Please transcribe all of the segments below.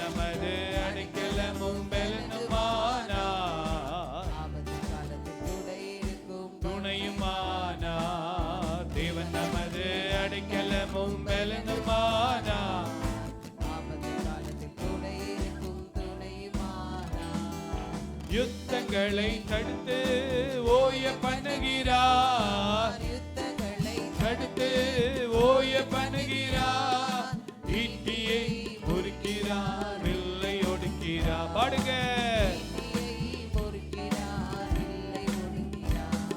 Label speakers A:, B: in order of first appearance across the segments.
A: நமது அடைக்கலமும் பலனுமானா,
B: ஆபத்து காலத்தில் கூட இருக்கும்
A: துணையுமானா. தேவன் நமது அடைக்கலமும் பலனுமானா,
B: ஆபத்து காலத்தில் கூட இருக்கும் துணையுமானா.
A: யுத்தங்களை தடுத்து ஓய பண்ணுகிறார்,
B: யுத்தங்களை
A: தடுத்து ஓய பண்ணுகிறார். ஈட்டியை முறிக்கிறார், வில்லை ஒடுக்கிறார். பாடுங்க.
B: பொறுக்கிறார், இல்லை ஒடுக்கிறார்.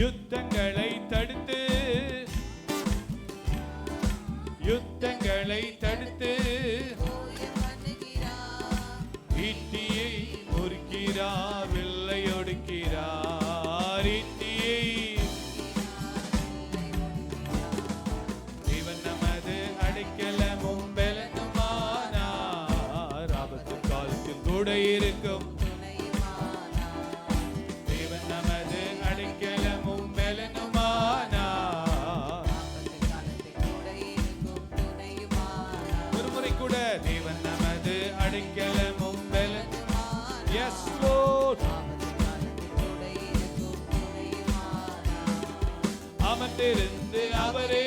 A: யுத்தங்களை தடுத்து, யுத்தங்களை தடுத்து
B: ஓய பண்ணுகிறார்,
A: ஈட்டியை முறிக்கிறார், வில்லை ஒடுக்கிறார். ஈட்டியை தேவன் நமது அடைக்கலமும் பலனுமானார், ஆபத்து காலத்தில் கூட இருக்கும்
B: துணையுமானா.
A: தேவன் நமது அடைக்கலமும் பலனுமானார்.
B: ஆபத்து காலத்தில் கூட இருக்கும் துணையுமானா.
A: ஒருமுறை கூட தேவன் நமது அடைக்கலமும் பலன்.
B: துணையுமானா.
A: Yes Lord.
B: ஆபத்து காலத்தில் கூட இருக்கும் துணையுமானா.
A: அமர்ந்திருந்து அவரே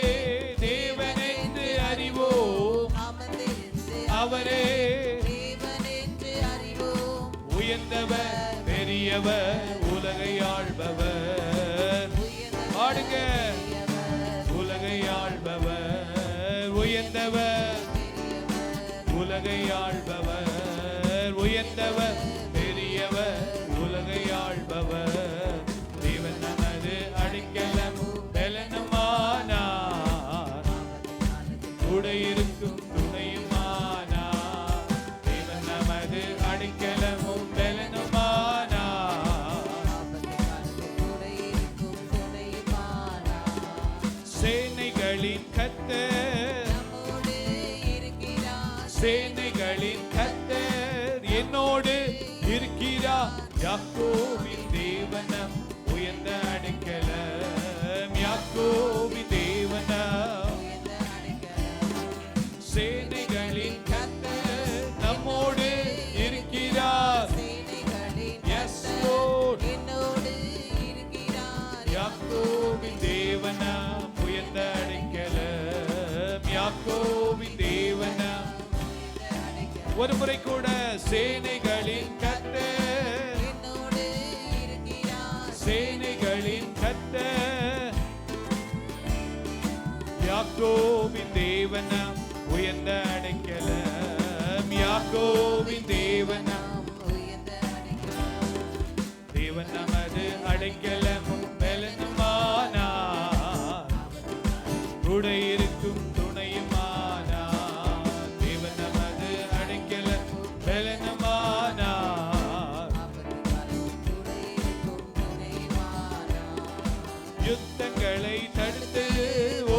A: தேவன் என்று அறிவோம்,
B: அமர்ந்திருந்து
A: அவரே
B: தேவன் என்று அறிவோம்.
A: உயர்ந்தவர் பெரியவர் உலகை ஆள்பவர். பாடுங்க. உலகை ஆள்பவர், உயர்ந்தவர் உலகை ஆள்பவர், உயர்ந்தவர் பெரியவர் உலகை ஆள்பவர். தேவன் நமது அடைக்கலமும் பலனுமானார், கூட இருக்கும் துணையுமானார். தேவன் நமது அடைக்கலமும் பலனுமானார்.
B: ஆபத்து காலத்தில் கூட இருக்கும் துணையுமானா.
A: சேனைகளின் கர்த்தர்,
B: நம்மோடு இருக்கிறார்.
A: சேனைகளின் கர்த்தர் என்னோடு இருக்கிறார். யாக்கோபின் தேவனம் உயர்ந்த அடைக்கலம், யாக்கோபின் தேவனம்.
B: உயர்ந்த அடைக்கலம்.
A: சேனைகளின் கர்த்தர் நம்மோடு இருக்கிறார்.
B: சேனைகளின்
A: Yes, Lord.
B: என்னோடு இருக்கிறார்.
A: யாக்கோபின் தேவனம் உயர்ந்த அடைக்கலம், யாக்கோபின் தேவனம்.
B: உயர்ந்த அடைக்கலம்.
A: ஒரு முறை கூட சேனைகளின் கர்த்தர்,
B: என்னோடு இருக்கிறார்.
A: சேனைகளின் கர்த்தர், யாக்கோபின் தேவனம் உயர்ந்த அடைக்கலம், யாக்கோபின் தேவனம்.
B: உயர்ந்த அடைக்கலம்.
A: தேவன் நமது அடைக்கலமும் பலனுமானார், கூட இருக்கும் துணையுமானார். தேவன் நமது அடைக்கலமும் பலனுமானார்.
B: ஆபத்து காலத்தில் கூட இருக்கும் துணையுமானா.
A: யுத்தங்களை தடுத்து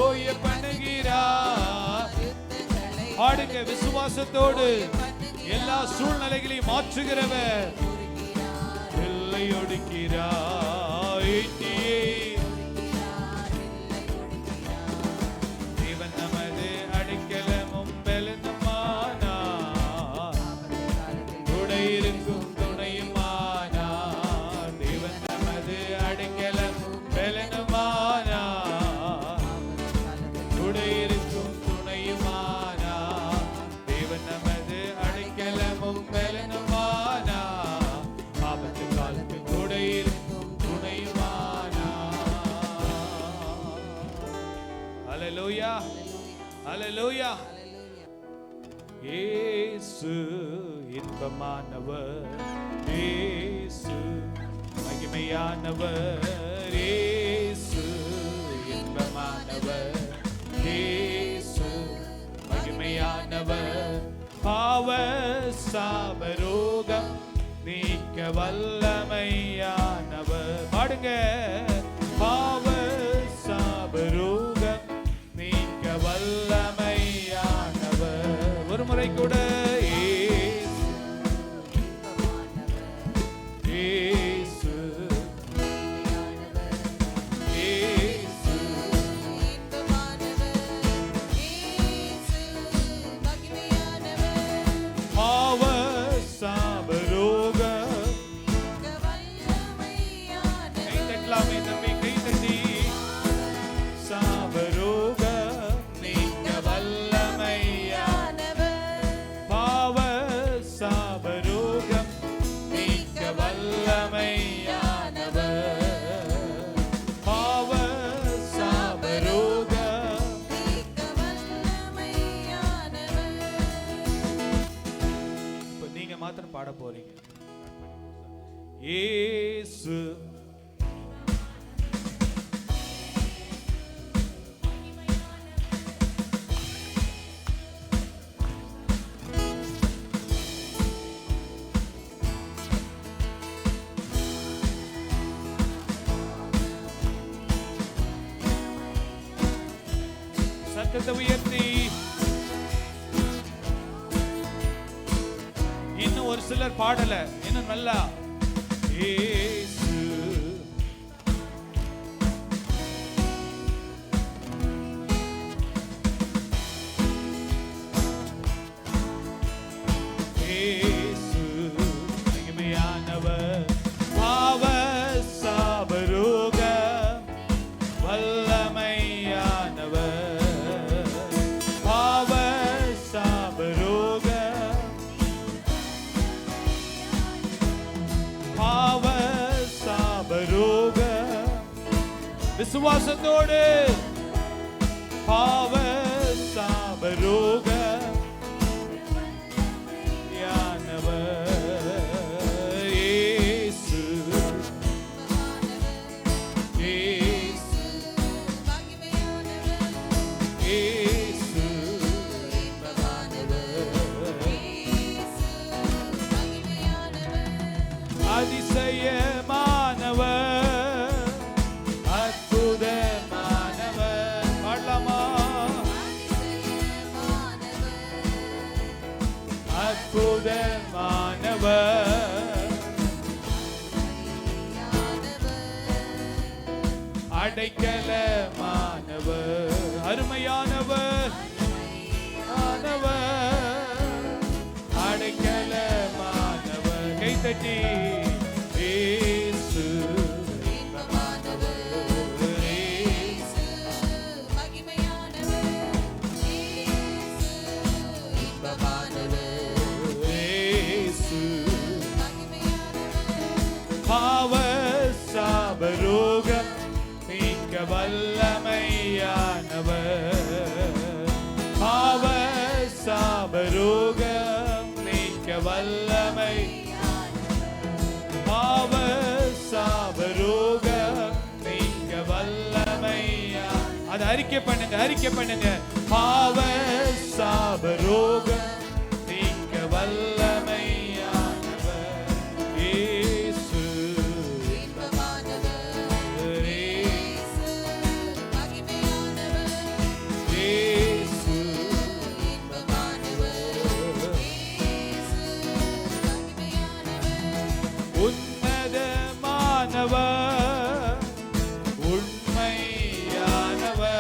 A: ஓய பண்ணுகிறார்.
B: யுத்தங்களை
A: பாடுங்க விசுவாசத்தோடு.
B: பண்ணுகிறார்.
A: எல்லா சூழ்நிலைகளையும் மாற்றுகிறவர்,
B: பொறுக்கிறார்,
A: வில்லை ஒடுக்கிறார். ஈட்டியை
B: பொறுக்கிறார், இல்லை ஒடுக்கிறார்.
A: தேவன் நமது அடைக்கலமும் பலனுமானார்,
B: ஆபத்து காலத்தில்
A: கூட இருக்கும் துணையுமானார். தேவன் நமது அடைக்கலமும் பலனுமானார்,
B: ஆபத்து காலத்தில்
A: கூட இருக்கும் துணையுமானார். தேவன் நமது அடைக்கலமும் பலனுமானார், ஆபத்து காலத்தில் கூட இருக்கும் துணையுமானார். ஹல்லேலூயா, ஹல்லேலூயா.
B: ஹல்லேலூயா.
A: இயேசு இன்பமானவர், இயேசு மகிமையானவர், இயேசு இன்பமானவர், இயேசு மகிமையானவர். பாவ சாபரோகம் நீக்க வல்லமையானவர். பாடுங்க. பாவ சாபரோகம் நீக்க வல்லமையானவர். ஒரு முறை கூட இயேசு, இயேசு, இயேசு
B: இன்பமானவர். இயேசு மகிமையானவர்.
A: பாட போறீங்க. இயேசு சத்தத்தை உயர்த்தி இன்னும் ஒரு சிலர் பாடல, இன்னும் நல்லா இயேசு இயேசு மகிமையானவர், பாவ சாபரோக வல்லமையானவர், பாவ சாபரோக பாவ சாபரோக விசுவாசத்தோடு பாவ சாபரோக யானவர் இயேசு இயேசு இயேசு அதிசயமானவர், அற்புதமானவர், பாடலாமா? அற்புதமானவர், அடைக்கலமானவர், அருமையானவர், அடைக்கலமானவர். கைத்தட்டி இயேசு பாவ சாபரோகம் நீக்க வல்லமையானவர், பாவ சாபரோகம் நீக்க வல்லமை, பாவ சாபரோகம் நீக்க வல்லமையா. அதை அறிக்கை பண்ணுங்க, அறிக்கை பண்ணுங்க. பாவ சாபரோகம் நீக்க வல்லமையானவர் இயேசு இயேசு உன்னதமானவர், உண்மையானவர்.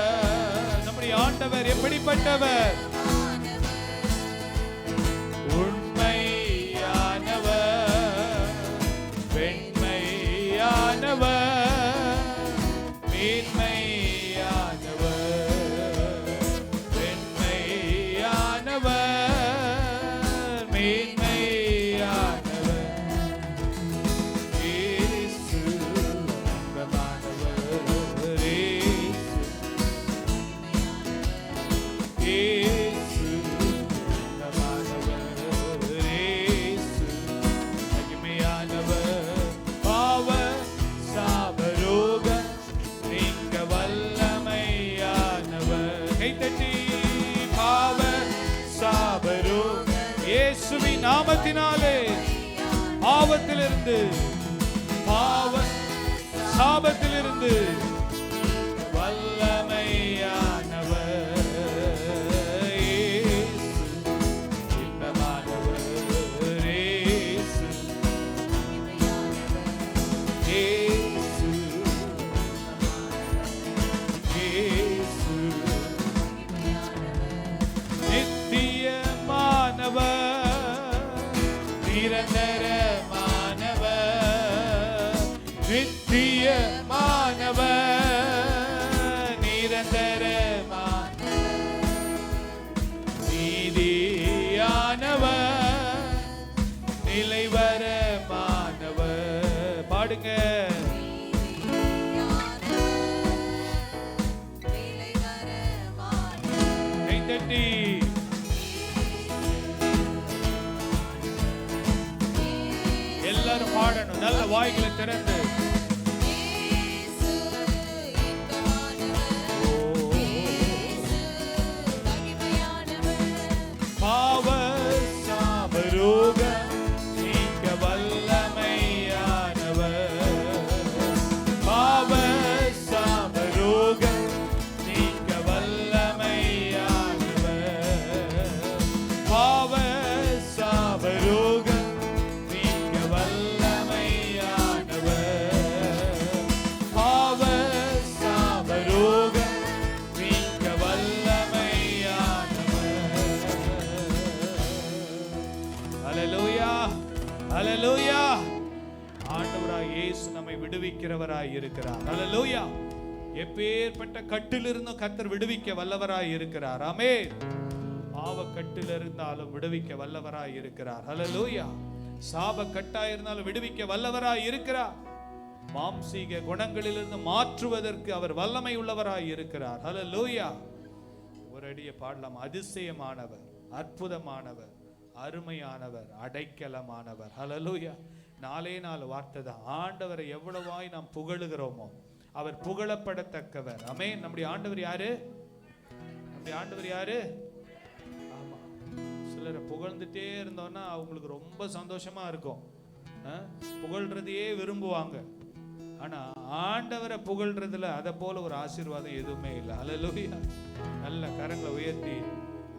A: நம்முடைய ஆண்டவர் எப்படிப்பட்டவர்? உண்மையானவர், வெண்மையானவர், மேன்மையானவர், வெண்மையானவர், மேன்மையானவர் இயேசு இன்பமானவர் இயேசு இன்பமானவர் இயேசு மகிமையானவர், பாவ சாபரோக நீக்க வல்லமையானவர். கைத்தட்டி பாவ சாபரோக இயேசுவின் நாமத்தினாலே பாவத்திலிருந்து, பாவ சாபத்திலிருந்து வல்லமையானவர் இயேசு இன்பமானவர் இயேசு இயேசு இயேசு நித்தியமானவர், நிரந்தரமானவர், நித்தியமானவர், நிரந்தரமானவர், நீதியானவர், நிலைவரமானவர். பாடுங்க. கைத்தட்டி எல்லாரும் பாடணும் நல்ல வாய்களை திறந்து. பாவ சாபரோக நீக்க வல்லமையானவர். பாவ சாபரோக நீக்க வல்லமையானவர். பாவ சாபரோக நீக்க வல்லமையானவர். பாவ சாபரோக நீக்க வல்லமையானவர். ஹல்லேலூயா, ஹல்லேலூயா. ஆண்டவராய் இயேசு நம்மை விடுவிக்கிறவராய் இருக்கிறார். ஹல்லேலூயா. எப்பேற்பட்ட கட்டிலிருந்து கர்த்தர் விடுவிக்க வல்லவராய் இருக்கிறார். ஆமென். பாவ கட்டில் இருந்தாலும் விடுவிக்க வல்லவராய் இருக்கிறார். ஹல்லேலூயா. சாப கட்டாய் இருந்தாலும் விடுவிக்க வல்லவராய் இருக்கிறார். மாம்சீக குணங்களிலிருந்து மாற்றுவதற்கு அவர் வல்லமை உள்ளவராய் இருக்கிறார். ஹல்லேலூயா. ஒரு அடியை பாடலாம். அதிசயமானவர், அற்புதமானவர், அருமையானவர், அடைக்கலமானவர். ஹல்லேலூயா. நாலே 4 வார்த்தை தான். ஆண்டவரை எவ்வளவாய் நாம் புகழுகிறோமோ அவர் புகழப்படத்தக்கவர். ஆமென். நம்முடைய ஆண்டவர் யாரு? நம்முடைய ஆண்டவர் யாரு? ஆமா, சிலரை புகழ்ந்துட்டே இருந்தோம்னா அவங்களுக்கு ரொம்ப சந்தோஷமா இருக்கும். புகழ்றதையே விரும்புவாங்க. ஆனா ஆண்டவரை புகழ்றதுல அதை போல ஒரு ஆசீர்வாதம் எதுவுமே இல்லை. ஹல்லேலூயா. நல்ல கரங்களை உயர்த்தி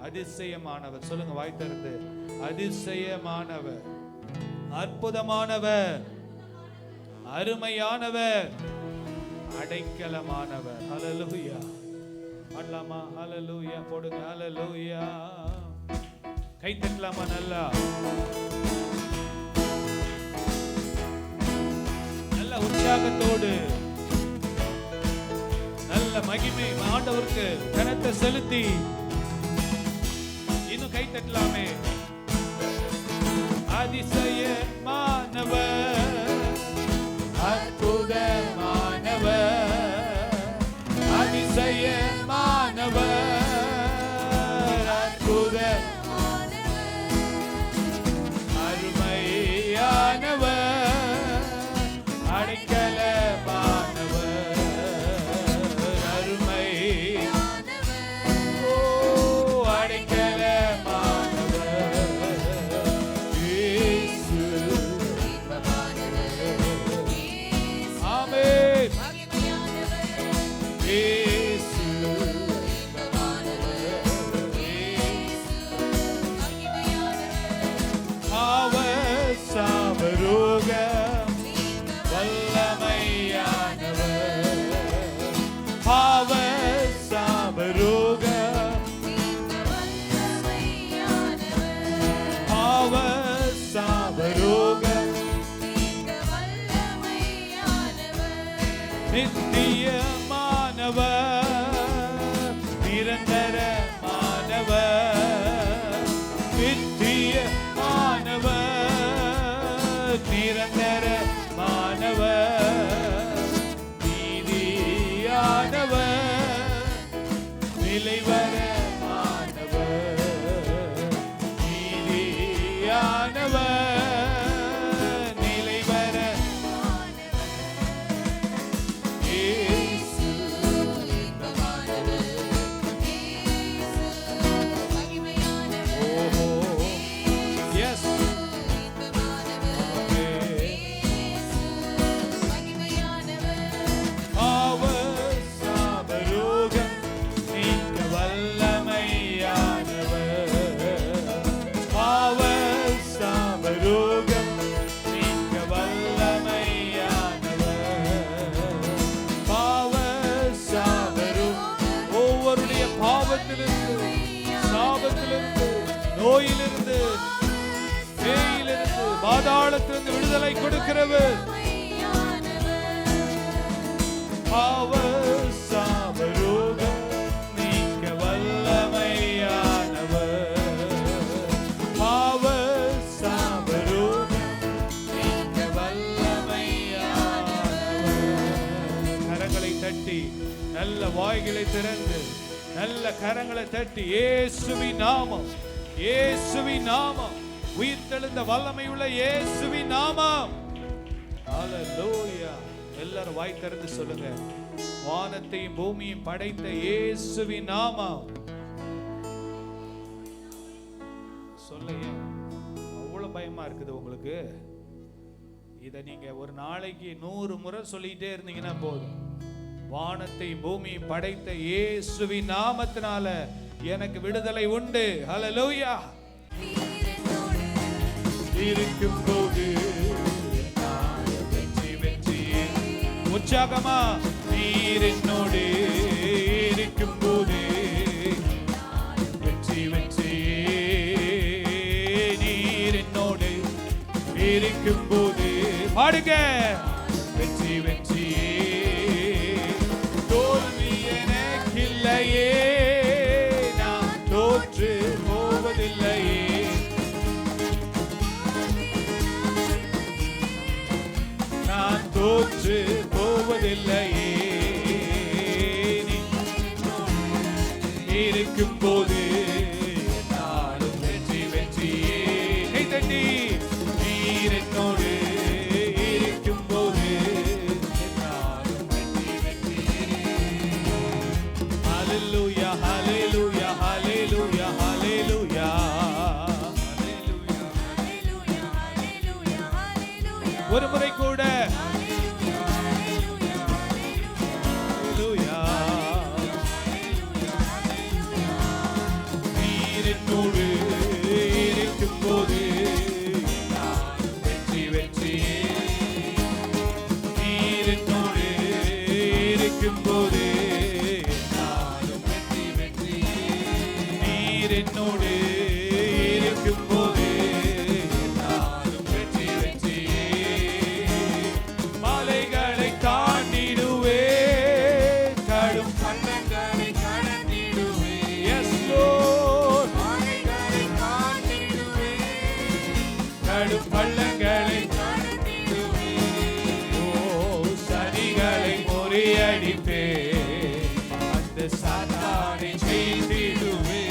A: அதிசயமானவர் சொல்லுங்க, வாய் திறந்து. அதிசயமானவர், அற்புதமானவர், அருமையானவர், அடைக்கலமானவர். ஹல்லேலூயா. பாடலாமா? ஹல்லேலூயா போடுங்க. ஹல்லேலூயா. கை தட்டலாமா? நல்லா நல்ல உற்சாகத்தோடு நல்ல மகிமை ஆண்டவருக்கு கனத்தை செலுத்தி இன்னும் கை தட்டலாமே. அதிசயமானவர், அற்புதமானவர், அதிசயமானவர், அற்புதமானவர், அருமையானவர், அடைக்கலமானவர், அருமையானவர், ஓ அடைக்கலமானவர். இயேசு ஆமென். இயேசு பாவ சாபரோக வல்லமையானவர். பாவ சாபரோக பாவ சாபரோக நித்தியமானவர், நிரந்தரமானவர், நித்தியமானவர், நிரந்தரமானவர், நீதியானவர், நிலைவரமானவர், நீதியானவர், நிலைவர சாபத்திலிருந்து, நோயிலிருந்து, பேயிலிருந்து, பாதாளத்திலிருந்து விடுதலை கொடுக்கிறவர். பாவ சாபரோகம் நீக்க வல்லமையானவர். பாவ சாபரோகம் நீக்க வல்லமையானவர். கரங்களை தட்டி நல்ல வாய்களை திறந்து நல்ல கரங்களை தட்டி இயேசுவின் நாமம், இயேசுவின் நாமம், உயிர்த்தெழுந்த வல்லமை உள்ள இயேசுவின் நாமம், ஹalleluya. எல்லாரும் வாய் திறந்து சொல்லுங்க, வானத்தையும் பூமியையும் படைத்த இயேசுவின் நாமம். சொல்லையே, அவ்வளவு பயமா இருக்குது உங்களுக்கு. இதை நீங்க ஒரு நாளைக்கு 100 முறை சொல்லிட்டே இருந்தீங்கன்னா போதும். வானத்தையும் பூமியையும் படைத்த இயேசுவின் நாமத்தினால எனக்கு விடுதலை உண்டு. ஹalleluya. இருக்கும்போது வெற்றி வெற்றி உற்சாகமா, நீர் என்னோடு இருக்கும்போது வெற்றி வெற்றி, நீர் என்னோடு இருக்கும்போது பாடுங்க, வெற்றி வெற்றி. தோல்வி எனக்கில்லையே, நான் தோற்று போவதில்லையே, நான் தோற்று போவதில்லையே, நீ இருக்கும்போது நானும் வெற்றி வெற்றியே. கை தட்டி, நீர் என்னோடு இருக்கும்போது நானும் வெற்றி வெற்றியே. ஹalleluya ஹalleluya ஹalleluya ஹalleluya ஹalleluya. ஒரு முறை கூட நீர் என்னோடு இருக்கும்போது நானும் வெற்றி வெற்றியே, நீர் என்னோடு இருக்கும்போது நானும் வெற்றி வெற்றியே, நீர் என்னோடு இருக்கும்போது நானும் வெற்றி வெற்றியே. மலைகளை தாண்டிடுவே, கடும் பள்ளங்களை கடந்திடுவே. Yes Lord. மலைகளை தாண்டிடுவே, கடும் பள்ளங்களை கடந்திடுவே. ஓ, சதிகளை முறியடிப்பே, அந்த சாத்தானை ஜெயித்திடுவே,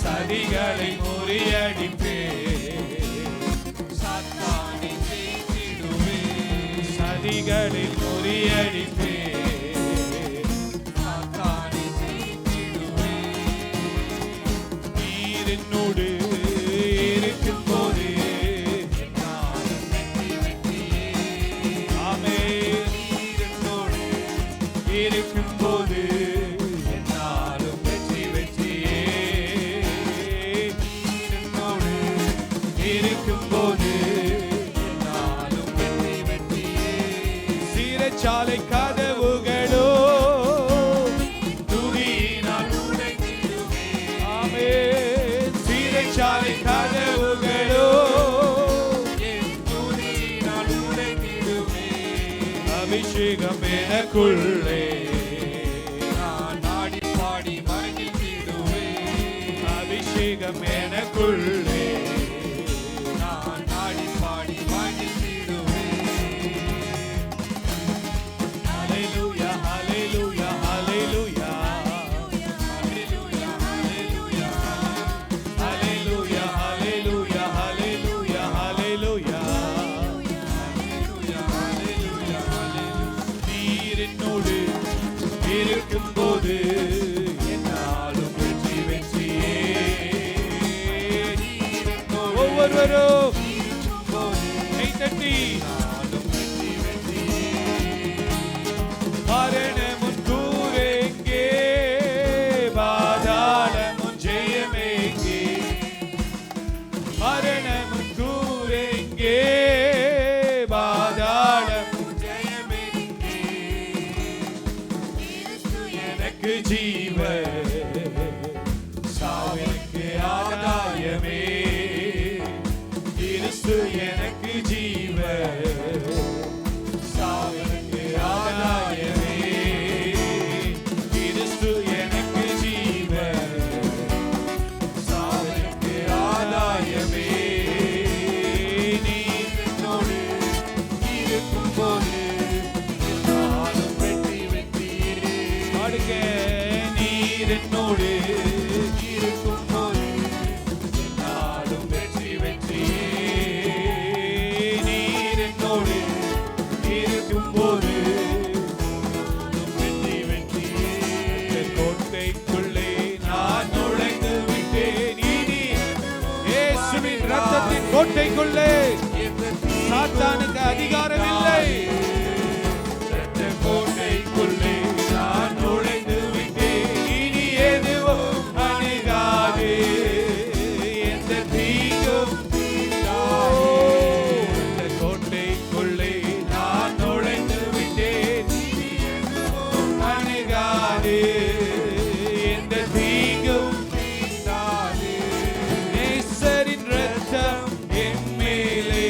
A: சதிகளை முறியடிப்பே, சாத்தானை ஜெயித்திடுவே, சதிகளை முறியடிப்பே, சாத்தானை ஜெயித்திடுவே. நீர் என்னோடு இருக்கும்போது நானும் வெற்றி வெற்றியே. ஆமென். நீர் என்னோடு இருக்கும்போது நானும் வெற்றி வெற்றியே. நீர் என்னோடு இருக்கும்போது நானும் வெற்றி வெற்றியே. சிறைச்சாலை கதவுகளோ துதியினால் உடைத்திடுவே. ஆமென். சிறைச்சாலை கதவுகளோ துதியினால் உடைத்திடுவே. அபிஷேகம் எனக்குள்ளே, நான் ஆடி பாடி மகிழ்ந்திடுவே. அபிஷேகம் எனக்குள்ளே, நான் ஆடி பாடி மகிழ்ந்திடுவே. ஹalleluya ஹalleluya ஹalleluya ஹalleluya ஹalleluya ஹalleluya ஹalleluya ஹalleluya ஹalleluya ஹalleluya ஹalleluya. நீர் என்னோடு இருக்கும்போது என்னாலும் வெற்றி வெற்றியே. நீர் என்னோடு ஒவ்வொருவரும் கை தட்டி நானும் வெற்றி வெற்றியே. மரணமும் கூரெங்கே, பாதாளமும் ஜெயமெங்கே. மரணமும் கூரெங்கே, பாதாளமும் ஜெயமெங்கே. எனக்கு ஜீவன் இயேசுவின் ரத்தத்தின் கோட்டைக்குள்ளே சாத்தானுக்கு அதிகாரம் இல்லை. இரத்த கோட்டைக்குள்ளே நான் நுழைந்து விட்டேன், இனி எதுவும் அணுகாது, எந்த தீங்கும் தீண்டாது. இரத்த கோட்டைக்குள்ளே நான் நுழைந்து விட்டேன், இனி எதுவும் அணுகாது, எந்த தீங்கும் தீண்டாது. நேசரின் ரத்தம் என் மேலே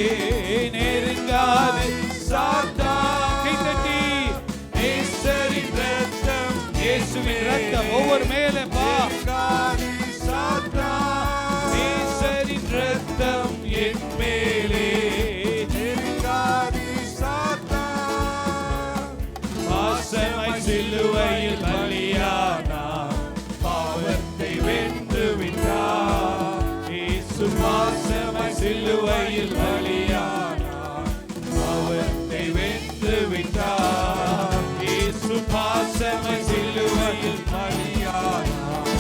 A: நெருங்காது, சாத்தான் கைதட்டி. நேசரின் ரத்தம், இயேசுவின் ரத்தம் ஒவ்வொரு மேலே பா. சாத்தான் நேசரின் ரத்தம் என் மேலே நெருங்காது, சாத்தான். பாசமாய் சிலுவையில் பலியானார், பாவத்தை வென்று விட்டார். இயேசு பாசமாய் சிலுவையில் பலியானார், பாவத்தை வென்று விட்டார். இயேசு பாசமாய் சிலுவையில் பலியானார்,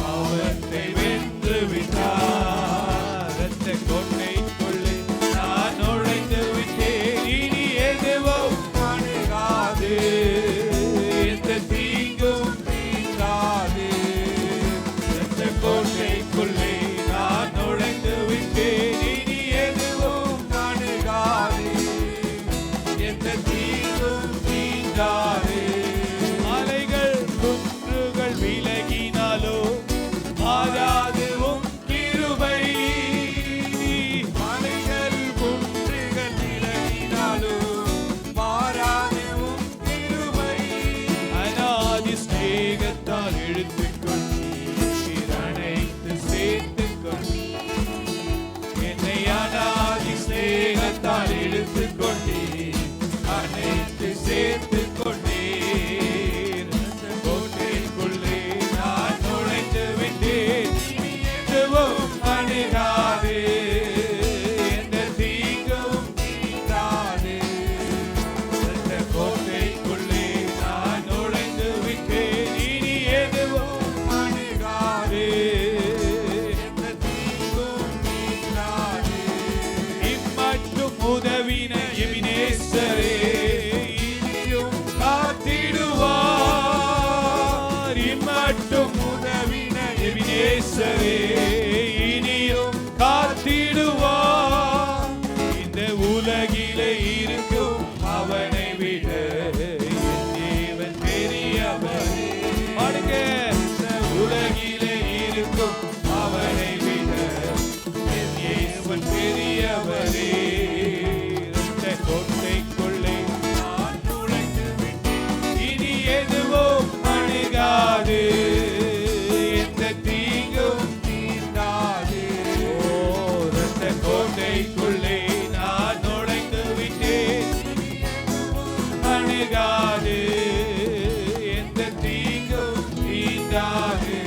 A: பாவத்தை வென்று விட்டார். இரத்த கோட்டைக்குள்ளே நான் நுழைந்து விட்டேன், இனி எதுவும் அணுகாது, எந்த தீங்கும் தீண்டாது. இரத்த கோட்டைக்குள்ளே நான் நுழைந்து விட்டேன், இனி எதுவும் அணுகாது, எந்த தீங்கும் தீண்டாது. மலைகள் குன்றுகள் விலகினாலோ மாறாது உம் கிருபை. மலைகள் குன்றுகள் விலகினாலோ மாறாது உம் கிருபை. அநாதி ஸ்நேகத்தால் இழுத்துக் கொண்டீர், அணைத்து சேர்த்துக் கொண்டீர். என்னை அநாதி ஸ்நேகத்தால் இழுத்துக் கொண்டீர், அணைத்து சேர்த்துக் கொண்டீர். இரத்த கோட்டைக்குள்ளே நான் நுழைந்து விட்டேன், இனி எதுவும் அணுகாது, எந்த தீங்கும் தீண்டாது. இரத்த கோட்டைக்குள்ளே நான் நுழைந்து விட்டேன், இனி எதுவும் அணுகாது, எந்த தீங்கும் தீண்டாது. இம்மட்டும் உதவின எபினேசரே இனியும் காத்திடுவார். இம்மட்டும் உதவின எபினேசரே இனியும் காத்திடுவார். இந்த உலகிலே இருக்கும் அவனை விட என் தேவன் பெரியவரே. பாடுங்க. இந்த உலகிலே இருக்கும் அவனை விட என் தேவன் பெரியவரே. இரத்த கோட்டைக்குள்ளே நான் நுழைந்து விட்டேன், இனி எதுவும் அணுகாது, எந்த தீங்கும் தீண்டாது. இரத்த கோட்டைக்குள்ளே நான் நுழைந்து விட்டேன், இனி எதுவும் அணுகாது, எந்த தீங்கும் தீண்டாது.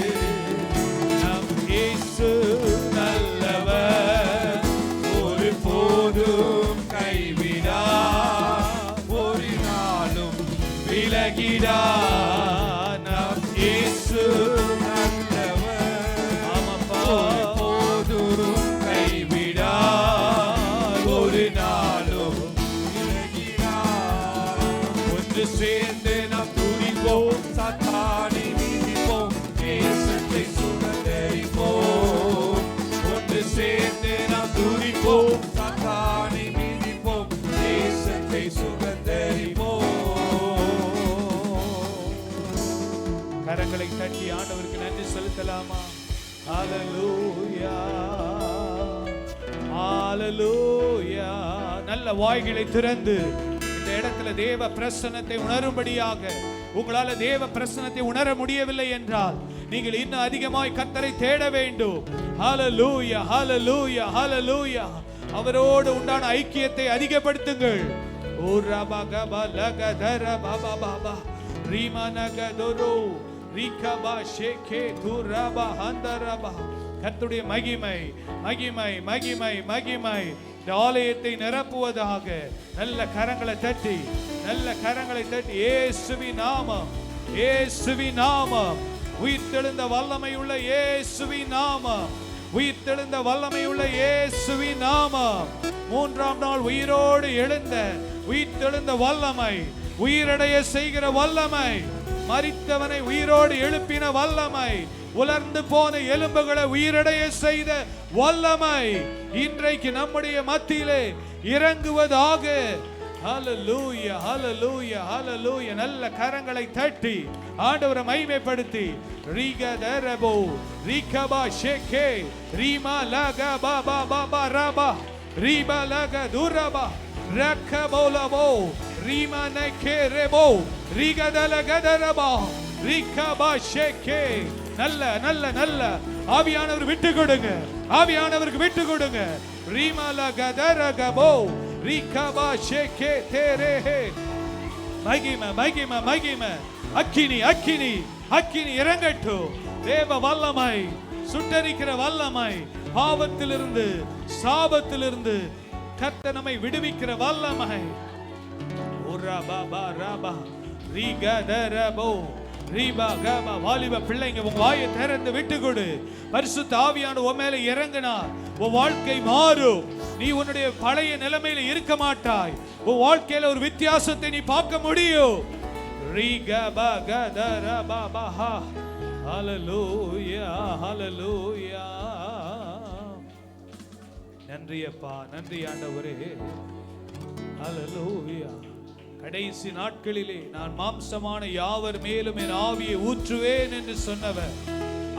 A: நம் இயேசு நல்லவர், ஒரு போதும் கைவிடார், ஒரு நாளும் விலகிடார். நம் இயேசு நல்லவர், ஆமாப்பா, ஒரு போதும் கைவிடார், ஒரு நாளும் விலகிடார். ஒன்று சேர்ந்து நாம் துதிப்போம், சாத்தானை மிதிப்போம், தேசத்தை சுதந்தரிப்போம். ஒன்று சேர்ந்து நாம் துதிப்போம், சாத்தானை மிதிப்போம், தேசத்தை சுதந்தரிப்போம். கரங்களை தட்டி ஆண்டவருக்கு நன்றி செலுத்தலாமா? ஹல்லேலூயா, ஹல்லேலூயா. நல்ல வாய்களை திறந்து இந்த இடத்துல தேவ பிரசன்னத்தை உணரும்படியாக, உங்களால தேவ பிரசன்னத்தை உணர முடியவில்லை என்றால் நீங்கள் இன்னும் அதிகமாய் கர்த்தரை தேட வேண்டும். ஹல்லேலூயா, ஹல்லேலூயா, ஹல்லேலூயா. அவரோடு உண்டான ஐக்கியத்தை அதிகப்படுத்துங்கள். ஓ ரபா கபா லகதர பாபா பாபா ரீமனகதோரோ ரிகபா ஷேகே துரபா ஹந்தரபா. கர்த்தருடைய மகிமை மகிமை மகிமை மகிமை இந்த ஆலயத்தை நிரப்புவதாக. நல்ல கரங்களை தட்டி, நல்ல கரங்களை தட்டி, இயேசுவின் நாமம், இயேசுவின் நாமம், உயிர்த்தெழுந்த வல்லமை உள்ள இயேசுவின் நாமம், உயிர்த்தெழுந்த வல்லமை உள்ள இயேசுவின் நாமம். மூன்றாம் நாள் உயிரோடு எழுந்த உயிர்த்தெழுந்த வல்லமை, உயிரடைய செய்கிற வல்லமை, மரித்தவனை உயிரோடு எழுப்பின வல்லமை, உலர்ந்து போன எலும்புகளை உயிரடைய செய்த வல்லமை இன்றைக்கு நம்முடைய மத்தியிலே இறங்குவதாக. ஹல்லேலூயா, ஹல்லேலூயா, ஹல்லேலூயா. நல்ல கரங்களை தட்டி ஆண்டவரை மகிமைப்படுத்தி ரிகதரபோ ரிகபா ஷேகே ரிமா லகா பாபா பாபா ரபா ரிபா லகா துரபா ரக்கபோலபோ ரிமா நகேரபோ ரிகதலகதரபா ரிகபா ஷேகே. நல்ல நல்ல நல்ல ஆவியானவர் விட்டு கொடுங்க, ஆவியானவருக்கு விட்டு கொடுங்க. ரிமா லகதரகபோ ரிகபா ஷேகே தேரேஹே. மகிமை மகிமை மகிமை. அக்கினி அக்கினி அக்கினி இறங்கட்டும். தேவ வல்லமை, சுட்டரிக்கிற வல்லமை, பாவத்திலிருந்து சாபத்திலிருந்து கர்த்தர் நம்மை விடுவிக்கிற வல்லமை. வாலிப பிள்ளைங்க உங்க வாயை திறந்து விட்டு கொடு. பரிசுத்த ஆவியானவர் உன் மேல இறங்கினா உன் வாழ்க்கை மாறும். நீ உன்னுடைய பழைய நிலைமையில இருக்க மாட்டாய். உன் வாழ்க்கையில ஒரு வித்தியாசத்தை நீ பார்க்க முடியும். நன்றி அப்பா, நன்றி ஆண்டவரே. ஹல்லேலூயா. கடைசி நாட்களிலே நான் மாம்சமான யாவர் மேலும் என் ஆவியை ஊற்றுவேன் என்று சொன்னவர்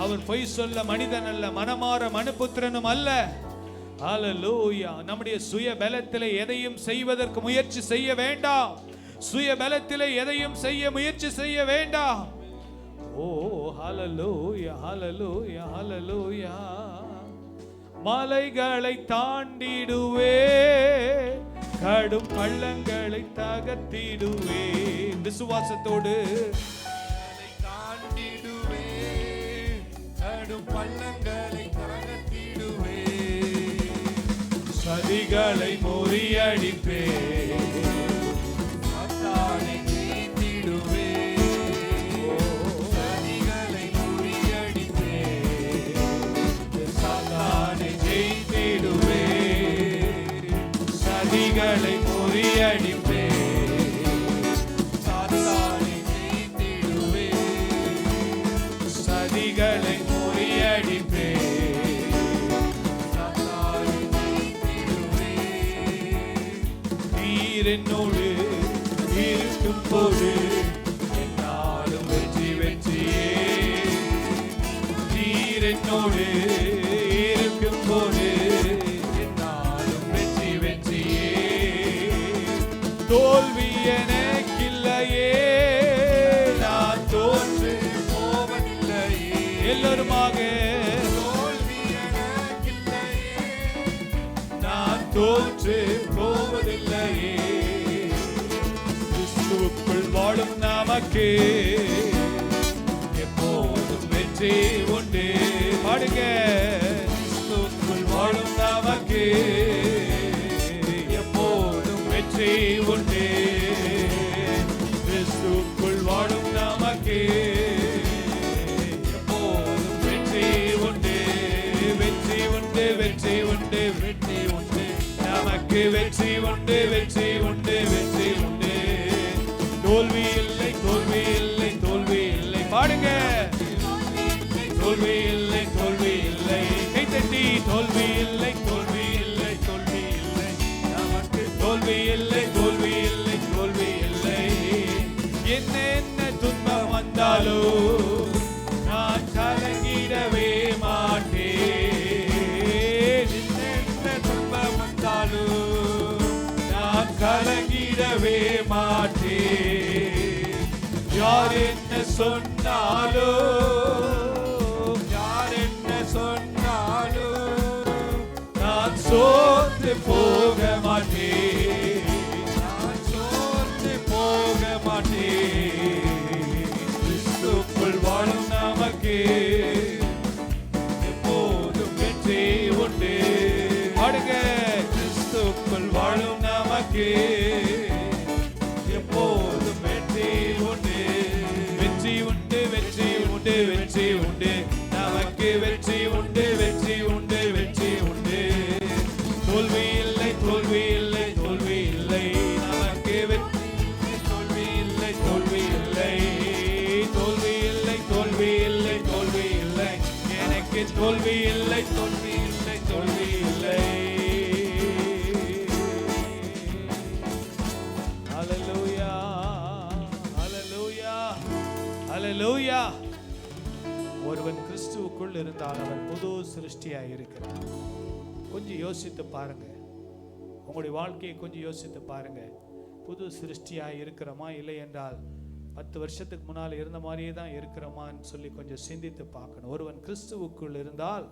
A: அவர் பொய் சொல்ல மனிதன் அல்ல, மனமாற மனுபுத்திரனும் அல்ல. ஹல்லேலூயா. நம்முடைய சுய பலத்திலே எதையும் செய்வதற்கு முயற்சி செய்ய வேண்டாம். சுய பலத்திலே எதையும் செய்ய முயற்சி செய்ய வேண்டாம். ஓ ஹல்லேலூயா, ஹல்லேலூயா, ஹல்லேலூயா. மலைகளை தாண்டிடுவே, கடும் பள்ளங்களை தகர்த்திடுவே. விசுவாசத்தோடு
C: தாண்டிடுவே, கடும் பள்ளங்களை தகர்த்திடுவே.
A: சதிகளை முறியடிப்பே,
C: சாத்தானை ஜெயித்திடுவே. சதிகளை முறியடிப்பே,
A: சாத்தானை ஜெயித்திடுவே. சதிகளை முறியடிப்பே,
C: சாத்தானை ஜெயித்திடுவே.
A: சதிகளை முறியடிப்பே.
C: சாத்தானை ஜெயித்திடுவே.
A: நீர் என்னோடு இருக்கும் போது என்னாலும் வெற்றி வெற்றியே. நீர் என்னோடு இருக்கும் போது என்னாலும் வெற்றி வெற்றியே. தோல்வி எனக்கில்லையே, நான் தோற்று
C: போவதில்லையே.
A: எல்லோருமாக
C: தோல்வி எனக்கில்லையே.
A: நான் தோற்று போவதில்லையே. கிறிஸ்துவுக்குள் வாழும் நமக்கு எப்போதும் வெற்றி உண்டு. பாடுங்க. கிறிஸ்துவுக்குள் வாழும் நமக்கு எப்போதும் வெற்றி உண்டு. கிறிஸ்துவுக்குள் வாழும் நமக்கு எப்போதும் வெற்றி உண்டு. வெற்றி உண்டு, வெற்றி உண்டு, வெற்றி உண்டு. நமக்கு வெற்றி உண்டு, வெற்றி உண்டு, வெற்றி உண்டு. தோல்வி இல்லை, தோல்வி இல்லை, தோல்வி இல்லை. பாடுங்க. தோல்வி இல்லை, தோல்வி இல்லை. கைத்தட்டி. தோல்வி இல்லை, தோல்வி இல்லை, தோல்வி இல்லை. நமக்கு தோல்வி இல்லை, தோல்வி இல்லை, தோல்வி இல்லை. என்ன துன்பம் வந்தாலும் நான் கலங்கிடவே மாட்டேன். என்ன துன்பம் வந்தாலும் நான் கலங்கிடவே மாட்டேன். யார் என்ன சொன்னாலும், யார் என்ன சொன்னாலும் நான் சோர்ந்து போக மாட்டேன். நான் சோர்ந்து போக மாட்டேன். கிறிஸ்துவுக்குள் வாழும் நமக்கு எப்போதும் வெற்றி உண்டு. பாடுங்க. கிறிஸ்துவுக்குள் வாழும் நமக்கு எப்போதும் வெற்றி உண்டு. வெற்றி உண்டு, வெற்றி உண்டு, வெற்றி உண்டு. நமக்கு வெற்றி உண்டு, வெற்றி உண்டு, தோல்வி இல்லை, தோல்வி இல்லை, தோல்வி இல்லை, நமக்கு வெற்றி இல்லை, தோல்வி இல்லை, தோல்வி இல்லை, தோல்வி இல்லை, தோல்வி இல்லை, தோல்வி இல்லை, எனக்கு தோல்வி இல்லை, தோல்வி இல்லை, தோல்வி இல்லை. ஹல்லேலூயா, ஹல்லேலூயா, ஹல்லேலூயா. ஒருவன் கிறிஸ்துவுக்குள் இருந்தால் அவன் புது சிருஷ்டியாய் இருக்கிறான். கொஞ்சம் யோசித்து பாருங்க, உங்களுடைய வாழ்க்கையை கொஞ்சம் யோசித்து பாருங்க. புது சிருஷ்டியாய் இருக்கிறோமா, இல்லை என்றால் 10 வருஷத்துக்கு முன்னால் இருந்த மாதிரியே தான் இருக்கிறோமான்னு சொல்லி கொஞ்சம் சிந்தித்து பார்க்கணும். ஒருவன் கிறிஸ்துவுக்குள் இருந்தால்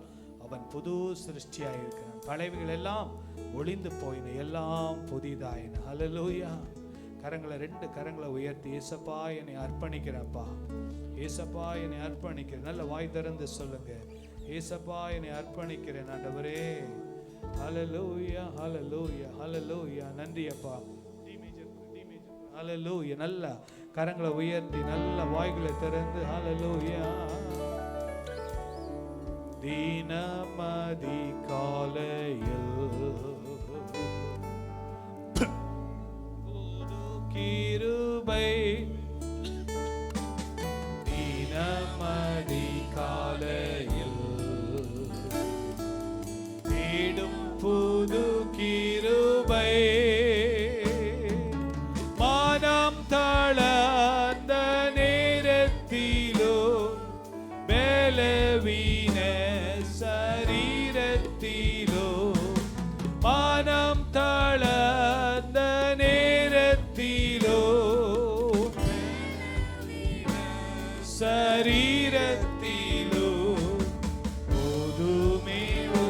A: அவன் புது சிருஷ்டியாய் இருக்கிறான். பழையவைகள் எல்லாம் ஒளிந்து போயின, எல்லாம் புதிதாயின. ஹல்லேலூயா. கரங்களை 2 கரங்களை உயர்த்தி, ஏசப்பா என்னை அர்ப்பணிக்கிறேன்ப்பா, ஏசப்பா என்னை அர்ப்பணிக்கிறேன். நல்ல வாய் திறந்து சொல்லுங்க, ஏசப்பா என்னை அர்ப்பணிக்கிறேன் ஆண்டவரே. ஹல்லேலூயா, ஹல்லேலூயா, ஹல்லேலூயா. நன்றி அப்பா. ஹல்லேலூயா. நல்ல கரங்களை உயர்த்தி, நல்ல வாய்களை திறந்து ஹல்லேலூயா. தீனமதி காலையில் புது கிருபை, தீனமதி காலையில் தேடும் புது கிருபை, மனம் தளர்ந்த நேரத்திலோ பலவீன சரீரத்திலோ, மனம் தளர்ந்த நேரத்திலோ சரீரத்திலோ போதுமே ஓ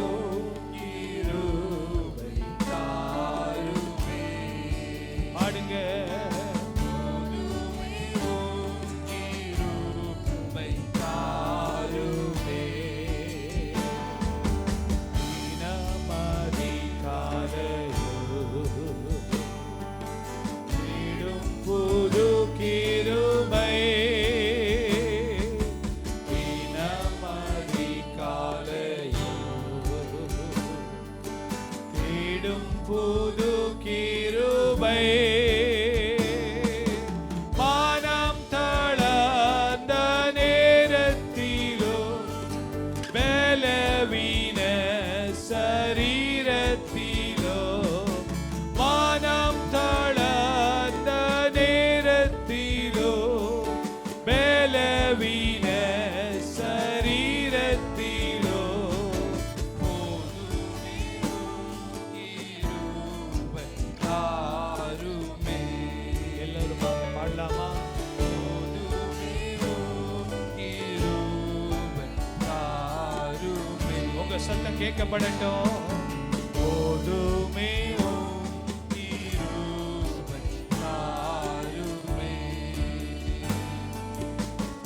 A: கிருபை தாருமே. ஆடுங்க. போதுமே ஓ கிருபை தாருமே. தீனமதி காலையில் தேடும் புது கிருபை, புது கிருபை, மனம் தளர்ந்த நேரத்திலோ பலவீன சரீரத்திலோ, மனம் தளர்ந்த நேரத்திலோ பலவீன சரீரத்திலோ சத்தம் கேட்கப்படட்டும். போதுமே ஓ கிருபை தாருமே,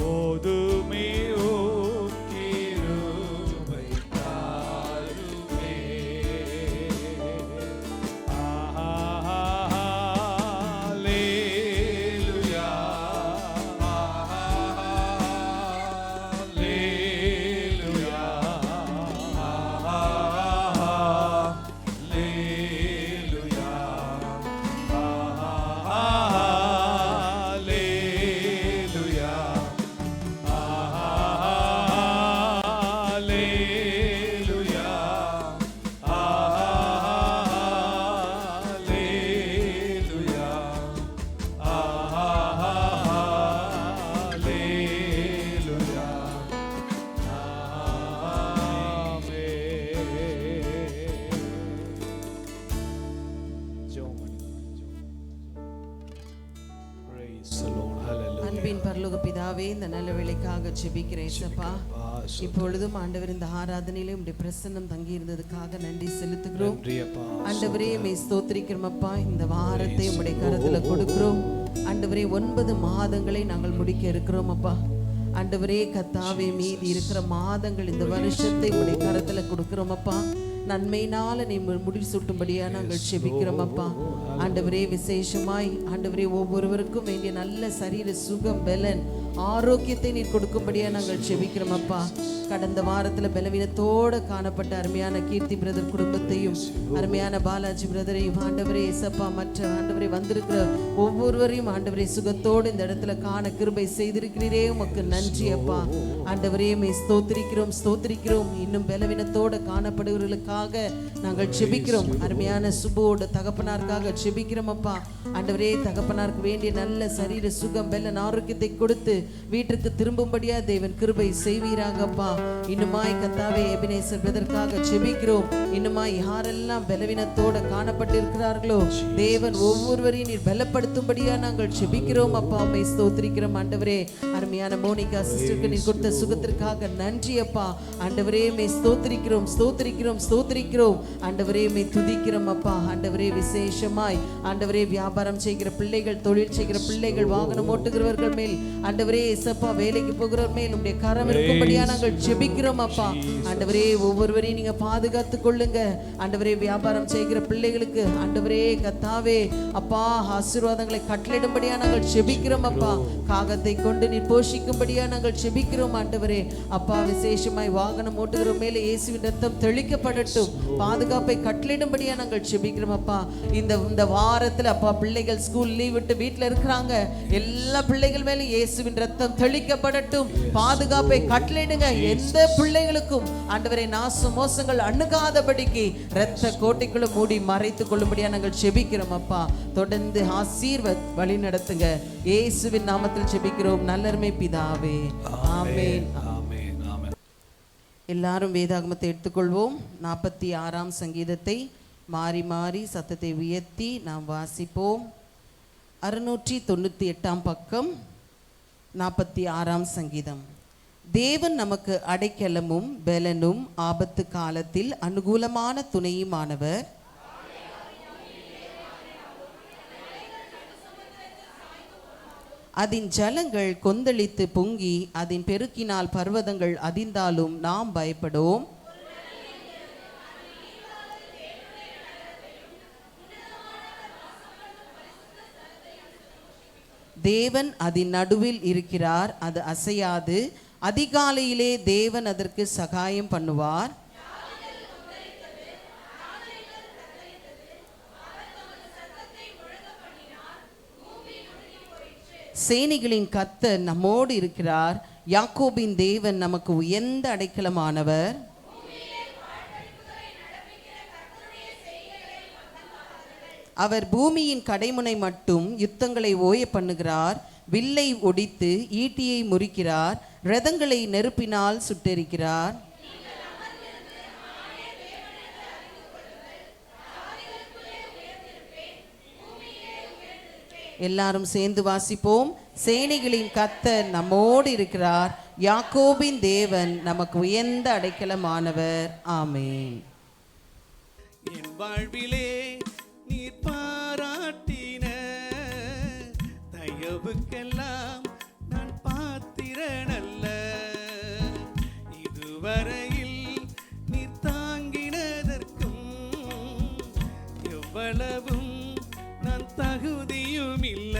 A: போதுமே ஓ கிருபை தாருமே. ஹல்லேலூயா, ஹல்லேலூயா.
B: அன்பின் பரலோக பிதாவே, இந்த நல்ல வேளைக்காக ஜெபிக்கிறேன் ஏசப்பா. இப்பொழுதும் ஆண்டவர் இந்த ஆராதனையிலே உம்முடைய பிரசன்னம் தங்கி இருந்ததுக்காக நன்றி செலுத்துகிறோம் ஆண்டவரே. மே ஸ்தோத்திரிக்கிறோம் அப்பா. இந்த வாரத்தை உம்முடைய கரத்துல கொடுக்கிறோம் ஆண்டவரே. 9 மாதங்களை நாங்கள் முடிக்க இருக்கிறோம் அப்பா. ஆண்டவரே கர்த்தாவே, மீதி இருக்கிற மாதங்கள் இந்த வருஷத்தை உம்முடைய கரத்துல கொடுக்கிறோம் அப்பா. நன்மையினால நீ முடிவு சூட்டும்படியா நாங்கள் செபிக்கிறோம் அப்பா. ஆண்டவரே விசேஷமாய் ஆண்டவரே ஒவ்வொருவருக்கும் வேண்டிய நல்ல சரீர சுகம் பலன் ஆரோக்கியத்தை நீர் கொடுக்கும்படியா நாங்கள் செபிக்கிறோம் அப்பா. கடந்த வாரத்துல பலவீனத்தோடு காணப்பட்ட அருமையான கீர்த்தி பிரதர் குடும்பத்தையும் அருமையான பாலாஜி பிரதரையும் ஆண்டவரே இசப்பா மற்ற ஆண்டவரே வந்திருக்கிற ஒவ்வொருவரையும் ஆண்டவரே சுகத்தோடு இந்த இடத்துல காண கிருபை செய்திருக்கிறீரே, உமக்கு நன்றி அப்பா. ஆண்டவரே மே ஸ்தோத்திரிக்கிறோம். இன்னும் பலவீனத்தோடு காணப்படுகிறவர்களுக்காக நாங்கள் செபிக்கிறோம். அருமையான சுபோட தகப்பனாருக்காக செபிக்கிறோம் அப்பா. ஆண்டவரே தகப்பனாருக்கு வேண்டிய நல்ல சரீர சுகம் பலன் ஆரோக்கியத்தை கொடுத்து வீட்டுக்கு திரும்பும்படியா தேவன் கிருபை செய்வீராகப்பா. இன்னுமாய் கர்த்தாவே எபினேசர் பிரதருக்காக செபிக்கிறோம். இன்னுமாய் யாரெல்லாம் பலவீனத்தோட காணப்பட்டிருக்கிறார்களோ தேவன் ஒவ்வொருவரையும் நீர் பலப்படுத்தும்படியா நாங்கள் செபிக்கிறோம் அப்பா. உம்மை ஸ்தோத்திரிக்கிறோம் ஆண்டவரே. அருமையான மோனிகா சிஸ்டருக்கு நீர் கொடுத்த சுகத்திற்காக நன்றி அப்பா. ஆண்டவரே மே ஸ்தோத்திரிக்கிறோம் ஆண்டவரே மே துதிக்கிறோம் அப்பா. ஆண்டவரே விசேஷமாய் ஆண்டவரே வியாபாரம் செய்கிற பிள்ளைகள், தொழில் செய்கிற பிள்ளைகள், வாகனம் ஓட்டுகிறவர்கள் மேல் ஆண்டவரே இசப்பா வேலைக்கு போகிறவர் மேல் உம்முடைய கரம் இருக்கும்படியா நாங்கள் ஜெபிக்கிறோம் அப்பா. ஆண்டவரே ஒவ்வொருவரையும் நீங்க பாதுகாத்து கொள்ளுங்க ஆண்டவரே. வியாபாரம் செய்கிற பிள்ளைகளுக்கு ஆண்டவரே கர்த்தாவே அப்பா ஆசீர்வாதங்களை கட்டளையிடும்படியா நாங்கள் ஜெபிக்கிறோம் அப்பா. காகத்தை கொண்டு நீர் போஷிக்கும்படியா நாங்கள் ஜெபிக்கிறோம் ஆண்டவரே அப்பா. விசேஷமாய் வாகனம் ஓட்டுகிற மேலே இயேசுவின் ரத்தம் தெளிக்கப்படட்டும், பாதுகாப்பை கட்டளையிடும்படியா நாங்கள் ஜெபிக்கிறோம் அப்பா. இந்த வாரத்துல அப்பா பிள்ளைகள் ஸ்கூல் லீவ் விட்டு வீட்டுல இருக்கிறாங்க, எல்லா பிள்ளைகள் மேலே இயேசுவின் ரத்தம் தெளிக்கப்படட்டும், பாதுகாப்பை கட்டளையிடுங்க. எந்த பிள்ளைகளுக்கும் ஆண்டவரே நாச மோசங்கள் அணுகாதபடிக்கு இரத்த கோட்டைக்குள்ள மூடி மறைத்துக் கொள்ளும்படியா நாங்கள் செபிக்கிறோம் அப்பா. தொடர்ந்து ஆசீர்வாத் வழி நடத்துங்க. இயேசுவின் நாமத்தில் செபிக்கிறோம் நல்லருமை பிதாவே, ஆமென். எல்லாரும் வேதாகமத்தை எடுத்துக்கொள்வோம். 46ஆம் சங்கீதத்தை மாறி மாறி சத்தத்தை உயர்த்தி நாம் வாசிப்போம். 698ஆம் பக்கம் 46ஆம் சங்கீதம். தேவன் நமக்கு அடைக்கலமும் பலனும் ஆபத்து காலத்தில் அனுகூலமான துணையுமானவர். அதன் ஜலங்கள் கொந்தளித்து பொங்கி அதன் பெருக்கினால் பர்வதங்கள் அதிர்ந்தாலும் நாம் பயப்படோம். தேவன் அதன் நடுவில் இருக்கிறார், அது அசையாது. அதிகாலையிலே தேவன் அதற்கு சகாயம் பண்ணுவார். சேனைகளின் கர்த்தர் நம்மோடு இருக்கிறார். யாக்கோபின் தேவன் நமக்கு உயர்ந்த அடைக்கலமானவர். அவர் பூமியின் கடைமுனை மட்டும் யுத்தங்களை ஓய பண்ணுகிறார். வில்லை ஒடித்து ஈட்டியை முறிக்கிறார். ரதங்களை நெருப்பினால் சுட்டெரிக்கிறார். எல்லாரும் சேர்ந்து வாசிப்போம். சேனைகளின் கர்த்தர் நம்மோடு இருக்கிறார். யாக்கோபின் தேவன் நமக்கு உயர்ந்த அடைக்கலமானவர். ஆமென்.
C: என் வாழ்விலே நீர் பாராட்டின தயவுக்கெல்லாம் நான் பாத்திரனல்ல. இதுவரையில் நீர் தாங்கினதற்கும் எவ்வளவும் நான் தகுதியும் இல்ல.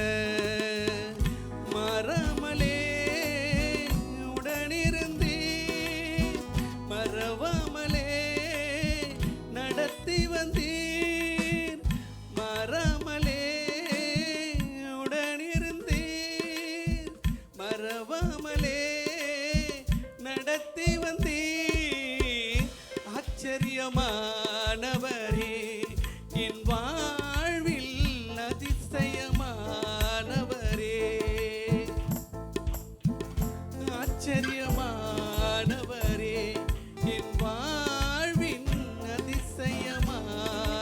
C: மறமலே உடனிருந்தே மறவாமலே நடத்தி வந்தீர். மறமலே உடனிருந்தீர் மறவாமலே நடத்தி வந்தீர். ஆச்சரியமானவரே என் வாழ்வில் அதிசயமானவரே. ஆச்சரியமானவரே என் வாழ்வின் அதிசயமானவரே.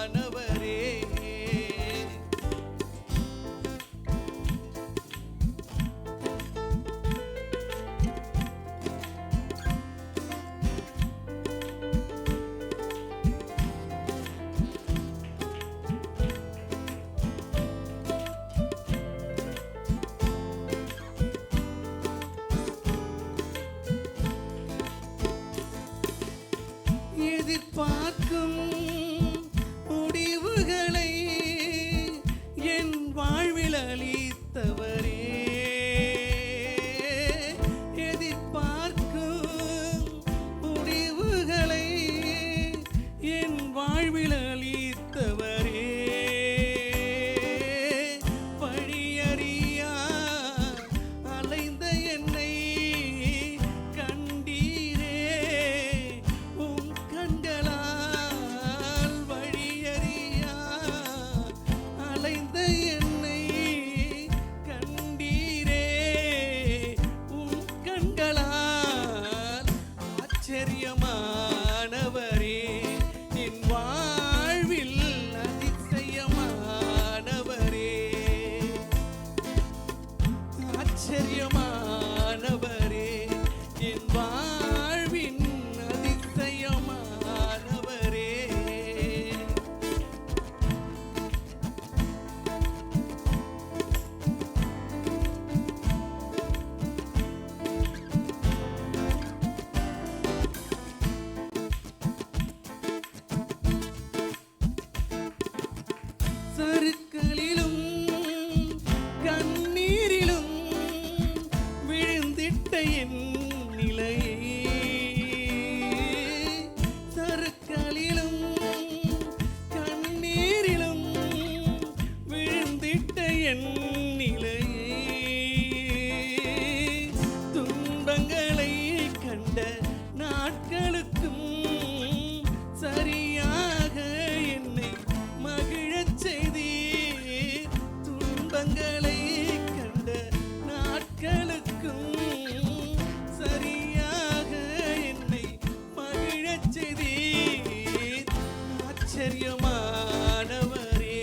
C: ஆச்சரியமானவரே,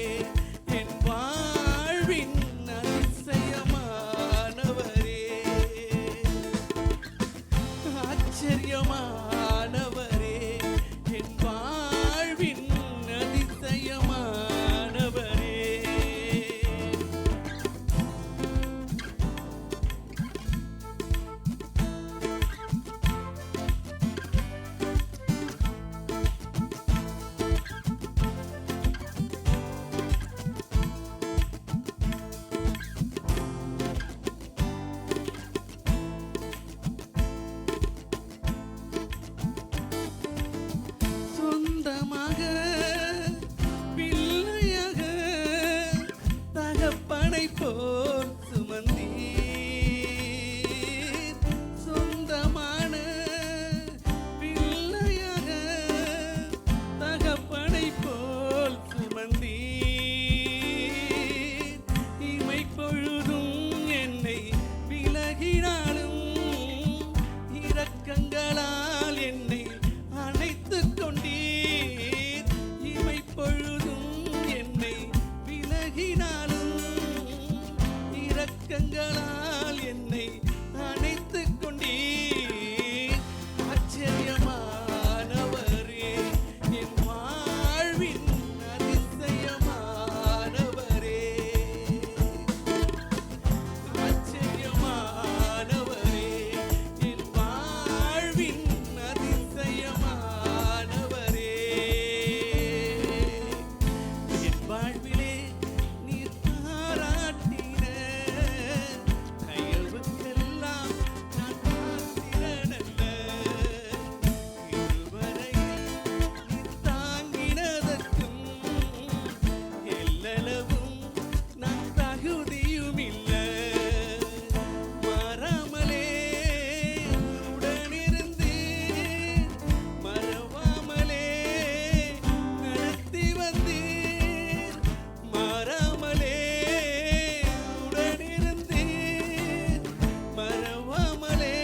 C: என் வாழ்வின் அதிசயமானவரே, ஆச்சரியமானவரே, என் வாழ்வின் அதிசயமானவரே. சொந்தமாக பிள்ளையாக தகப்பனை போல் சுமந்தீர், சொந்தமான பிள்ளையாக தகப்பனை போல் சுமந்தீர், இமை பொழுதும் என்னை விலகினாலும் இரக்கங்களால் என்னை அணைத்துக் கொண்டீர், இமை பொழுதும் என்னை விலகினாலும் இரக்கங்களால் என்னை அணைத்துக் கொண்டீர், ஆச்சரியமானவரே, என் வாழ்வின் அதிசயமானவரே, ஆச்சரியமானவரே, என் வாழ்வின் அதிசயமானவரே. என் வாழ்விலே நீர் பாராட்டின தயவுக்கெல்லாம் நான் பாத்திரனல்ல, இதுவரையில் நீர் தாங்கினதற்கும் எல்லளவும் நான் தகுதியுமில்லை, மாறாமலே உடனிருந்து மறவாமலே நடத்தி வந்தீர், மாறாமலே உடனிருந்து மறவாமலே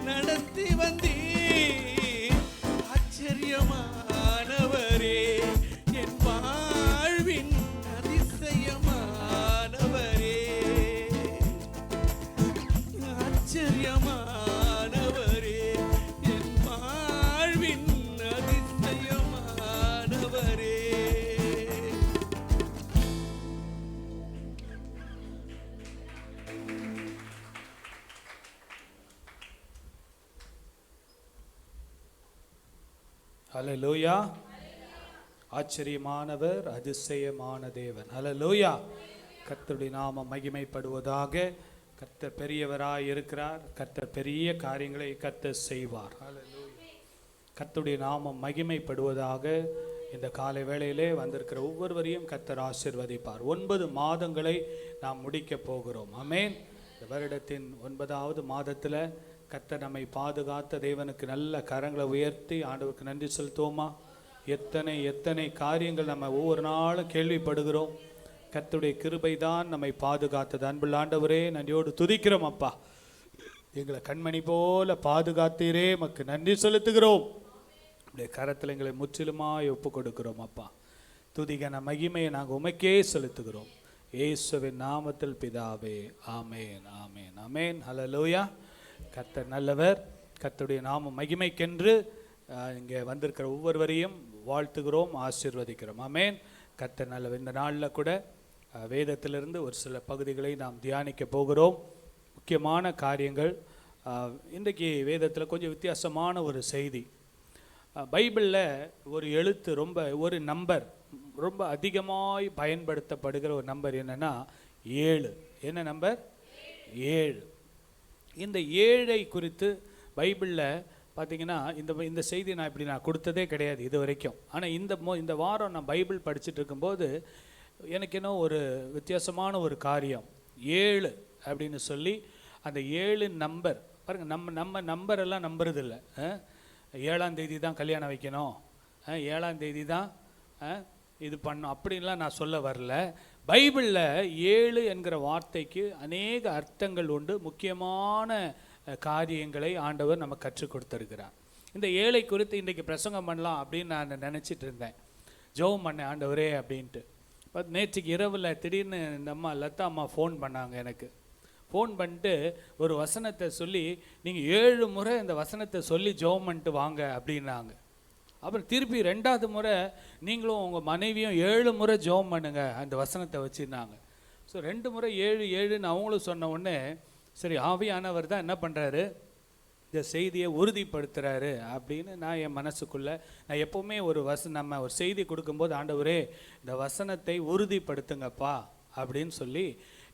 C: நடத்தி வந்தீர், ஆச்சரியமானவரே, என் வாழ்வின் அதிசயமானவரே, ஆச்சரியமானவரே, என் வாழ்வின் அதிசயமானவரே.
A: ஹல்லேலூயா. ஆச்சரியமானவர், அதிசயமான தேவன். ஹல்லேலூயா. கர்த்தருடைய நாமம் மகிமைப்படுவதாக. கர்த்தர் பெரியவராய் இருக்கிறார். கர்த்தர் பெரிய காரியங்களை கர்த்தர் செய்வார். ஹல்லேலூயா. கர்த்தருடைய நாமம் மகிமைப்படுவதாக. இந்த காலை வேளையிலே வந்திருக்கிற ஒவ்வொருவரையும் கர்த்தர் ஆசீர்வதிப்பார். 9 மாதங்களை நாம் முடிக்க போகிறோம். ஆமென். இந்த வருடத்தின் 9வது மாதத்தில் கர்த்தர் நம்மை பாதுகாத்த தேவனுக்கு நல்ல கரங்களை உயர்த்தி ஆண்டவருக்கு நன்றி செலுத்துவோமா? எத்தனை எத்தனை காரியங்கள் நம்ம ஒவ்வொரு நாளும் கேள்விப்படுகிறோம். கர்த்தருடைய கிருபை தான் நம்மை பாதுகாத்தது. அன்புள்ள ஆண்டவரே, நன்றியோடு துதிக்கிறோம் அப்பா. எங்களை கண்மணி போல பாதுகாத்தீரே, மக்கு நன்றி செலுத்துகிறோம். உடைய கரத்தில் எங்களை முற்றிலுமாய் ஒப்பு கொடுக்கிறோம் அப்பா. துதிகன மகிமையை நாங்கள் உமக்கே செலுத்துகிறோம். இயேசுவின் நாமத்தில் பிதாவே, ஆமேன், ஆமேன், ஆமேன். ஹல்லேலூயா. கர்த்தர் நல்லவர். கர்த்தருடைய நாமம் மகிமைக்கென்று இங்கே வந்திருக்கிற ஒவ்வொருவரையும் வாழ்த்துகிறோம், ஆசீர்வதிக்கிறோம். ஆமேன். கர்த்தர் நல்லவர். இந்த நாளில் கூட வேதத்திலிருந்து ஒரு சில பகுதிகளை நாம் தியானிக்க போகிறோம். முக்கியமான காரியங்கள். இன்றைக்கு வேதத்தில் கொஞ்சம் வித்தியாசமான ஒரு செய்தி. பைபிளில் ஒரு எழுத்து, ஒரு நம்பர் ரொம்ப அதிகமாய் பயன்படுத்தப்படுகிற ஒரு நம்பர் என்னன்னா 7. என்ன நம்பர்? 7. இந்த 7ஐ குறித்து பைபிளில் பார்த்தீங்கன்னா இந்த செய்தி நான் கொடுத்ததே கிடையாது இது வரைக்கும். ஆனால் இந்த வாரம் நான் பைபிள் படிச்சுட்டு இருக்கும்போது எனக்கு என்ன ஒரு வித்தியாசமான ஒரு காரியம். 7 அப்படின்னு சொல்லி அந்த 7 நம்பர் பாருங்கள். நம்ம நம்பரெல்லாம் நம்புறது இல்லை. 7ஆம் தேதி தான் கல்யாணம் வைக்கணும், 7ஆம் தேதி தான் இது பண்ணணும் அப்படின்லாம் நான் சொல்ல வரல. பைபிளில் 7 என்கிற வார்த்தைக்கு அநேக அர்த்தங்கள் உண்டு. முக்கியமான காரியங்களை ஆண்டவர் நம்ம கற்றுக் கொடுத்திருக்கிறார். இந்த ஏழை குறித்து இன்றைக்கி பிரசங்கம் பண்ணலாம் அப்படின்னு நான் நினச்சிட்டு இருந்தேன். ஜெபம் பண்ணேன் ஆண்டவரே அப்படின்ட்டு. நேற்றுக்கு இரவில் திடீர்னு இந்த அம்மா லதா அம்மா ஃபோன் பண்ணாங்க. எனக்கு ஃபோன் பண்ணிட்டு ஒரு வசனத்தை சொல்லி, நீங்கள் 7 முறை இந்த வசனத்தை சொல்லி ஜெபம் பண்ணிட்டு வாங்க அப்படின்னாங்க. அப்புறம் திருப்பி 2வது முறை நீங்களும் உங்கள் மனைவியும் 7 முறை ஜெபம் பண்ணுங்க அந்த வசனத்தை வச்சுருந்தாங்க. ஸோ 2 முறை 7 அவங்களும் சொன்ன உடனே சரி, ஆவியானவர் தான் என்ன பண்ணுறாரு, இந்த செய்தியை உறுதிப்படுத்துகிறாரு அப்படின்னு நான் என் மனசுக்குள்ளே, நான் எப்போவுமே நம்ம ஒரு செய்தி கொடுக்கும்போது ஆண்டவரே இந்த வசனத்தை உறுதிப்படுத்துங்கப்பா அப்படின்னு சொல்லி,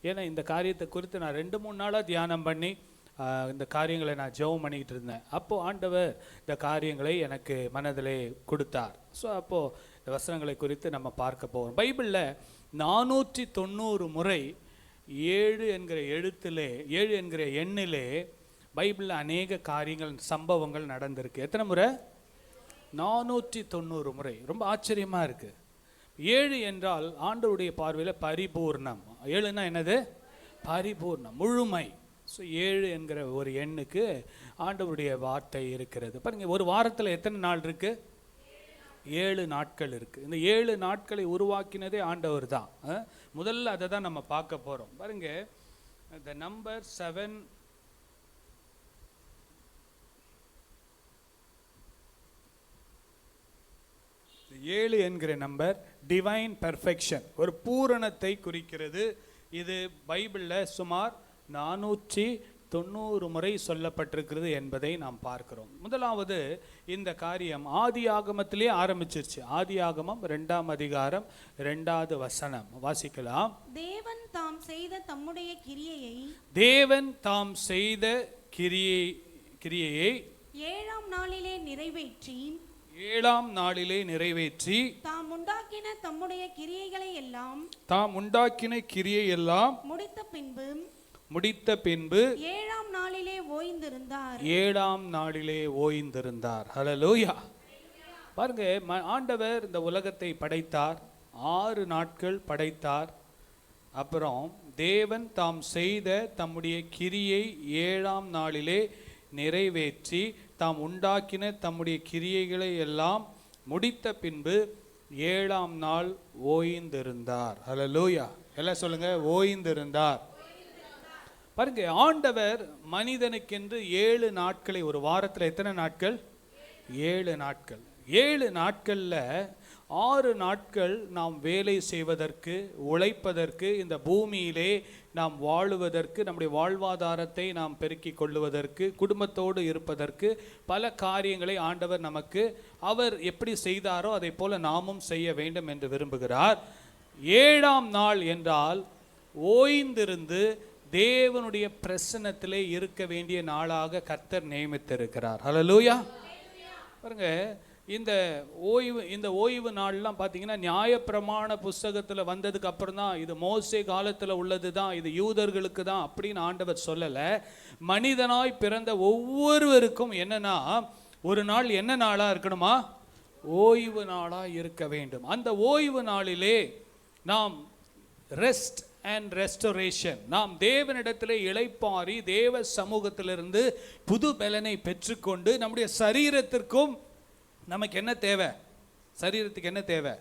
A: ஏன்னா இந்த காரியத்தை குறித்து நான் 2-3 நாளாக தியானம் பண்ணி இந்த காரியங்களை நான் ஜெபம் பண்ணிக்கிட்டு இருந்தேன். அப்போது ஆண்டவர் இந்த காரியங்களை எனக்கு மனதிலே கொடுத்தார். ஸோ அப்போது இந்த வசனங்களை குறித்து நம்ம பார்க்க போகிறோம். பைபிளில் 490 முறை 7 என்கிற எழுத்திலே, 7 என்கிற எண்ணிலே பைபிளில் அநேக காரியங்கள், சம்பவங்கள் நடந்திருக்கு. எத்தனை முறை? 490 முறை. ரொம்ப ஆச்சரியமாக இருக்குது. 7 என்றால் ஆண்டவருடைய பார்வையில் பரிபூர்ணம். 7னா என்னது? பரிபூர்ணம், முழுமை. ஸோ 7 என்கிற ஒரு எண்ணுக்கு ஆண்டவருடைய வார்த்தை இருக்கிறது. பாருங்கள், ஒரு வாரத்தில் எத்தனை நாள் இருக்குது? 7 நாட்கள் இருக்குது. இந்த 7 நாட்களை உருவாக்கினதே ஆண்டவர் தான். முதல்ல அதை தான் நம்ம பார்க்க போகிறோம். பாருங்கள், the number 7 7 என்கிற நம்பர் டிவைன் பெர்ஃபெக்ஷன், ஒரு பூரணத்தை குறிக்கிறது. இது பைபிளில் சுமார் 490 முறை சொல்லப்பட்டிருக்கிறது என்பதை நாம் பார்க்கிறோம். முதலாவது இந்த காரியம் ஆதியாகமத்திலே ஆரம்பிச்சிருச்சு. ஆதியாகமம் 2ஆம் அதிகாரம் 2வது வசனம் வாசிக்கலாம்.
D: தேவன் தாம் செய்த தம்முடைய கிரியையை,
A: தேவன் தாம் செய்த கிரியையை
D: 7ஆம் நாளிலே நிறைவேற்றி,
A: 7ஆம் நாளிலே நிறைவேற்றி,
D: தாம் உண்டாக்கின தம்முடைய கிரியைகளை எல்லாம்,
A: தாம் உண்டாக்கின கிரியை எல்லாம் முடித்த பின்பு
D: 7ஆம் நாளிலே ஓய்ந்திருந்தார்.
A: 7ஆம் நாளிலே ஓய்ந்திருந்தார். ஹல்லேலூயா. பாருங்க, ஆண்டவர் இந்த உலகத்தை படைத்தார், 6 நாட்கள் படைத்தார். அப்புறம் தேவன் தாம் செய்த தம்முடைய கிரியை 7ஆம் நாளிலே நிறைவேற்றி, தாம் உண்டாக்கின தம்முடைய கிரியைகளை எல்லாம் முடித்த பின்பு 7ஆம் நாள் ஓய்ந்திருந்தார். ஹல்லேலூயா. எல்லாம் சொல்லுங்க, ஓய்ந்திருந்தார். பாருங்க, ஆண்டவர் மனிதனுக்கென்று 7 நாட்களை, ஒரு வாரத்தில் எத்தனை நாட்கள்? 7 நாட்கள். 7 நாட்களில் 6 நாட்கள் நாம் வேலை செய்வதற்கு, உழைப்பதற்கு, இந்த பூமியிலே நாம் வாழுவதற்கு, நம்முடைய வாழ்வாதாரத்தை நாம் பெருக்கிக் கொள்ளுவதற்கு, குடும்பத்தோடு இருப்பதற்கு பல காரியங்களை ஆண்டவர் நமக்கு, அவர் எப்படி செய்தாரோ அதை போல நாமும் செய்ய வேண்டும் என்று விரும்புகிறார். 7ஆம் நாள் என்றால் ஓய்ந்திருந்து தேவனுடைய பிரசன்னத்திலே இருக்க வேண்டிய நாளாக கர்த்தர் நியமித்திருக்கிறார். ஹல்லேலூயா. பாருங்க, இந்த ஓய்வு நாள்லாம் பார்த்தீங்கன்னா நியாயப்பிரமாண புஸ்தகத்தில் வந்ததுக்கு அப்புறம் தான், இது மோசே காலத்தில் உள்ளது தான், இது யூதர்களுக்கு தான் அப்படின்னு ஆண்டவர் சொல்லலை. மனிதனாய் பிறந்த ஒவ்வொருவருக்கும் என்னன்னா, ஒரு நாள் என்ன நாளாக இருக்கணுமா? ஓய்வு நாளாக இருக்க வேண்டும். அந்த ஓய்வு நாளிலே நாம் ரெஸ்ட் அண்ட் ரெஸ்டோரேஷன், நாம் தேவனிடத்தில் இளைப்பாறி தேவ சமூகத்திலிருந்து புது பலனை பெற்றுக்கொண்டு, நம்முடைய சரீரத்திற்கும் நமக்கு என்ன தேவை? சரீரத்துக்கு என்ன தேவை?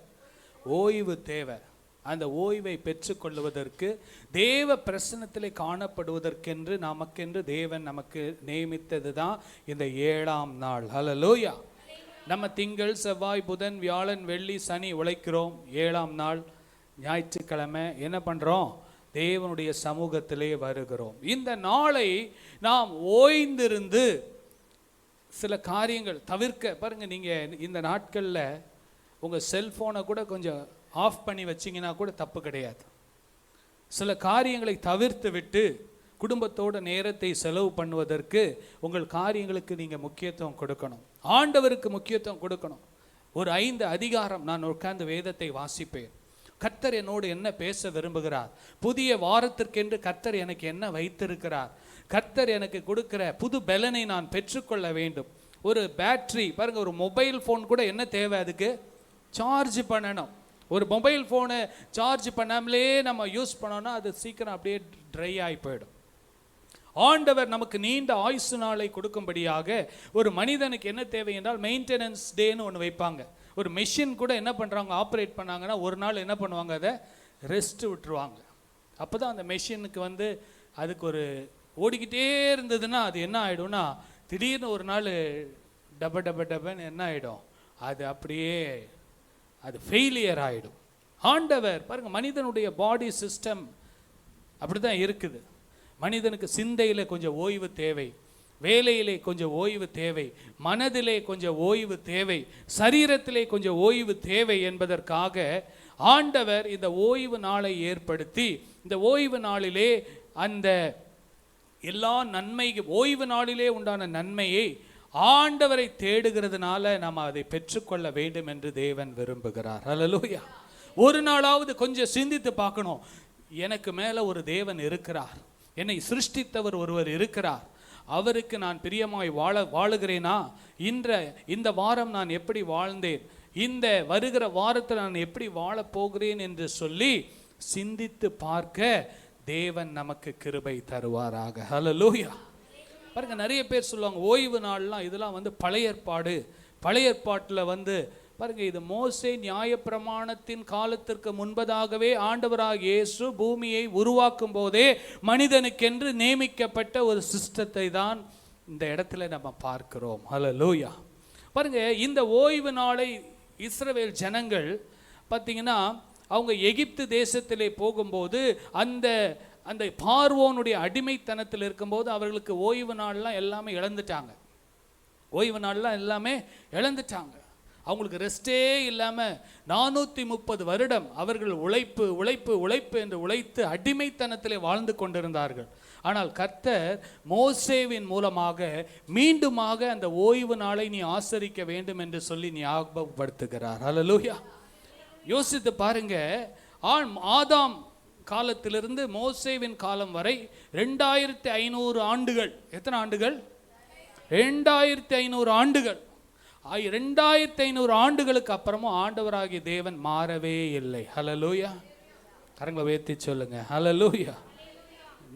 A: ஓய்வு தேவை. அந்த ஓய்வை பெற்றுக்கொள்வதற்கு, தேவ பிரசன்னத்திலே காணப்படுவதற்கென்று நமக்கென்று தேவன் நமக்கு நியமித்தது தான் இந்த 7ஆம் நாள். ஹல்லேலூயா. நம்ம திங்கள், செவ்வாய், புதன், வியாழன், வெள்ளி, சனி உழைக்கிறோம். 7ஆம் நாள் ஞாயிற்றுக்கிழமை என்ன பண்ணுறோம்? தேவனுடைய சமூகத்திலே வருகிறோம். இந்த நாளை நாம் ஓய்ந்திருந்து சில காரியங்கள் தவிர்க்க, பாருங்கள், நீங்கள் இந்த நாட்களில் உங்கள் செல்ஃபோனை கூட கொஞ்சம் ஆஃப் பண்ணி வச்சிங்கன்னா கூட தப்பு கிடையாது. சில காரியங்களை தவிர்த்து விட்டு குடும்பத்தோட நேரத்தை செலவு பண்ணுவதற்கு உங்கள் காரியங்களுக்கு நீங்கள் முக்கியத்துவம் கொடுக்கணும். ஆண்டவருக்கு முக்கியத்துவம் கொடுக்கணும். ஒரு 5 அதிகாரம் நான் உட்கார்ந்து வேதத்தை வாசிப்பேன். கர்த்தர் என்னோடு என்ன பேச விரும்புகிறார், புதிய வாரத்திற்கென்று கர்த்தர் எனக்கு என்ன வைத்திருக்கிறார், கர்த்தர் எனக்கு கொடுக்கிற புது பலனை நான் பெற்றுக்கொள்ள வேண்டும். ஒரு பேட்டரி, பாருங்க, ஒரு மொபைல் ஃபோன் கூட என்ன தேவை? அதுக்கு சார்ஜ் பண்ணணும். ஒரு மொபைல் ஃபோனை சார்ஜ் பண்ணாமலே நம்ம யூஸ் பண்ணோன்னா அது சீக்கிரம் அப்படியே ட்ரை ஆகி போயிடும். ஆண்டவர் நமக்கு நீண்ட ஆயுசு நாளை கொடுக்கும்படியாக ஒரு மனிதனுக்கு என்ன தேவை என்றால் மெயின்டெனன்ஸ் டேன்னு ஒன்று வைப்பாங்க. ஒரு மெஷின் கூட என்ன பண்ணுறாங்க, ஆப்ரேட் பண்ணாங்கன்னா ஒரு நாள் என்ன பண்ணுவாங்க, அதை ரெஸ்ட் விட்டுருவாங்க. அப்போ தான் அந்த மெஷினுக்கு அதுக்கு ஒரு ஓடிக்கிட்டே இருந்ததுன்னா அது என்ன ஆகிடும்னா, திடீர்னு ஒரு நாள் டபன்னு என்ன ஆகிடும், அது அப்படியே அது ஃபெயிலியர் ஆகிடும். ஆண்டவர் பாருங்கள், மனிதனுடைய பாடி சிஸ்டம் அப்படி தான் இருக்குது. மனிதனுக்கு சிந்தையில் கொஞ்சம் ஓய்வு தேவை, வேலையிலே கொஞ்சம் ஓய்வு தேவை, மனதிலே கொஞ்சம் ஓய்வு தேவை, சரீரத்திலே கொஞ்சம் ஓய்வு தேவை என்பதற்காக ஆண்டவர் இந்த ஓய்வு நாளை ஏற்படுத்தி, இந்த ஓய்வு நாளிலே அந்த எல்லா நன்மை, ஓய்வு நாளிலே உண்டான நன்மையை ஆண்டவரை தேடுகிறதுனால நாம் அதை பெற்றுக்கொள்ள வேண்டும் என்று தேவன் விரும்புகிறார். அல்லேலூயா. ஒரு நாளாவது கொஞ்சம் சிந்தித்து பார்க்கணும், எனக்கு மேலே ஒரு தேவன் இருக்கிறார், என்னை சிருஷ்டித்தவர் ஒருவர் இருக்கிறார், அவருக்கு நான் பிரியமாய் வாழுகிறேனா, இந்த வாரம் நான் எப்படி வாழ்ந்தேன், இந்த வருகிற வாரத்தில் நான் எப்படி வாழப்போகிறேன் என்று சொல்லி சிந்தித்து பார்க்க தேவன் நமக்கு கிருபை தருவாராக. ஹல்லேலூயா. பாருங்க, நிறைய பேர் சொல்லுவாங்க ஓய்வு நாள்லாம் இதெல்லாம் பழைய ஏற்பாடு, பழைய ஏற்பாட்டில் பாருங்க, இது மோசே நியாயப்பிரமாணத்தின் காலத்திற்கு முன்பதாகவே ஆண்டவராகிய இயேசு பூமியை உருவாக்கும் போதே மனிதனுக்கென்று நியமிக்கப்பட்ட ஒரு சிஸ்டத்தை தான் இந்த இடத்துல நம்ம பார்க்கிறோம். ஹல்லேலூயா. பாருங்க, இந்த ஓய்வு நாளை இஸ்ரவேல் ஜனங்கள் பார்த்தீங்கன்னா அவங்க எகிப்து தேசத்திலே போகும்போது அந்த பார்வோனுடைய அடிமைத்தனத்தில் இருக்கும்போது அவர்களுக்கு ஓய்வு நாள்லாம் எல்லாமே இழந்துட்டாங்க. ஓய்வு நாள்லாம் எல்லாமே இழந்துட்டாங்க. அவங்களுக்கு ரெஸ்டே இல்லாமல் 430 வருடம் அவர்கள் உழைப்பு உழைப்பு உழைப்பு என்று உழைத்து அடிமைத்தனத்திலே வாழ்ந்து கொண்டிருந்தார்கள். ஆனால் கர்த்தர் மோசேவின் மூலமாக மீண்டுமாக அந்த ஓய்வு நாளை நீ ஆசரிக்க வேண்டும் என்று சொல்லி ஞாபகப்படுத்துகிறார். ஹல்லேலூயா. யோசித்து பாருங்க, ஆதாம் காலத்திலிருந்து மோசேவின் காலம் வரை 2500 ஆண்டுகள். எத்தனை ஆண்டுகள்? 2500 ஆண்டுகள். 2500 ஆண்டுகளுக்கு அப்புறமும் ஆண்டவராகிய தேவன் மாறவே இல்லை. ஹல்லேலூயா. கரங்களை உயர்த்தி சொல்லுங்க, ஹல்லேலூயா.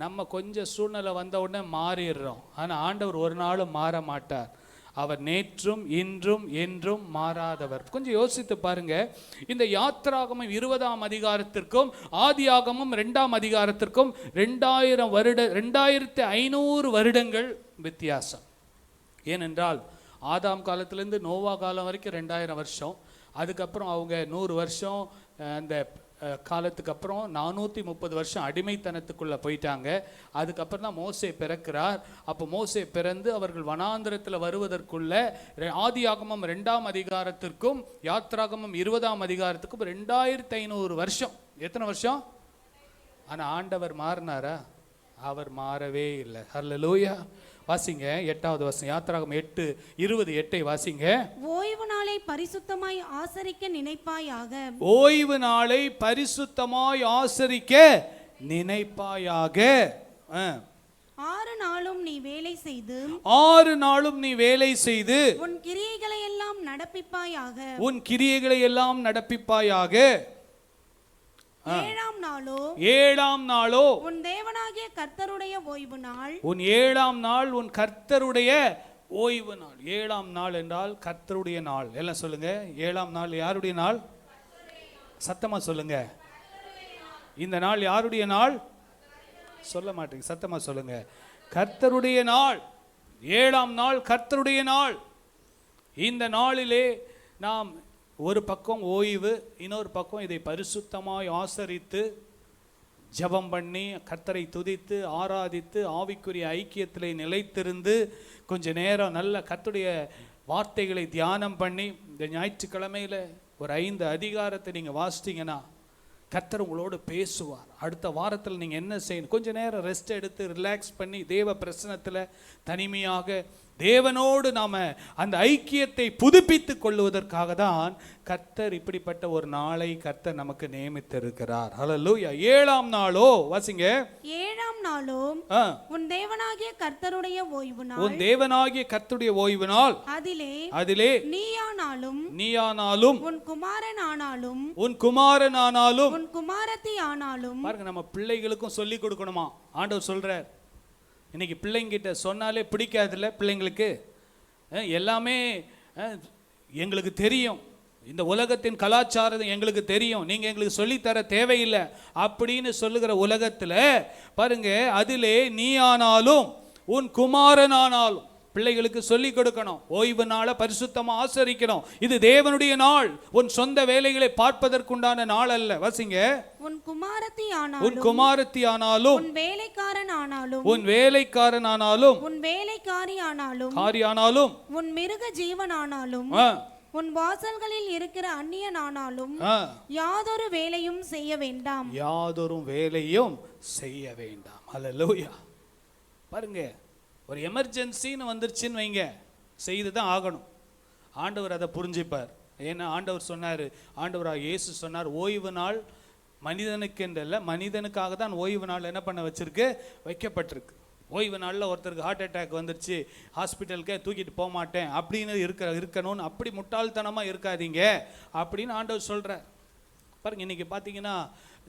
A: நம்ம கொஞ்சம் சூழ்நிலை வந்த உடனே மாறிடுறோம், ஆனால் ஆண்டவர் ஒரு நாளும் மாற மாட்டார். அவர் நேற்றும் இன்றும் என்றும் மாறாதவர். கொஞ்சம் யோசித்து பாருங்க, இந்த யாத்திராகமம் 20ஆம் அதிகாரத்திற்கும் ஆதியாகமம் 2ஆம் அதிகாரத்திற்கும் 2500 வருடங்கள் வித்தியாசம். ஏனென்றால் ஆதாம் காலத்திலேருந்து நோவா காலம் வரைக்கும் 2000 வருஷம், அதுக்கப்புறம் அவங்க 100 வருஷம், அந்த காலத்துக்கு அப்புறம் 430 வருஷம் அடிமைத்தனத்துக்குள்ளே போயிட்டாங்க. அதுக்கப்புறம் தான் மோசே பிறக்கிறார். அப்போ மோசே பிறந்து அவர்கள் வனாந்திரத்தில் வருவதற்குள்ள ஆதியாகமம் 2ஆம் அதிகாரத்திற்கும் யாத்ராகமம் 20ஆம் அதிகாரத்துக்கும் 2500 வருஷம். எத்தனை வருஷம்? ஆனால் ஆண்டவர் மாறினாரா? அவர் மாறவே இல்லை. ஹல்லேலூயா. வாசிங்க 8வது வசனம், யாத்திராகமம் 8:28 வாசிங்க.
D: ஓய்வு நாளை பரிசுத்தமாய் ஆசரிக்க நினைப்பாயாக.
A: ஓய்வு நாளை பரிசுத்தமாய் ஆசரிக்க நினைப்பாயாக.
D: 6 நாளும் நீ வேலை செய்து
A: 6 நாளும் நீ வேலை செய்து
D: உன் கிரியைகளை எல்லாம் நடப்பிப்பாயாக.
A: உன் கிரியைகளை எல்லாம் நடப்பிப்பாயாக.
D: 7ஆம் நாளோ
A: உன்
D: தேவனாகிய கர்த்தருடைய ஓய்வு நாள்.
A: உன் 7ஆம் நாள் உன் கர்த்தருடைய ஓய்வு நாள். 7ஆம் நாள் என்றால் கர்த்தருடைய நாள். எல்லாம் சொல்லுங்க, 7ஆம் நாள் யாருடைய நாள்? சத்தமா சொல்லுங்க. இந்த நாள் யாருடைய நாள்? சொல்ல மாட்டீங்க, சத்தமா சொல்லுங்க. கர்த்தருடைய நாள். 7ஆம் நாள் கர்த்தருடைய நாள். இந்த நாளிலே நாம் ஒரு பக்கம் ஓய்வு, இன்னொரு பக்கம் இதை பரிசுத்தமாய் ஆசரித்து ஜெபம் பண்ணி கர்த்தரை துதித்து ஆராதித்து ஆவிக்குரிய ஐக்கியத்திலே நிலைத்திருந்து கொஞ்ச நேரம் நல்ல கர்த்தருடைய வார்த்தைகளை தியானம் பண்ணி இந்த ஞாயிற்றுக்கிழமையில் ஒரு 5 அதிகாரத்தை நீங்கள் வாசித்தீங்கன்னா கர்த்தர் உங்களோடு பேசுவார். அடுத்த வாரத்தில் நீங்கள் என்ன செய்யணும், கொஞ்ச நேரம் ரெஸ்ட் எடுத்து ரிலாக்ஸ் பண்ணி தேவ பிரசன்னத்தில் தனிமையாக தேவனோடு நாம் அந்த ஐக்கியத்தை புதுப்பித்து கொள்வதற்காக தான் கர்த்தர் இப்படிப்பட்ட ஒரு நாளை கர்த்தர் நமக்கு நியமித்திருக்கிறார். ஹல்லேலூயா. 7ஆம் நாளோ வாசிங்க.
D: 7ஆம் நாளோ உன் தேவனாகிய கர்த்தருடைய ஓய்வு நாள்.
A: உன் தேவனாகிய கர்த்தருடைய ஓய்வு நாள். அதிலே நீயானாலும்
D: உன் குமாரன் ஆனாலும்
A: உன் குமாரன் ஆனாலும்
D: உன் குமாரத்தி ஆனாலும்.
A: பாருங்க, நம்ம பிள்ளைகளுக்கும் சொல்லி கொடுக்கணுமா? ஆண்டவர் சொல்றார், இன்னைக்கு பிள்ளைங்கிட்ட சொன்னாலே பிடிக்காதுல்ல பிள்ளைங்களுக்கு. எல்லாமே எங்களுக்கு தெரியும், இந்த உலகத்தின் கலாச்சாரம் எங்களுக்கு தெரியும், நீங்கள் எங்களுக்கு சொல்லித்தர தேவையில்லை அப்படின்னு சொல்லுகிற உலகத்தில் பாருங்க, அதிலே நீ ஆனாலும் உன் குமாரனானாலும் பிள்ளைகளுக்கு சொல்லி கொடுக்கணும். ஓய்வு நாளை பரிசுத்தமாக ஆசரிக்கணும். இது தேவனுடைய நாள், உன் சொந்த வேலைகளை பார்ப்பதற்குண்டான நாள் அல்ல. வசிங்க,
D: உன் குமாரத்தி
A: ஆனாலும்
D: உன் வேலைக்காரன் ஆனாலும்
A: உன் வேலைக்காரன் ஆனாலும்
D: உன் வேலைக்காரி ஆனாலும்
A: ஆனாலும்
D: உன் மிருக ஜீவன் ஆனாலும் உன் வாசல்களில் இருக்கிற அந்நியன் ஆனாலும் யாதொரு வேலையும் செய்ய வேண்டாம்.
A: யாதொரு வேலையும் செய்ய வேண்டாம். அல்லேலூயா. பாருங்க, ஒரு எமர்ஜென்சின்னு வந்துருச்சுன்னு வைங்க, செய்து தான் ஆகணும். ஆண்டவர் அதை புரிஞ்சுப்பார். ஏன்னா ஆண்டவர் சொன்னார், ஆண்டவராக இயேசு சொன்னார், ஓய்வு நாள் மனிதனுக்கு என்றல்ல, மனிதனுக்காக தான் ஓய்வு நாள் என்ன பண்ண வச்சிருக்கு, வைக்கப்பட்டிருக்கு. ஓய்வு நாளில் ஒருத்தருக்கு ஹார்ட் அட்டாக் வந்துருச்சு, ஹாஸ்பிட்டலுக்கே தூக்கிட்டு போக மாட்டேன் அப்படின்னு இருக்கணும்னு அப்படி முட்டாள்தனமாக இருக்காதீங்க அப்படின்னு ஆண்டவர் சொல்கிறார். பாருங்க, இன்றைக்கி பார்த்தீங்கன்னா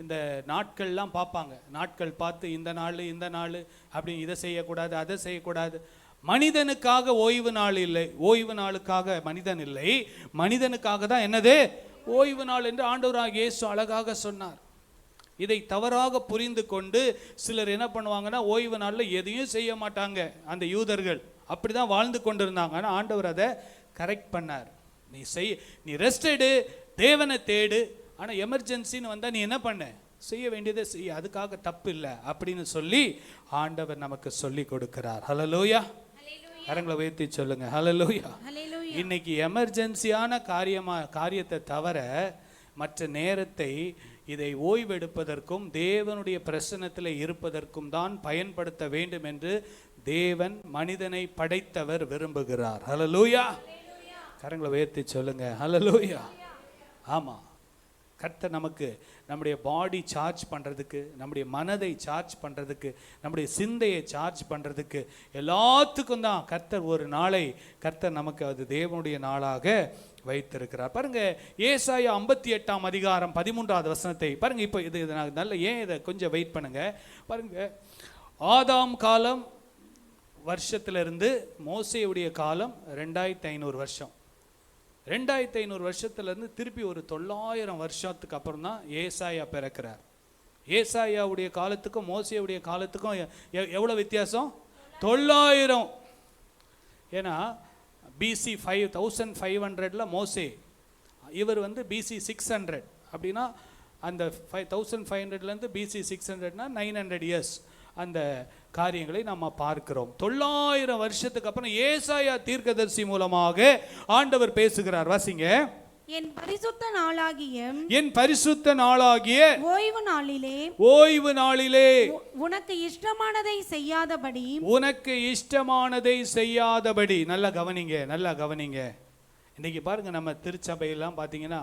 A: இந்த நாட்கள்லாம் பார்ப்பாங்க, நாட்கள் பார்த்து இந்த நாள் அப்படி இதை செய்யக்கூடாது அதை செய்யக்கூடாது. மனிதனுக்காக ஓய்வு நாள் இல்லை, ஓய்வு நாளுக்காக மனிதன் இல்லை, மனிதனுக்காக தான் என்னது ஓய்வு நாள் என்று ஆண்டவராகிய இயேசு அழகாக சொன்னார். இதை தவறாக புரிந்து கொண்டு சிலர் என்ன பண்ணுவாங்கன்னா, ஓய்வு நாளில் எதையும் செய்ய மாட்டாங்க. அந்த யூதர்கள் அப்படி தான் வாழ்ந்து கொண்டு இருந்தாங்க. ஆனால் ஆண்டவர் அதை கரெக்ட் பண்ணார். நீ ரெஸ்ட் எடு, தேவனை தேடு, ஆனால் எமர்ஜென்சின்னு வந்தால் நீ என்ன பண்ண, செய்ய வேண்டியதை செய்ய, அதுக்காக தப்பு இல்லை அப்படின்னு சொல்லி ஆண்டவர் நமக்கு சொல்லி கொடுக்கிறார். ஹல்லேலூயா. கரங்களை உயர்த்தி சொல்லுங்க, ஹல்லேலூயா. இன்னைக்கு எமர்ஜென்சியான காரியத்தை தவிர மற்ற நேரத்தை இதை ஓய்வெடுப்பதற்கும் தேவனுடைய பிரசன்னத்தில் இருப்பதற்கும் தான் பயன்படுத்த வேண்டும் என்று தேவன் மனிதனை படைத்தவர் விரும்புகிறார். ஹல்லேலூயா. கரங்களை உயர்த்தி சொல்லுங்க, ஹல்லேலூயா. ஆமாம், கர்த்தர் நமக்கு நம்முடைய பாடி சார்ஜ் பண்ணுறதுக்கு, நம்முடைய மனதை சார்ஜ் பண்ணுறதுக்கு, நம்முடைய சிந்தையை சார்ஜ் பண்ணுறதுக்கு எல்லாத்துக்கும் தான் கர்த்தர் ஒரு நாளை கர்த்தர் நமக்கு அது தேவனுடைய நாளாக வைத்திருக்கிறார். பாருங்க, ஏசாயா 58ஆம் அதிகாரம் 13வது வசனத்தை பாருங்க. இப்போ இது நான் நல்ல ஏன் இதை கொஞ்சம் வெயிட் பண்ணுங்க. பாருங்க, ஆதாம் காலம் வருஷத்திலிருந்து மோசேயுடைய காலம் 2500 வருஷம். 2500 வருஷத்துலேருந்து திருப்பி ஒரு 900 வருஷத்துக்கு அப்புறம் தான் ஏசாயா பிறக்கிறார். ஏசாயாவுடைய காலத்துக்கும் மோசேயுடைய காலத்துக்கும் எவ்வளோ வித்தியாசம்? 900. ஏன்னா பிசி 5500 மோசே, இவர் BC 600. அப்படின்னா அந்த 5500 BC 600னா 900 இயர்ஸ் அந்த காரியங்களை நம்ம பார்க்கிறோம். 900 வருஷத்துக்கு அப்புறம் ஏசாயா தீர்க்கதரிசி மூலமாக ஆண்டவர் பேசுகிறார். வாசிங்க,
D: என் பரிசுத்த நாளாகிய
A: ஓய்வு நாளிலே
D: உனக்கு இஷ்டமானதை செய்யாதபடி. நல்லா கவனிங்க. இன்னைக்கு பாருங்க, நம்ம திருச்சபையெல்லாம் பார்த்தீங்கன்னா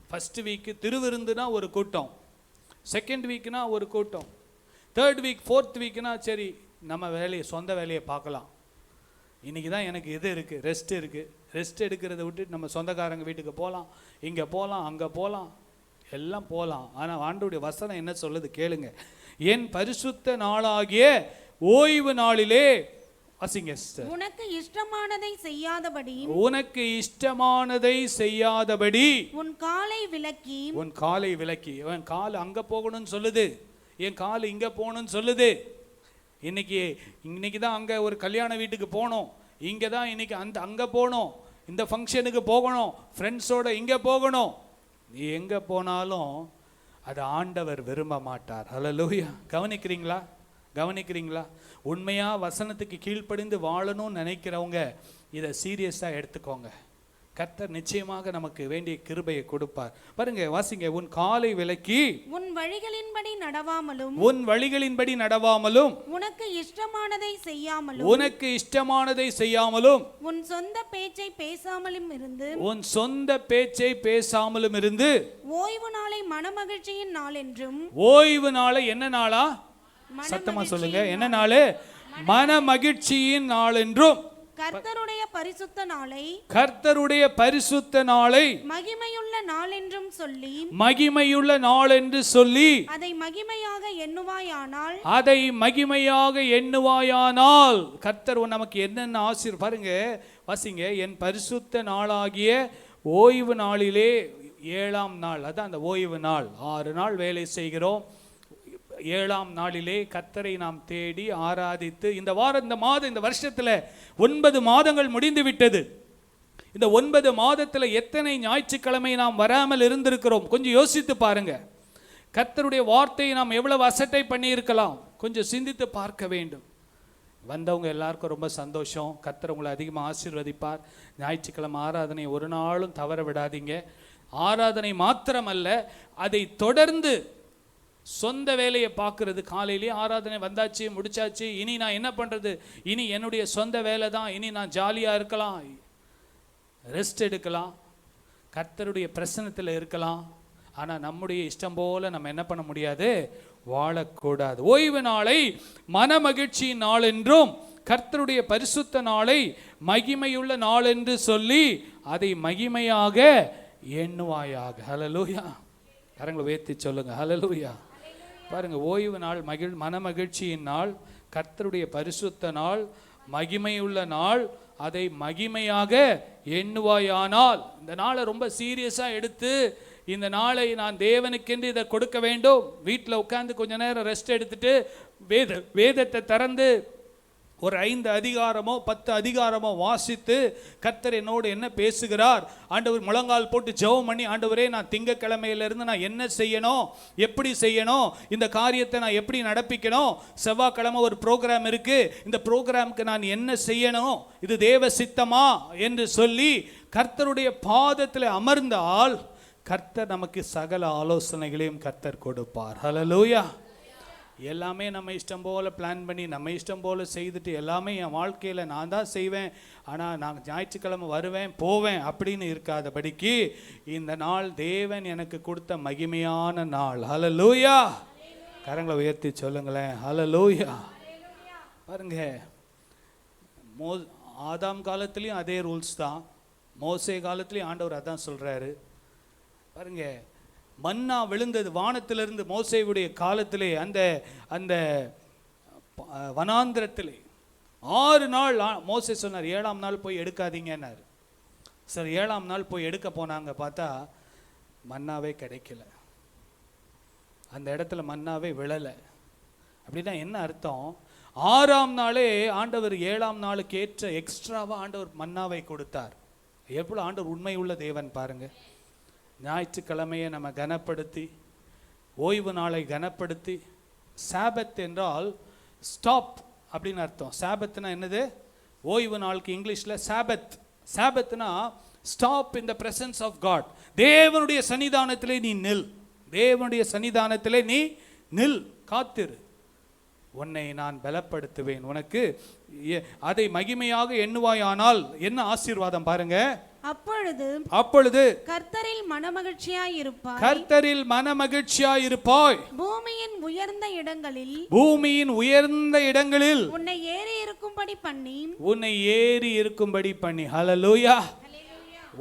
D: ஃபர்ஸ்ட் வீக் திருவிருந்துனா ஒரு கூட்டம், செகண்ட் வீக்னா ஒரு கூட்டம், தேர்ட் வீக் ஃபோர்த் வீக்னா சரி நம்ம சொந்த வேலையை பார்க்கலாம். இன்றைக்கி தான் எனக்கு இது இருக்குது, ரெஸ்ட் இருக்குது, ரெஸ்ட் எடுக்கிறத விட்டுட்டு நம்ம சொந்தக்காரங்க வீட்டுக்கு போகலாம், இங்கே போகலாம், அங்கே போகலாம், எல்லாம் போகலாம். ஆனால் ஆண்டவருடைய வசனம் என்ன சொல்லுது கேளுங்க. என் பரிசுத்த நாளாகிய ஓய்வு நாளிலே உனக்கு இஷ்டமானதை
A: செய்யாதபடி
D: உன் காலை
A: விலக்கி. உன் கால் அங்கே போகணும்னு சொல்லுது, என் கால் இங்கே போகணும்னு சொல்லுது. இன்னைக்கு தான் அங்கே ஒரு கல்யாண வீட்டுக்கு போகணும், இங்கே தான் இன்னைக்கு அங்கே போகணும், இந்த ஃபங்க்ஷனுக்கு போகணும், ஃப்ரெண்ட்ஸோட இங்கே போகணும். நீ எங்கே போனாலும் அது ஆண்டவர் விரும்ப மாட்டார். ஹல்லேலூயா. கவனிக்கிறீங்களா? உண்மையாக வசனத்துக்கு கீழ்ப்படிந்து வாழணும்னு நினைக்கிறவங்க இதை சீரியஸாக எடுத்துக்கோங்க. கர்த்தர் நிச்சயமாக நமக்கு வேண்டிய கிருபையை கொடுப்பார். பாருங்க, வாசிங்க. உன் காலை விலக்கி
D: உன் வழிகளின்படி
A: நடவாமலும்
D: உனக்கு இஷ்டமானதை
A: செய்யாமலும்
D: உன் சொந்த பேச்சை
A: பேசாமலும் இருந்து
D: ஓய்வு நாளை மனமகிழ்ச்சியின் நாள் என்றும்.
A: ஓய்வு நாளை என்ன நாளா? சத்தமா சொல்லுங்க, என்ன நாள்? மன மகிழ்ச்சியின் நாள் என்றும்.
E: கர்த்தருடைய பரிசுத்த நாளை
D: கர்த்தருடைய பரிசுத்த நாளை
E: மகிமையுள்ள நாள் என்றும் சொல்லி
D: மகிமையுள்ள நாள் என்று சொல்லி
E: அதை மகிமையாக எண்ணுவாயானால்
D: அதை மகிமையாக எண்ணுவாயானால் கர்த்தர் நமக்கு என்னென்ன ஆசீர் பாருங்க, வாசிங்க. என் பரிசுத்த நாளாகிய ஓய்வு நாளிலே 7ஆம் நாள், அதான் அந்த ஓய்வு நாள். 6 நாள் வேலை செய்கிறோம். 7ஆம் நாளிலே கர்த்தரை நாம் தேடி ஆராதித்து இந்த மாதம் இந்த வருஷத்துல 9 மாதங்கள் முடிந்து விட்டது. இந்த 9 மாதத்துல எத்தனை ஞாயிற்றுக்கிழமை நாம் வராமல் இருந்திருக்கிறோம்? கொஞ்சம் யோசித்து பாருங்க. கர்த்தருடைய வார்த்தையை நாம் எவ்வளவு அசட்டை பண்ணி இருக்கலாம், கொஞ்சம் சிந்தித்து பார்க்க வேண்டும். வந்தவங்க எல்லாருக்கும் ரொம்ப சந்தோஷம். கர்த்தர் உங்களை அதிகமாக ஆசீர்வதிப்பார். ஞாயிற்றுக்கிழமை ஆராதனை ஒரு நாளும் தவற விடாதீங்க. ஆராதனை மாத்திரமல்ல, அதை தொடர்ந்து சொந்த வேலையை பார்க்கறது. காலையிலேயே ஆராதனை வந்தாச்சு, முடிச்சாச்சு, இனி நான் என்ன பண்ணுறது, இனி என்னுடைய சொந்த வேலை தான், இனி நான் ஜாலியாக இருக்கலாம், ரெஸ்ட் எடுக்கலாம், கர்த்தருடைய பிரசன்னத்தில் இருக்கலாம். ஆனால் நம்முடைய இஷ்டம் போல நம்ம என்ன பண்ண முடியாது, வாழக்கூடாது. ஓய்வு நாளை மனமகிழ்ச்சியின் நாள் என்றும் கர்த்தருடைய பரிசுத்த நாளை மகிமையுள்ள நாள் என்று சொல்லி அதை மகிமையாக எண்ணுவாயாக. ஹல்லேலூயா. கரங்களை உயர்த்தி சொல்லுங்க, ஹல்லேலூயா. பாருங்க, ஓய்வு நாள் மனமகிழ்ச்சியின் நாள், கர்த்தருடைய பரிசுத்த நாள், மகிமையுள்ள நாள், அதை மகிமையாக எண்ணுவாயானால். இந்த நாளை ரொம்ப சீரியஸாக எடுத்து இந்த நாளை நான் தேவனுக்கென்று இதை கொடுக்க வேண்டும். வீட்டில் உட்காந்து கொஞ்ச நேரம் ரெஸ்ட் எடுத்துட்டு வேதத்தை திறந்து ஒரு 5 அதிகாரமோ 10 அதிகாரமோ வாசித்து கர்த்தர் என்னோடு என்ன பேசுகிறார், ஆண்டவர் முழங்கால் போட்டு ஜெபம் பண்ணி, ஆண்டவரே நான் திங்கக்கிழமையிலிருந்து நான் என்ன செய்யணும், எப்படி செய்யணும், இந்த காரியத்தை நான் எப்படி நடப்பிக்கணும், செவ்வாய்க்கிழமை ஒரு ப்ரோக்ராம் இருக்கு, இந்த ப்ரோக்ராமுக்கு நான் என்ன செய்யணும், இது தேவ சித்தமா என்று சொல்லி கர்த்தருடைய பாதத்தில் அமர்ந்தால் கர்த்தர் நமக்கு சகல ஆலோசனைகளையும் கர்த்தர் கொடுப்பார். ஹல்லேலூயா. எல்லாமே நம்ம இஷ்டம் போல் பிளான் பண்ணி நம்ம இஷ்டம் போல் செய்துட்டு எல்லாமே என் வாழ்க்கையில் நான் தான் செய்வேன், ஆனால் நான் ஞாயிற்றுக்கிழமை வருவேன் போவேன் அப்படின்னு இருக்காதபடிக்கு இந்த நாள் தேவன் எனக்கு கொடுத்த மகிமையான நாள். ஹல்லேலூயா. கரங்களை உயர்த்தி சொல்லுங்களேன், ஹல்லேலூயா. பாருங்க, ஆதாம் காலத்துலேயும் அதே ரூல்ஸ் தான், மோசே காலத்துலேயும் ஆண்டவர் அதான் சொல்கிறாரு. பாருங்க, மன்னா விழுந்தது வானத்திலிருந்து மோசேவுடைய காலத்திலே அந்த அந்த வனாந்திரத்திலே 6 நாள் மோசே சொன்னார், 7ஆம் நாள் போய் எடுக்காதீங்கன்னாரு. சரி, 7ஆம் நாள் போய் எடுக்க போனாங்க, பார்த்தா மன்னாவே கிடைக்கல, அந்த இடத்துல மன்னாவே விழலை. அப்படின்னா என்ன அர்த்தம், 6ஆம் நாளே ஆண்டவர் 7ஆம் நாளுக்கு ஏற்ற எக்ஸ்ட்ராவாக ஆண்டவர் மன்னாவை கொடுத்தார். எவ்வளோ ஆண்டவர் உண்மை உள்ள தேவன் பாருங்க. ஞாயிற்றுக்கிழமையை நம்ம கனப்படுத்தி, ஓய்வு நாளை கனப்படுத்தி, சாபத் என்றால் ஸ்டாப் அப்படின்னு அர்த்தம். சாபத்னா என்னது, ஓய்வு நாளுக்கு இங்கிலீஷில் சாபத். சாபத்னா stop in the presence of God. தேவனுடைய சன்னிதானத்திலே நீ நில், தேவனுடைய சன்னிதானத்திலே நீ நில், காத்திரு, உன்னை நான் பலப்படுத்துவேன், உனக்கு அதை மகிமையாக எண்ணுவாயானால் என்ன ஆசீர்வாதம் பாருங்க. அப்பொழுது
E: கர்த்தரில் மனமகிழ்ச்சியாய் இருப்பாய்,
D: கர்த்தரில் மனமகிழ்ச்சியாய் இருப்பாய்,
E: பூமியின் உயர்ந்த இடங்களில் உன்னை ஏறி இருக்கும்படி பண்ணி. ஹல்லேலூயா.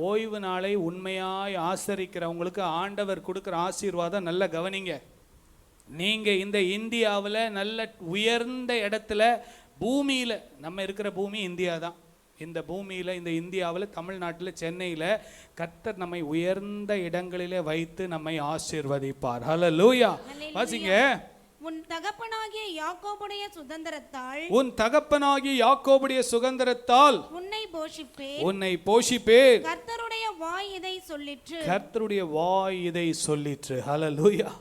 E: ஓய்வு நாளை உண்மையாய் ஆசரிக்கிறவங்களுக்கு ஆண்டவர் கொடுக்கிற ஆசீர்வாதம் நல்ல கவனிங்க. நீங்க இந்த இந்தியாவில் நல்ல உயர்ந்த இடத்துல, பூமியில், நம்ம இருக்கிற பூமி இந்தியா தான், இந்த பூமியில், இந்த இந்தியாவில், தமிழ்நாட்டில், சென்னையில் கர்த்தர் நம்மை உயர்ந்த இடங்களிலே வைத்து நம்மை ஆசீர்வதிப்பார். ஹல்லேலூயா. வாசிங்க. உன் தகப்பனாகிய யாக்கோபுடைய சுதந்திரத்தால் உன்னை போஷிப்பேன். கர்த்தருடைய
D: வாய் இதை சொல்லிற்று. ஹல்லேலூயா.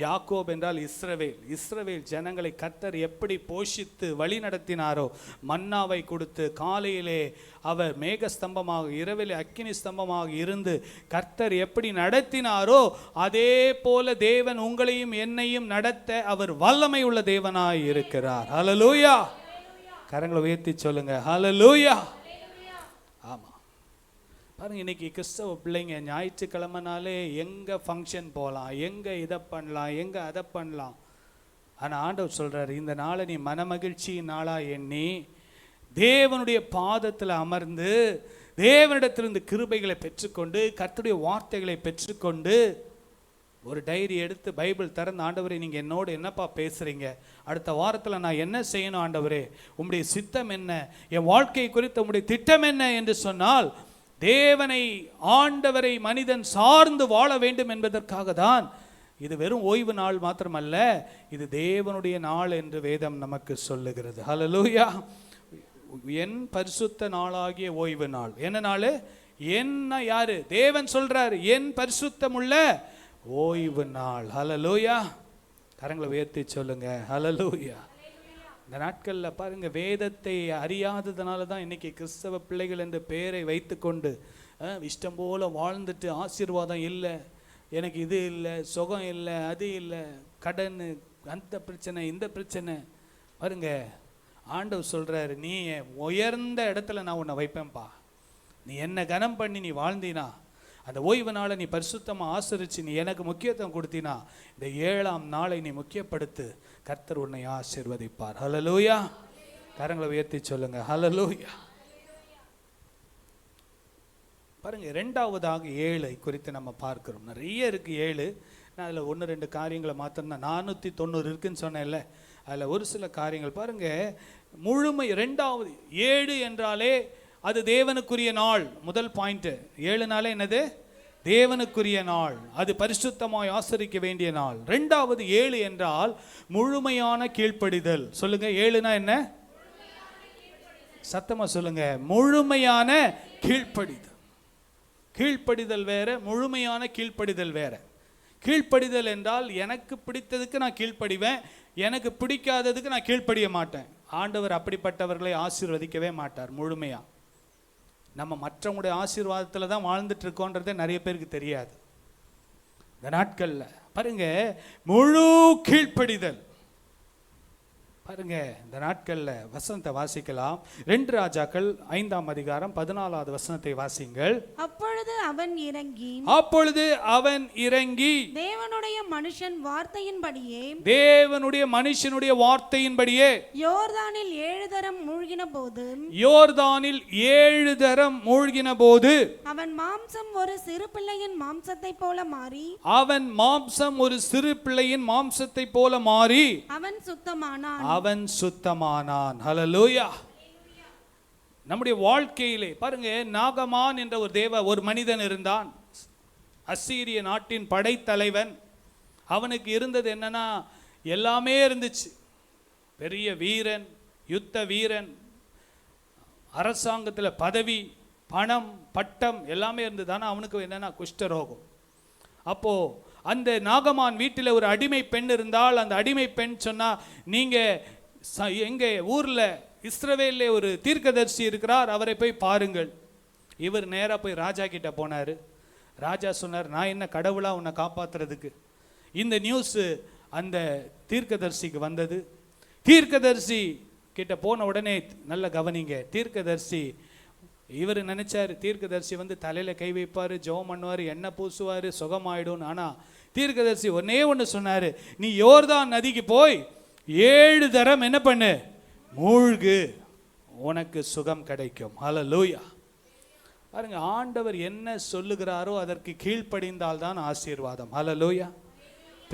D: யாக்கோப் என்றால் இஸ்ரவேல். இஸ்ரவேல் ஜனங்களை கர்த்தர் எப்படி போஷித்து வழி நடத்தினாரோ, மன்னாவை கொடுத்து, காலையிலே அவர் மேகஸ்தம்பமாக, இரவிலே அக்கினி ஸ்தம்பமாக இருந்து கர்த்தர் எப்படி நடத்தினாரோ அதே போல தேவன் உங்களையும் என்னையும் நடத்த அவர் வல்லமை உள்ள தேவனாய் இருக்கிறார். ஹல்லேலூயா. கரங்களை உயர்த்தி சொல்லுங்க, ஹல்லேலூயா. ஆமா, பாருங்க, இன்னைக்கு கிறிஸ்தவ பிள்ளைங்க ஞாயிற்றுக்கிழமைனாலே எங்கே ஃபங்க்ஷன் போகலாம், எங்கே இதை பண்ணலாம், எங்கே அதை பண்ணலாம். ஆனால் ஆண்டவர் சொல்கிறார், இந்த நாளை நீ மனமகிழ்ச்சி நாளாக எண்ணி
E: தேவனுடைய பாதத்தில் அமர்ந்து தேவனிடத்திலிருந்து கிருபைகளை பெற்றுக்கொண்டு கர்த்தருடைய வார்த்தைகளை பெற்றுக்கொண்டு ஒரு டைரி எடுத்து பைபிள் திறந்து, ஆண்டவரே நீங்கள் என்னோடு என்னப்பா பேசுகிறீங்க, அடுத்த வாரத்தில் நான் என்ன செய்யணும் ஆண்டவரே, உம்முடைய சித்தம் என்ன, என் வாழ்க்கை குறித்த உம்முடைய திட்டம் என்ன என்று சொன்னால், தேவனை ஆண்டவரை மனிதன் சார்ந்து வாழ வேண்டும் என்பதற்காக தான். இது வெறும் ஓய்வு நாள் மாத்திரமல்ல, இது தேவனுடைய நாள் என்று வேதம் நமக்கு சொல்லுகிறது. ஹல்லேலூயா. என் பரிசுத்த நாளாகிய ஓய்வு நாள். என்ன நாள்? என்ன யாரு? தேவன் சொல்றாரு, என் பரிசுத்தமுள்ள ஓய்வு நாள். ஹல்லேலூயா. கரங்களை உயர்த்தி சொல்லுங்க ஹல்லேலூயா. இந்த நாட்களில் பாருங்க, வேதத்தை அறியாததுனால தான் இன்னைக்கு கிறிஸ்தவ பிள்ளைகள் என்ற பெயரை வைத்துக்கொண்டு இஷ்டம் போல வாழ்ந்துட்டு, ஆசீர்வாதம் இல்லை, எனக்கு இது இல்லை, சுகம் இல்லை, அது இல்லை, கடன், அந்த பிரச்சனை, இந்த பிரச்சனை. பாருங்க, ஆண்டவர் சொல்றாரு, நீ உயர்ந்த இடத்துல நான் உன்னை வைப்பேன்ப்பா, நீ என்ன கனம் பண்ணி நீ வாழ்ந்தினா, அந்த ஓய்வு நாளை நீ பரிசுத்தமாக ஆசரித்து நீ எனக்கு முக்கியத்துவம் கொடுத்தினா, இந்த 7ஆம் நாளை நீ முக்கியப்படுத்து, கர்த்தர் உன்னை ஆசீர்வதிப்பார். ஹல்லேலூயா. கரங்களை உயர்த்தி சொல்லுங்க ஹல்லேலூயா. பாருங்க, 2வதாக 7 குறித்து நம்ம பார்க்கிறோம். நிறைய இருக்கு 7. நான் அதில் 1-2 காரியங்களை மாத்திரம் 490 இருக்குன்னு சொன்னேன்ல, அதில் ஒரு சில காரியங்கள் பாருங்க. முழுமை 2வது 7 என்றாலே அது தேவனுக்குரிய நாள். முதல் பாயிண்ட், 7 நாளே என்னது? தேவனுக்குரிய நாள், அது பரிசுத்தமாய் ஆசரிக்க வேண்டிய நாள். 2வது 7 என்றால் முழுமையான கீழ்ப்படிதல். சொல்லுங்க, 7னா என்ன? சத்தமா சொல்லுங்க, முழுமையான கீழ்ப்படிதல். கீழ்ப்படிதல் வேற, முழுமையான கீழ்ப்படிதல் வேற. கீழ்ப்படிதல் என்றால் எனக்கு பிடித்ததுக்கு நான் கீழ்ப்படிவேன், எனக்கு பிடிக்காததுக்கு நான் கீழ்ப்படிய மாட்டேன். ஆண்டவர் அப்படிப்பட்டவர்களை ஆசீர்வதிக்கவே மாட்டார் முழுமையா. நம்ம மற்றவங்களுடைய ஆசீர்வாதத்தில் தான் வாழ்ந்துட்டு இருக்கோன்றதே நிறைய பேருக்கு தெரியாது. இந்த நாட்களில் பாருங்க, முழு கீழ்ப்படிதல். பாருங்க, இந்த நாட்களில் வசனத்தை வாசிக்கலாம். 2 ராஜாக்கள் 5ஆம் அதிகாரம் 14வது வசனத்தை வாசிங்கள்.
F: அப்பொழுது அவன் இறங்கி
E: தேவனுடைய மனுஷனுடைய வார்த்தையின்படியே
F: யோர்தானில் 7 தரம் மூழ்கின போது அவன் மாம்சம் ஒரு சிறு பிள்ளையின் மாம்சத்தை போல மாறி
E: அவன் சுத்தமானான். ஹல்லேலூயா. நம்முடைய வாழ்க்கையிலே பாருங்க, நாகமான் என்ற ஒரு மனிதன் இருந்தான். அசீரிய நாட்டின் படைத்தலைவன். அவனுக்கு இருந்தது என்னன்னா, எல்லாமே இருந்துச்சு. பெரிய வீரன், யுத்த வீரன், அரசாங்கத்தில் பதவி, பணம், பட்டம் எல்லாமே இருந்தது. ஆனால் அவனுக்கு என்னன்னா குஷ்டரோகம். அப்போ அந்த நாகமான் வீட்டில் ஒரு அடிமை பெண் இருந்தால், அந்த அடிமை பெண் சொன்னா, நீங்க எங்க ஊர்ல இஸ்ரவேல்ல ஒரு தீர்க்கதரிசி இருக்கிறார், அவரை போய் பாருங்கள். இவர் நேரா போய் ராஜா கிட்ட போனாரு. ராஜா சொன்னார், நான் என்ன கடவுளா உன்னை காப்பாத்துறதுக்கு? இந்த நியூஸ் அந்த தீர்க்கதரிசிக்கு வந்தது. தீர்க்கதரிசி கிட்ட போன உடனே, நல்ல கவனிங்க, தீர்க்கதரிசி இவர் நினைச்சாரு தீர்க்கதரிசி தலையில கை வைப்பாரு, ஜெபம் பண்ணுவாரு, எண்ணெய் பூசுவாரு, சுகமாயிடும். ஆனா தீர்க்கதரிசி ஒண்ணு சொன்னாரு, நீ யோர்தான் நதிக்கு போய் 7 தரம் என்ன பண்ணு, மூழ்கு, உனக்கு சுகம் கிடைக்கும். ஹல்லேலூயா. பாருங்க, ஆண்டவர் என்ன சொல்லுகிறாரோ அதற்கு கீழ்ப்படிந்தால் தான் ஆசீர்வாதம். ஹல்லேலூயா.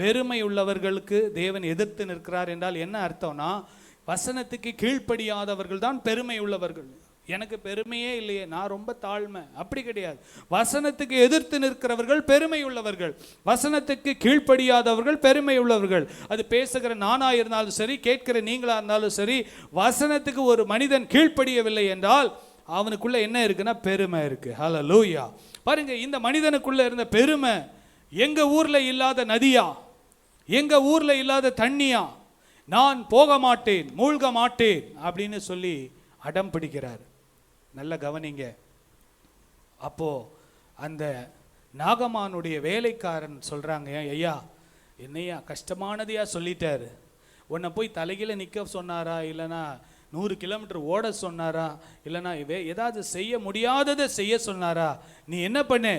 E: பெருமை உள்ளவர்களுக்கு தேவன் எதிர்த்து நிற்கிறார் என்றால் என்ன அர்த்தம்னா, வசனத்துக்கு கீழ்ப்படியாதவர்கள் தான் பெருமை உள்ளவர்கள். எனக்கு பெருமையே இல்லையே, நான் ரொம்ப தாழ்மை, அப்படி கிடையாது. வசனத்துக்கு எதிர்த்து நிற்கிறவர்கள் பெருமை உள்ளவர்கள், வசனத்துக்கு கீழ்ப்படியாதவர்கள் பெருமை உள்ளவர்கள். அது பேசுகிற நானா இருந்தாலும் சரி, கேட்கிற நீங்களா இருந்தாலும் சரி, வசனத்துக்கு ஒரு மனிதன் கீழ்ப்படியவில்லை என்றால் அவனுக்குள்ள என்ன இருக்குன்னா பெருமை இருக்கு. ஹல்லேலூயா. பாருங்க, இந்த மனிதனுக்குள்ள இருந்த பெருமை எங்க ஊர்ல இல்லாத நதியா, எங்க ஊர்ல இல்லாத தண்ணியா, நான் போக மாட்டேன், மூழ்க மாட்டேன் அப்படின்னு சொல்லி அடம் பிடிக்கிறார். நல்ல கவனிங்க. அப்போ அந்த நாகமானுடைய வேலைக்காரன் சொல்றாங்க, ஐயா என்னையா கஷ்டமானதையா சொல்லிட்டாரு, உன்னை போய் தலைகீழ நிற்க சொன்னாரா, இல்லைனா 100 கிலோமீட்டர் ஓட சொன்னாரா, இல்லைனா ஏதாவது செய்ய முடியாததை செய்ய சொன்னாரா, நீ என்ன பண்ணு,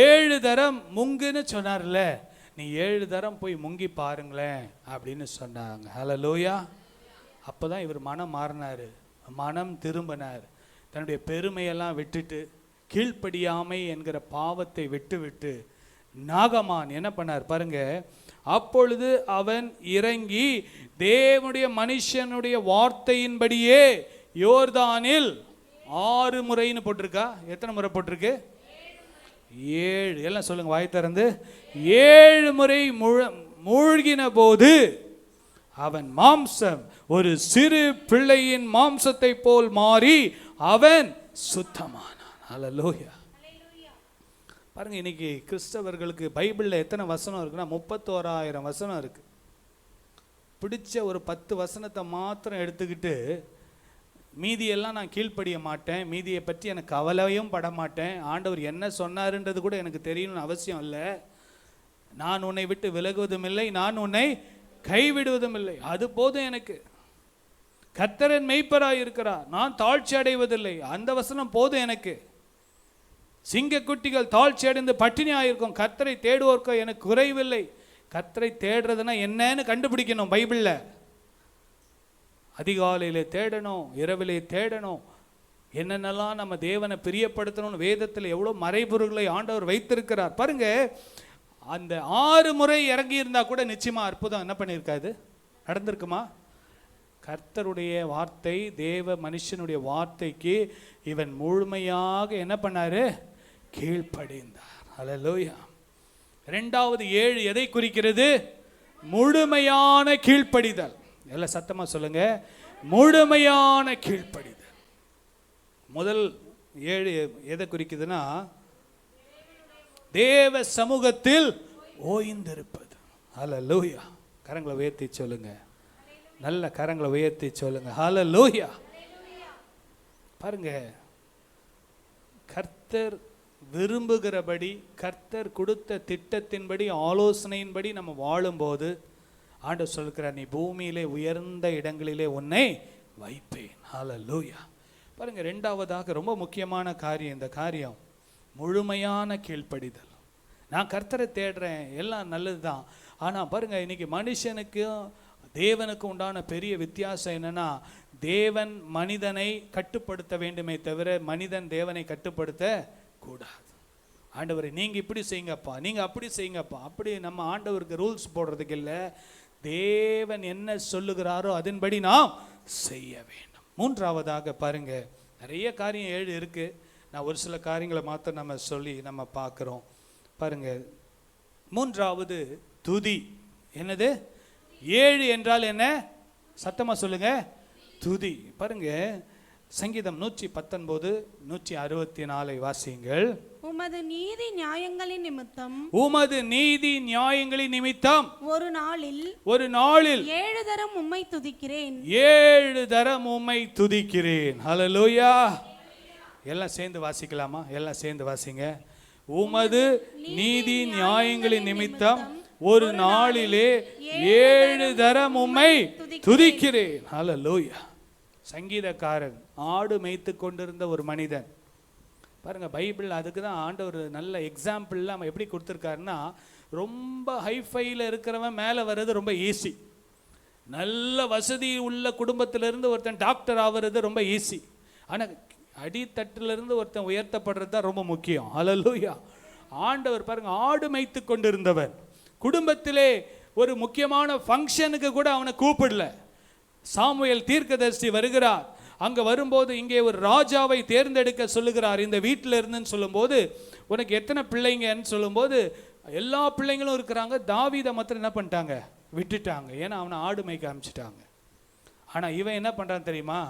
E: 7 தரம் முங்குன்னு சொன்னார்ல, நீ 7 தரம் போய் முங்கி பாருங்களேன் அப்படின்னு சொன்னாங்க. ஹல்லேலூயா. அப்போதான் இவர் மனம் மாறினாரு. மனம் திரும்பினார். தன்னுடைய பெருமையெல்லாம் விட்டுட்டு கீழ்ப்படியாமை என்கிற பாவத்தை விட்டு நாகமான் என்ன பண்ணார் பாருங்க. அப்பொழுது அவன் இறங்கி தேவனுடைய மனுஷனுடைய வார்த்தையின்படியே யோர்தானில் 6 முறைன்னு போட்டிருக்கா? எத்தனை முறை போட்டிருக்கு? 7. எல்லாம் சொல்லுங்க வாய் திறந்து. 7 முறை மூழ்கின போது அவன் மாம்சம் ஒரு சிறு பிள்ளையின் மாம்சத்தை போல் மாறி அவன் சுத்தமானான். அல்லேலூயா. பாருங்க, இன்னைக்கு கிறிஸ்தவர்களுக்கு பைபிளில் எத்தனை வசனம் இருக்குன்னா 31,000 வசனம் இருக்கு. பிடிச்ச ஒரு 10 வசனத்தை மாத்திரம் எடுத்துக்கிட்டு மீதியெல்லாம் நான் கீழ்ப்படிய மாட்டேன், மீதியை பற்றி எனக்கு கவலையும் பட மாட்டேன், ஆண்டவர் என்ன சொன்னாருன்றது கூட எனக்கு தெரியணும்னு அவசியம் இல்லை, நான் உன்னை விட்டு விலகுவதும் இல்லை, நான் உன்னை கைவிடுவதும் இல்லை, அது போதும் எனக்கு, கர்த்தரின் மெய்ப்பராய் இருக்கிறார், நான் தாழ்ச்சி அடைவதில்லை, அந்த வசனம் போதும் எனக்கு, சிங்கக்குட்டிகள் தாழ்ச்சி அடைந்து பட்டினி ஆயிருக்கும், கர்த்தரை தேடுவோர்க்கோ எனக்கு குறைவில்லை. கர்த்தரை தேடுறதுன்னா என்னன்னு கண்டுபிடிக்கணும். பைபிளில் அதிகாலையிலே தேடணும், இரவிலே தேடணும், என்னென்னலாம் நம்ம தேவனை பிரியப்படுத்தணும். வேதத்தில் எவ்வளோ மறைபொருள்களை ஆண்டவர் வைத்திருக்கிறார் பாருங்க. அந்த 6 முறை இறங்கி இருந்தா கூட நிச்சயமா அற்புதம் என்ன பண்ணியிருக்காது, நடந்திருக்குமா? கர்த்தருடைய வார்த்தை, தேவ மனுஷனுடைய வார்த்தைக்கு இவன் முழுமையாக என்ன பண்ணாரு, கீழ்ப்படிந்தார். அல்லேலூயா. 2வது 7 எதை குறிக்கிறது? முழுமையான கீழ்ப்படிதல். எல்லாம் சத்தமா சொல்லுங்க, முழுமையான கீழ்ப்படிதல். முதல் 7 எதை குறிக்குதுன்னா தேவ சமூகத்தில் ஓய்ந்திருப்பது. அல்லேலூயா. கரங்களை உயர்த்தி சொல்லுங்க, நல்ல கரங்களை உயர்த்தி சொல்லுங்க. ஹல்லேலூயா. பாருங்க, கர்த்தர் விரும்புகிறபடி, கர்த்தர் கொடுத்த திட்டத்தின்படி, ஆலோசனையின்படி நம்ம வாழும்போது ஆண்டவர் சொல்கிறார், நீ பூமியிலே உயர்ந்த இடங்களிலே உன்னை வைப்பேன். ஹல்லேலூயா. பாருங்க, 2வதாக ரொம்ப முக்கியமான காரியம், இந்த காரியம் முழுமையான கீழ்ப்படிதல். நான் கர்த்தரை தேடுறேன், எல்லாம் நல்லது தான், ஆனால் பாருங்க, இன்னைக்கு மனுஷனுக்கும் தேவனுக்கு உண்டான பெரிய வித்தியாசம் என்னன்னா, தேவன் மனிதனை கட்டுப்படுத்த வேண்டுமே தவிர மனிதன் தேவனை கட்டுப்படுத்த கூடாது. ஆண்டவரை நீங்க இப்படி செய்யுங்கப்பா, நீங்க அப்படி செய்யுங்கப்பா, அப்படி நம்ம ஆண்டவருக்கு ரூல்ஸ் போடுறதுக்கு இல்லை, தேவன் என்ன சொல்லுகிறாரோ அதன்படி நாம் செய்ய வேண்டும். 3வதாக பாருங்க, நிறைய காரியம் 7 இருக்கு, நான் ஒரு சில காரியங்களை மாத்திரம் நம்ம சொல்லி நம்ம பார்க்குறோம். பாருங்க, 3வது துதி. என்னது? 7 என்றால் என்ன? சத்தமா சொல்லுங்க, துதி. பாருங்க, சங்கீதம் 119 164 வாசியுங்கள்.
F: உமது நீதி நியாயங்களின் நிமித்தம்,
E: உமது நீதி நியாயங்களின் நிமித்தம்
F: ஒரு நாளில்
E: 7
F: தரம் உம்மை துதிக்கிறேன்,
E: 7 தரம் உம்மை துதிக்கிறேன். ஹல்லேலூயா. எல்லாம் சேர்ந்து வாசிக்கலாமா? எல்லாம் சேர்ந்து வாசிங்க. உமது நீதி நியாயங்களின் நிமித்தம் ஒரு நாளிலே 7 தரம் உம்மை துதிக்கிறேன். ஹல்லேலூயா. சங்கீதக்காரன் ஆடு மேய்த்து கொண்டிருந்த ஒரு மனிதன். பாருங்க, பைபிள் அதுக்கு தான் ஆண்டவர் நல்ல எக்ஸாம்பிள்லாம் நம்ம எப்படி கொடுத்துருக்காருன்னா, ரொம்ப ஹைஃபைல இருக்கிறவன் மேலே வர்றது ரொம்ப ஈஸி, நல்ல வசதி உள்ள குடும்பத்திலிருந்து ஒருத்தன் டாக்டர் ஆகிறது ரொம்ப ஈஸி, ஆனால் அடித்தட்டிலிருந்து ஒருத்தன் உயர்த்தப்படுறது தான் ரொம்ப முக்கியம். ஹல்லேலூயா. ஆண்டவர் பாருங்க, ஆடு மேய்த்து கொண்டிருந்தவன், குடும்பத்திலே ஒரு முக்கியமான ஃபங்க்ஷனுக்கு கூட அவனை கூப்பிடல. சாமுவேல் தீர்க்கதரிசி வருகிறார், அங்கே வரும்போது இங்கே ஒரு ராஜாவை தேர்ந்தெடுக்க சொல்லுகிறார் இந்த வீட்டில் இருந்துன்னு சொல்லும்போது, உனக்கு எத்தனை பிள்ளைங்கன்னு சொல்லும்போது எல்லா பிள்ளைங்களும் இருக்கிறாங்க, தாவீதை மாத்திரம் என்ன பண்ணிட்டாங்க, விட்டுட்டாங்க, ஏன்னா அவனை ஆடு மேய்க்க ஆரம்பிச்சிட்டாங்க. ஆனால் இவன் என்ன பண்ணுறான் தெரியுமா,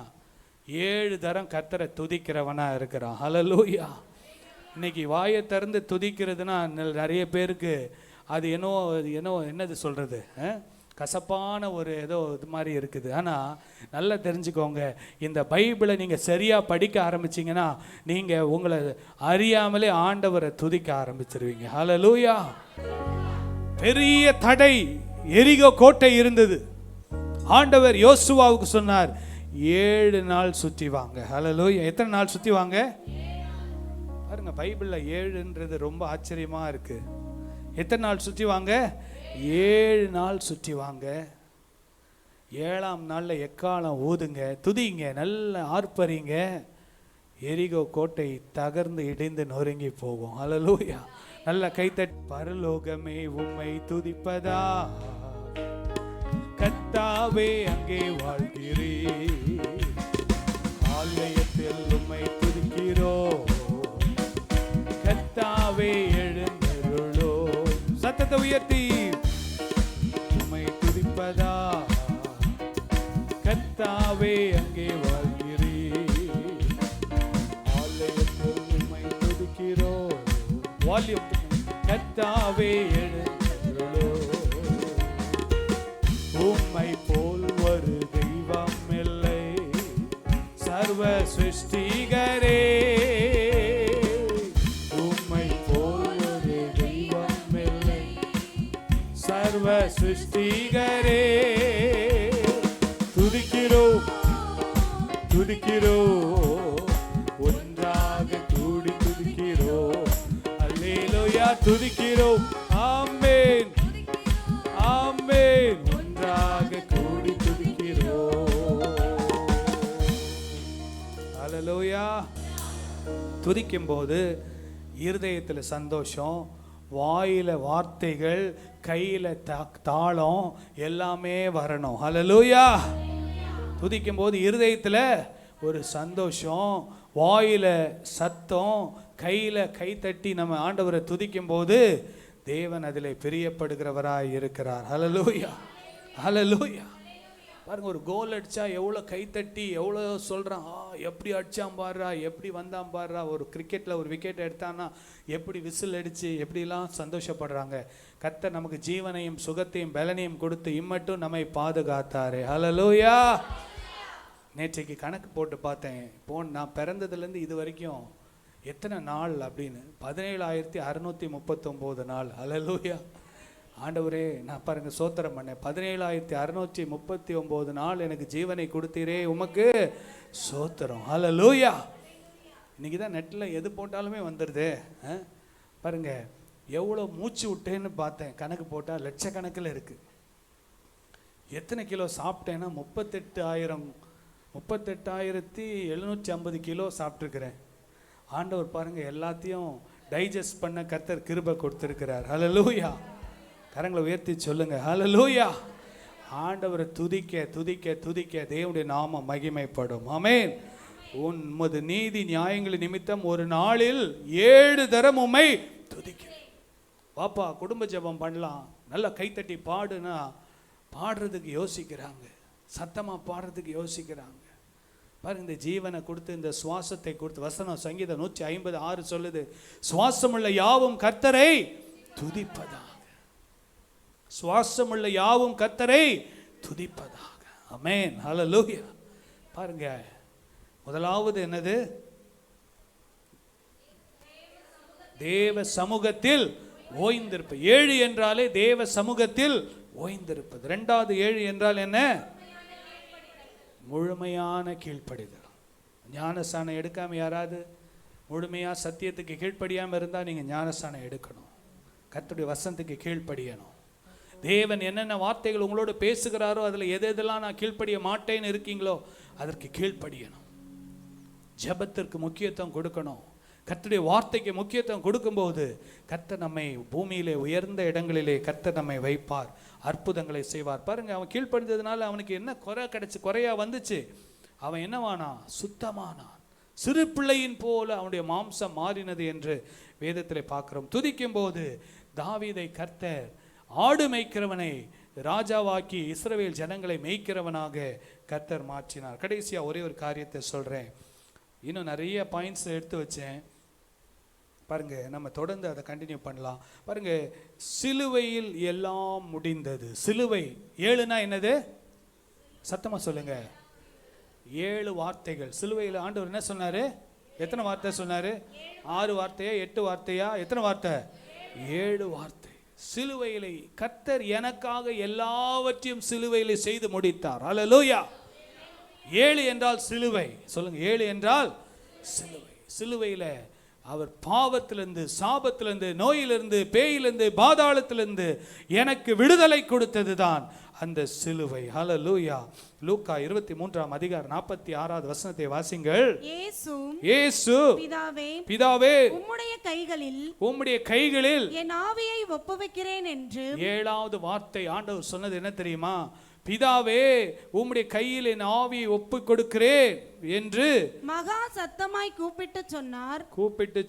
E: 7 தரம் கர்த்தரை துதிக்கிறவனா இருக்கிறான். ஹல்லேலூயா. இன்னைக்கு வாயை திறந்து துதிக்கிறதுனா நிறைய பேருக்கு அது என்னது சொல்றது, கசப்பான ஒரு ஏதோ இது மாதிரி இருக்குது. ஆனால் நல்லா தெரிஞ்சுக்கோங்க, இந்த பைபிளை நீங்கள் சரியாக படிக்க ஆரம்பிச்சிங்கன்னா நீங்கள் உங்களை அறியாமலே ஆண்டவரை துதிக்க ஆரம்பிச்சிருவீங்க. ஹல்லேலூயா. பெரிய தடை, எரிகோ கோட்டை இருந்தது. ஆண்டவர் யோசுவாவுக்கு சொன்னார், 7 நாள் சுற்றி வாங்க. ஹல்லேலூயா. எத்தனை நாள் சுற்றி வாங்க? பாருங்க, பைபிளில் 7ன்றது ரொம்ப ஆச்சரியமாக இருக்கு. எத்தனை நாள் சுற்றி வாங்க? 7 நாள் சுற்றி வாங்க. 7ஆம் நாளில் எக்காலம் ஊதுங்க, துதிங்க, நல்ல ஆர்ப்பரிங்க. எரிகோ கோட்டை தகர்ந்து இடிந்து நொறுங்கி போகும். ஹல்லேலூயா. நல்ல கைத்தட்டி. பரலோகமே உம்மை துதிப்பதா, கர்த்தாவே அங்கே வாழ்கிறீர். ஆலயத்தில் உம்மை துதிக்கிறோ, கர்த்தாவே எழுந்தருளோ. சத்தத்தை உயர்த்தி உம்மை துதிப்பதா, கர்த்தாவே அங்கே வாழ்கிறீர். ஆலயத்தில் உம்மை துதிக்கிறோ. வால்யூம். கர்த்தாவே எழுந்தருளோ. உம்மை போல் ஒரு தெய்வம் இல்லை, சர்வ சிருஷ்டிகரே. உம்மை போல் ஒரு தெய்வம் இல்லை, சர்வ சிருஷ்டிகரே. துதிக்கிறோம் துதிக்கிறோம், ஒன்றாக கூடி துதிக்கிறோம். அல்லேலூயா. துதிக்கிறோம். ஆமென் ஆமென். ஒன்றாக கூடி துதிக்கிறோம். அல்லேலூயா. துதிக்கும் போது இருதயத்தில் சந்தோஷம், வாயில வார்த்தைகள், கையில தாளம் எல்லாமே வரணும். ஹல்லேலூயா. துதிக்கும் போது இருதயத்தில் ஒரு சந்தோஷம், வாயில சத்தம், கையில கை தட்டி நம்ம ஆண்டவரை துதிக்கும் போது தேவன் அதில் பிரியப்படுகிறவராய் இருக்கிறார். ஹல்லேலூயா ஹல்லேலூயா. பாருங்க, ஒரு கோல் அடிச்சா எவ்வளோ கைத்தட்டி எவ்வளோ சொல்கிறான், எப்படி அடிச்சான் பாடுறா, எப்படி வந்தான் பாடுறா. ஒரு கிரிக்கெட்டில் ஒரு விக்கெட் எடுத்தான்னா எப்படி விசில் அடித்து எப்படிலாம் சந்தோஷப்படுறாங்க. கர்த்தர் நமக்கு ஜீவனையும் சுகத்தையும் பலனையும் கொடுத்து இம்மட்டும் நம்மை பாதுகாத்தாரு. ஹல்லேலூயா. நேற்றைக்கு கணக்கு போட்டு பார்த்தேன், நான் பிறந்ததுலேருந்து இது வரைக்கும் எத்தனை நாள் அப்படின்னு 17,639 நாள். ஹல்லேலூயா. ஆண்டவரே, நான் பாருங்க சோத்திரம் பண்ணேன். 17,639 நாள் எனக்கு ஜீவனை கொடுத்தீரே, உமக்கு சோத்திரம். ஹல்லேலூயா. இன்னைக்கு தான் நெட்டில் எது போட்டாலுமே வந்துடுது. பாருங்க, எவ்வளோ மூச்சு விட்டேன்னு பார்த்தேன், கணக்கு போட்டால் லட்சக்கணக்கில் இருக்குது. எத்தனை கிலோ சாப்பிட்டேன்னா 38,750 கிலோ சாப்பிட்ருக்கிறேன். ஆண்டவர் பாருங்க எல்லாத்தையும் டைஜஸ்ட் பண்ண கர்த்தர் கிருபை கொடுத்துருக்கிறார். ஹல்லேலூயா. கரங்களை உயர்த்தி சொல்லுங்க ஹல்லேலூயா. ஆண்டவரை துதிக்க துதிக்க துதிக்க தேவனுடைய நாமம் மகிமைப்படும். ஆமென். உமது நீதி நியாயங்களின் நிமித்தம் ஒரு நாளில் 7 தரம் உம்மை துதிக்கிறேன். பாப்பா, குடும்ப ஜெபம் பண்ணலாம், நல்லா கைத்தட்டி பாடுனா பாடுறதுக்கு யோசிக்கிறாங்க, சத்தமாக பாடுறதுக்கு யோசிக்கிறாங்க. பாருங்க, இந்த ஜீவனை கொடுத்து இந்த சுவாசத்தை கொடுத்து, வசனம் சங்கீதம் 156 சொல்லுது, சுவாசமுள்ள யாவும் கர்த்தரை துதிப்பதாக. சுவாசமுள்ள யாவும் கர்த்தரை துதிப்பதாக. ஆமென். ஹல்லேலூயா. பாருங்க, முதலாவது என்னது? தேவ சமூகத்தில் ஓய்ந்திருப்பது. 7 என்றாலே தேவ சமூகத்தில் ஓய்ந்திருப்பது. 2வது 7 என்றால் என்ன? முழுமையான கீழ்ப்படிதல். ஞானஸ்நானம் எடுக்காம யாராவது முழுமையாக சத்தியத்துக்கு கீழ்ப்படியாமல் இருந்தால் நீங்கள் ஞானஸ்நானம் எடுக்கணும். கர்த்தருடைய வசனத்துக்கு கீழ்ப்படியணும். தேவன் என்னென்ன வார்த்தைகள் உங்களோடு பேசுகிறாரோ அதில் எதெல்லாம் நான் கீழ்ப்படிய மாட்டேன்னு இருக்கீங்களோ அதற்கு கீழ்ப்படியணும். ஜெபத்திற்கு முக்கியத்துவம் கொடுக்கணும். கர்த்தருடைய வார்த்தைக்கு முக்கியத்துவம் கொடுக்கும்போது கர்த்தர் நம்மை பூமியிலே உயர்ந்த இடங்களிலே கர்த்தர் நம்மை வைப்பார், அற்புதங்களை செய்வார். பாருங்க, அவன் கீழ்ப்படிந்ததுனால அவனுக்கு என்ன குறையா வந்துச்சு? அவன் என்னவானா? சுத்தமானான். சிறு பிள்ளையின் போல அவனுடைய மாம்சம் மாறினது என்று வேதத்தில் பார்க்கிறோம். துதிக்கும் போது தாவீதை கர்த்தர் ஆடு மேய்க்கிறவனை ராஜாவாக்கி இஸ்ரவேல் ஜனங்களை மேய்க்கிறவனாக கர்த்தர் மாற்றினார். கடைசியா ஒரே ஒரு காரியத்தை சொல்றேன். இன்னும் நிறைய பாயிண்ட்ஸ் எடுத்து வச்சேன். பாருங்க, நம்ம தொடர்ந்து அதை கண்டினியூ பண்ணலாம். பாருங்க, சிலுவையில் எல்லாம் முடிந்தது. சிலுவை 7னா என்னது? சத்தமா சொல்லுங்க. 7 வார்த்தைகள். சிலுவையில் ஆண்டவர் என்ன சொன்னாரு? எத்தனை வார்த்தை சொன்னாரு? 6 வார்த்தையா 8 வார்த்தையா? எத்தனை வார்த்தை? 7 வார்த்தை. சிலுவையிலே கர்த்தர் எனக்காக எல்லாவற்றையும் சிலுவையிலே செய்து முடித்தார். ஹல்லேலூயா. 7 என்றால் சிலுவை. சொல்லுங்க, 7 என்றால் சிலுவை. சிலுவையில் அவர் பாவத்திலிருந்து, சாபத்திலிருந்து, நோயிலிருந்து, பேயிலிருந்து, பாதாளத்திலிருந்து எனக்கு விடுதலை கொடுத்தது தான் அந்த சிலுவை. ஹல்லேலூயா. லூக்கா 23ஆம் அதிகாரம் 46வது வசனத்தை வாசிங்கள். இயேசு பிதாவே உம்முடைய கைகளில்
F: என் ஆவியை ஒப்புவிக்கிறேன் என்று.
E: 7வது வார்த்தை ஆண்டவர் சொன்னது என்ன தெரியுமா? பிதாவே உம்முடைய கையில் என் ஆவியை ஒப்பு கொடுக்கிறேன் என்று
F: மகா சத்தமாய் கூப்பிட்டு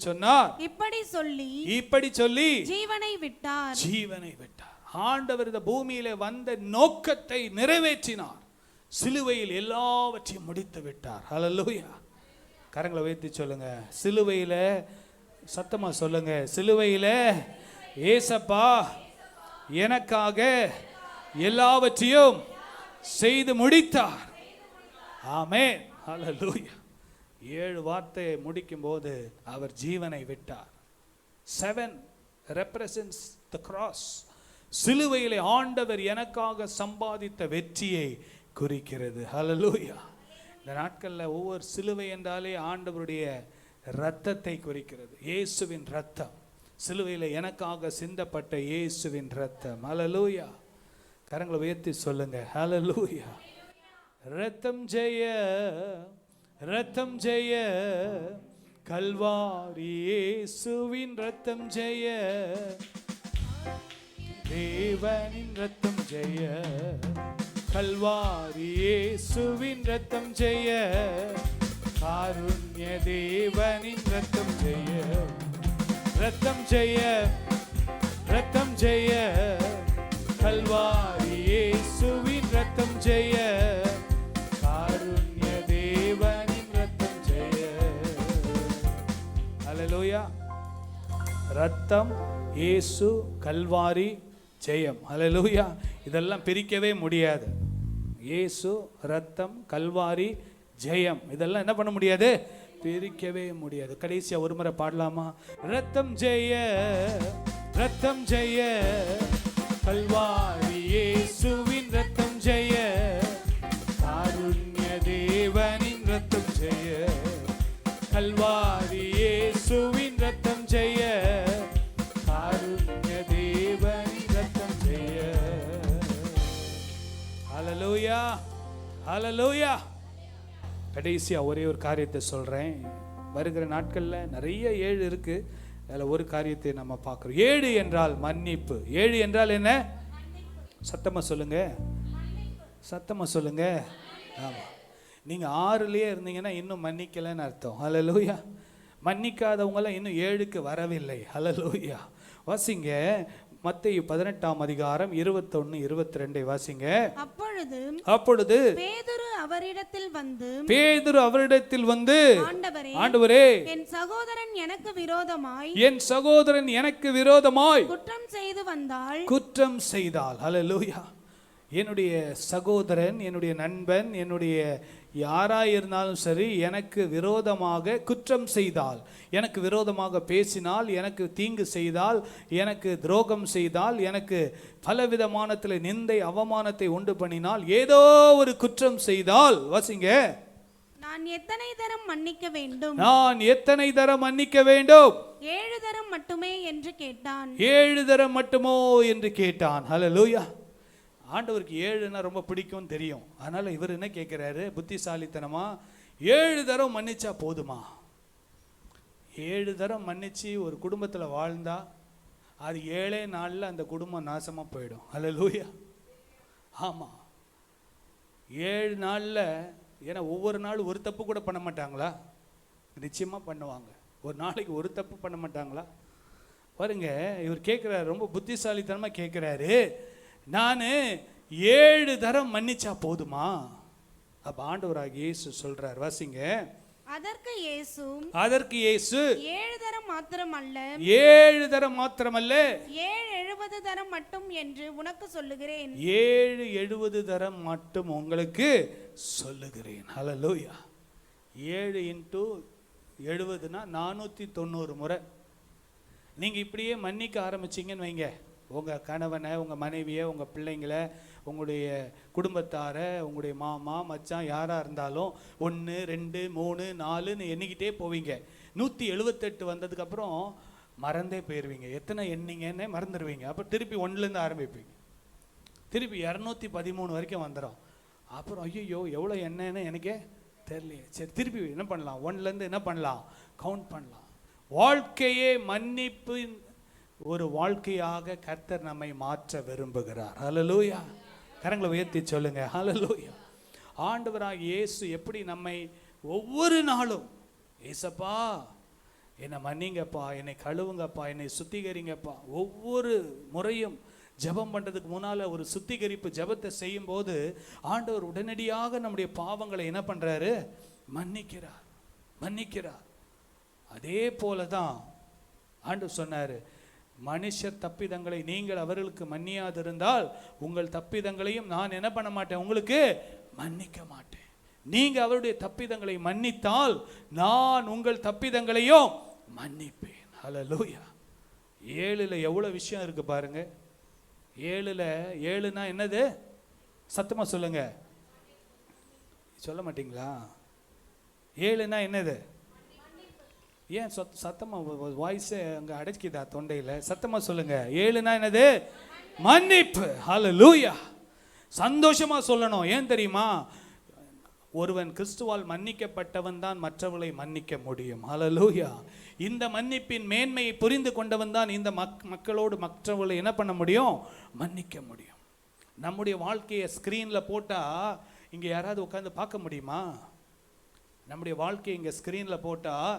F: சொன்னார். இப்படி சொல்லி ஜீவனை விட்டார்.
E: ஆண்டவர் இந்த பூமியிலே வந்த நோக்கத்தை நிறைவேற்றினார். சிலுவையில் எல்லாவற்றையும் முடித்து விட்டார். ஹல்லேலூயா. கரங்களை உயர்த்தி சொல்லுங்க. சிலுவையில, சத்தமா சொல்லுங்க, சிலுவையில ஏசப்பா எனக்காக எல்லாவற்றையும் செய்து முடித்தார். ஆமென். ஹல்லேலூயா. 7 வார்த்தையை முடிக்கும் போது அவர் ஜீவனை விட்டார். 7 represents the cross. சிலுவையிலே ஆண்டவர் எனக்காக சம்பாதித்த வெற்றியை குறிக்கிறது. ஹல்லேலூயா. இந்த நாட்களில் ஒவ்வொரு சிலுவை என்றாலே ஆண்டவருடைய இரத்தத்தை குறிக்கிறது. இயேசுவின் இரத்தம், சிலுவையில் எனக்காக சிந்தப்பட்ட இயேசுவின் இரத்தம். ஹல்லேலூயா. கரங்களை உயர்த்தி சொல்லுங்க. ஹல்லேலூயா. ரத்தம் ஜெய, ரத்தம் ஜெய, கல்வாரி இயேசுவின் ரத்தம் ஜெய, தேவனின் ரத்தம் ஜெய, கல்வாரி இயேசுவின் ரத்தம் ஜெய, காருண்ய தேவனின் ரத்தம் ஜெய, ரத்தம் ஜெய, ரத்தம் ஜெய, கல்வாரி இயேசுவின் ரத்தம் ஜெய, காருண்ய தேவனின் ரத்தம் ஜெய. ஹல்லேலூயா. ரத்தம், இயேசு, கல்வாரி, ஜெயம். ஹல்லேலூயா. இதெல்லாம் பிரிக்கவே முடியாது. இயேசு, ரத்தம், கல்வாரி, ஜெயம், இதெல்லாம் என்ன பண்ண முடியாது? பிரிக்கவே முடியாது. கடைசியா ஒரு முறை பாடலாமா? ரத்தம் ஜெய, ரத்தம் ஜெய, கல்வாரி இயேசுவின் ரத்தம் ஜெய, காருண்ய தேவனின் ரத்தம் ஜெய, கல்வாரி இயேசுவின் ரத்தம் ஜெய, காருண்ய தேவனின் ரத்தம் ஜெய. ஹல்லேலூயா. ஹல்லேலூயா. கடைசியா ஒரே ஒரு காரியத்தை சொல்றேன். வருகிற நாட்கள்ல நிறைய 7 இருக்கு. அதில் ஒரு காரியத்தை நம்ம பார்க்குறோம். 7 என்றால் மன்னிப்பு. 7 என்றால் என்ன? சத்தமா சொல்லுங்க, சத்தமா சொல்லுங்க. ஆமாம், நீங்கள் 6லயே இருந்தீங்கன்னா இன்னும் மன்னிக்கலைன்னு அர்த்தம். ஹல்லேலூயா. மன்னிக்காதவங்களாம் இன்னும் 7க்கு வரவில்லை. ஹல்லேலூயா. வாசிங்க மத்தேயு 18ஆம் அதிகாரம் 21, 22 வாசிங்க. அப்பொழுது பேதுரு அவரிடத்தில் வந்து ஆண்டவரே,
F: என் சகோதரன்
E: எனக்கு விரோதமாய்
F: குற்றம்
E: செய்தால். ஹல்லேலூயா. என்னுடைய சகோதரன், என்னுடைய நண்பன், என்னுடைய யாராய் இருந்தாலும் சரி, எனக்கு விரோதமாக குற்றம் செய்தால், எனக்கு விரோதமாக பேசினால், எனக்கு தீங்கு செய்தால், எனக்கு துரோகம் செய்தால், எனக்கு பலவிதமானத்தில் நிந்தை அவமானத்தை உண்டு பண்ணினால், ஏதோ ஒரு குற்றம் செய்தால், வாசிங்க,
F: நான் எத்தனை தரம் மன்னிக்க வேண்டும்?
E: நான் எத்தனை தரம் மன்னிக்க வேண்டும்?
F: 7 தரம் மட்டுமே என்று கேட்டான்.
E: 7 தரம் மட்டுமோ என்று கேட்டான். ஹல்லேலூயா. ஆண்டவருக்கு 7ன்னா ரொம்ப பிடிக்கும்னு தெரியும். அதனால இவர் என்ன கேட்கிறாரு புத்திசாலித்தனமா, 7 தரம் மன்னிச்சா போதுமா? 7 தரம் மன்னிச்சு ஒரு குடும்பத்தில் வாழ்ந்தா அது 7 நாளில் அந்த குடும்பம் நாசமாக போயிடும். ஹல்லேலூயா. ஆமாம், 7 நாளில். ஏன்னா ஒவ்வொரு நாளும் ஒரு தப்பு கூட பண்ண மாட்டாங்களா? நிச்சயமாக பண்ணுவாங்க. ஒரு நாளைக்கு ஒரு தப்பு பண்ண மாட்டாங்களா? பாருங்க, இவர் கேட்குறாரு, ரொம்ப புத்திசாலித்தனமாக கேட்குறாரு, நான் 7 தரம் மன்னிச்சா போதுமா? அப்ப ஆண்டவராகிய இயேசு சொல்றார், வாசிங்க.
F: அதற்கு இயேசு
E: 7
F: தரம் மாத்திரமல்ல 70 தரம் மட்டும் என்று உனக்கு சொல்லுகிறேன்.
E: 70 தரம் மட்டும் உங்களுக்கு சொல்லுகிறேன். ஹல்லேலூயா. 7 × 70னா 490 முறை. நீங்க இப்படியே மன்னிக்க ஆரம்பிச்சீங்கன்னு வைங்க, உங்கள் கணவனை, உங்கள் மனைவியை, உங்கள் பிள்ளைங்களை, உங்களுடைய குடும்பத்தாரை, உங்களுடைய மாமா மச்சான் யாராக இருந்தாலும் 1 2 3 4ன்னு எண்ணிக்கிட்டே போவீங்க. 178 வந்ததுக்கப்புறம் மறந்தே போயிடுவீங்க. எத்தனை எண்ணிங்கன்னே மறந்துடுவீங்க. அப்போ திருப்பி 1லேருந்து ஆரம்பிப்பீங்க. திருப்பி 213 வரைக்கும் வந்துடும். அப்புறம் ஐயோ எவ்வளோ என்னன்னு எனக்கே தெரியலையே. சரி, திருப்பி என்ன பண்ணலாம், 1லேருந்து என்ன பண்ணலாம், கவுண்ட் பண்ணலாம். வாழ்க்கையே மன்னிப்பின் ஒரு வாழ்க்கையாக கர்த்தர் நம்மை மாற்ற விரும்புகிறார். ஹல்லேலூயா. கரங்களை உயர்த்தி சொல்லுங்க ஹல்லேலூயா. ஆண்டவராகிய இயேசு எப்படி நம்மை ஒவ்வொரு நாளும், ஏசப்பா என்னை மன்னிங்கப்பா, என்னை கழுவுங்கப்பா, என்னை சுத்திகரிங்கப்பா, ஒவ்வொரு முறையும் ஜெபம் பண்ணுறதுக்கு முன்னால் ஒரு சுத்திகரிப்பு ஜெபத்தை செய்யும் போது ஆண்டவர் உடனடியாக நம்முடைய பாவங்களை என்ன பண்ணுறாரு, மன்னிக்கிறார். அதே போல தான் ஆண்டவர் சொன்னார், மனுஷர் தப்பிதங்களை நீங்கள் அவர்களுக்கு மன்னியாதிருந்தால் உங்கள் தப்பிதங்களையும் நான் என்ன பண்ண மாட்டேன், உங்களுக்கு மன்னிக்க மாட்டேன். நீங்க அவருடைய தப்பிதங்களை மன்னித்தால் நான் உங்கள் தப்பிதங்களையும் மன்னிப்பேன். ஹல்லேலூயா. 7ல் எவ்வளவு விஷயம் இருக்கு பாருங்க. 7னா என்னது, சத்தமா சொல்லுங்க. சொல்ல மாட்டீங்களா? 7னா என்னது? ஏன் சத்தமா வாய்ஸே அங்க அடைக்குதா தொண்டையில? சத்தமா சொல்லுங்க. 7னா என்னது? மன்னிப்பு. ஹல்லேலூயா. சந்தோஷமா சொல்லணும். ஏன் தெரியுமா? ஒருவன் கிறிஸ்துவால் மன்னிக்கப்பட்டவன் தான் மற்றவர்களை மன்னிக்க முடியும். ஹல்லேலூயா. இந்த மன்னிப்பின் மேன்மையை புரிந்து கொண்டவன் தான் இந்த மக்களோடு மற்றவர்களை என்ன பண்ண முடியும், மன்னிக்க முடியும். நம்முடைய வாழ்க்கையை ஸ்க்ரீனில் போட்டால் இங்கே யாராவது உட்காந்து பார்க்க முடியுமா? நம்முடைய வாழ்க்கையை இங்கே ஸ்க்ரீனில் போட்டால்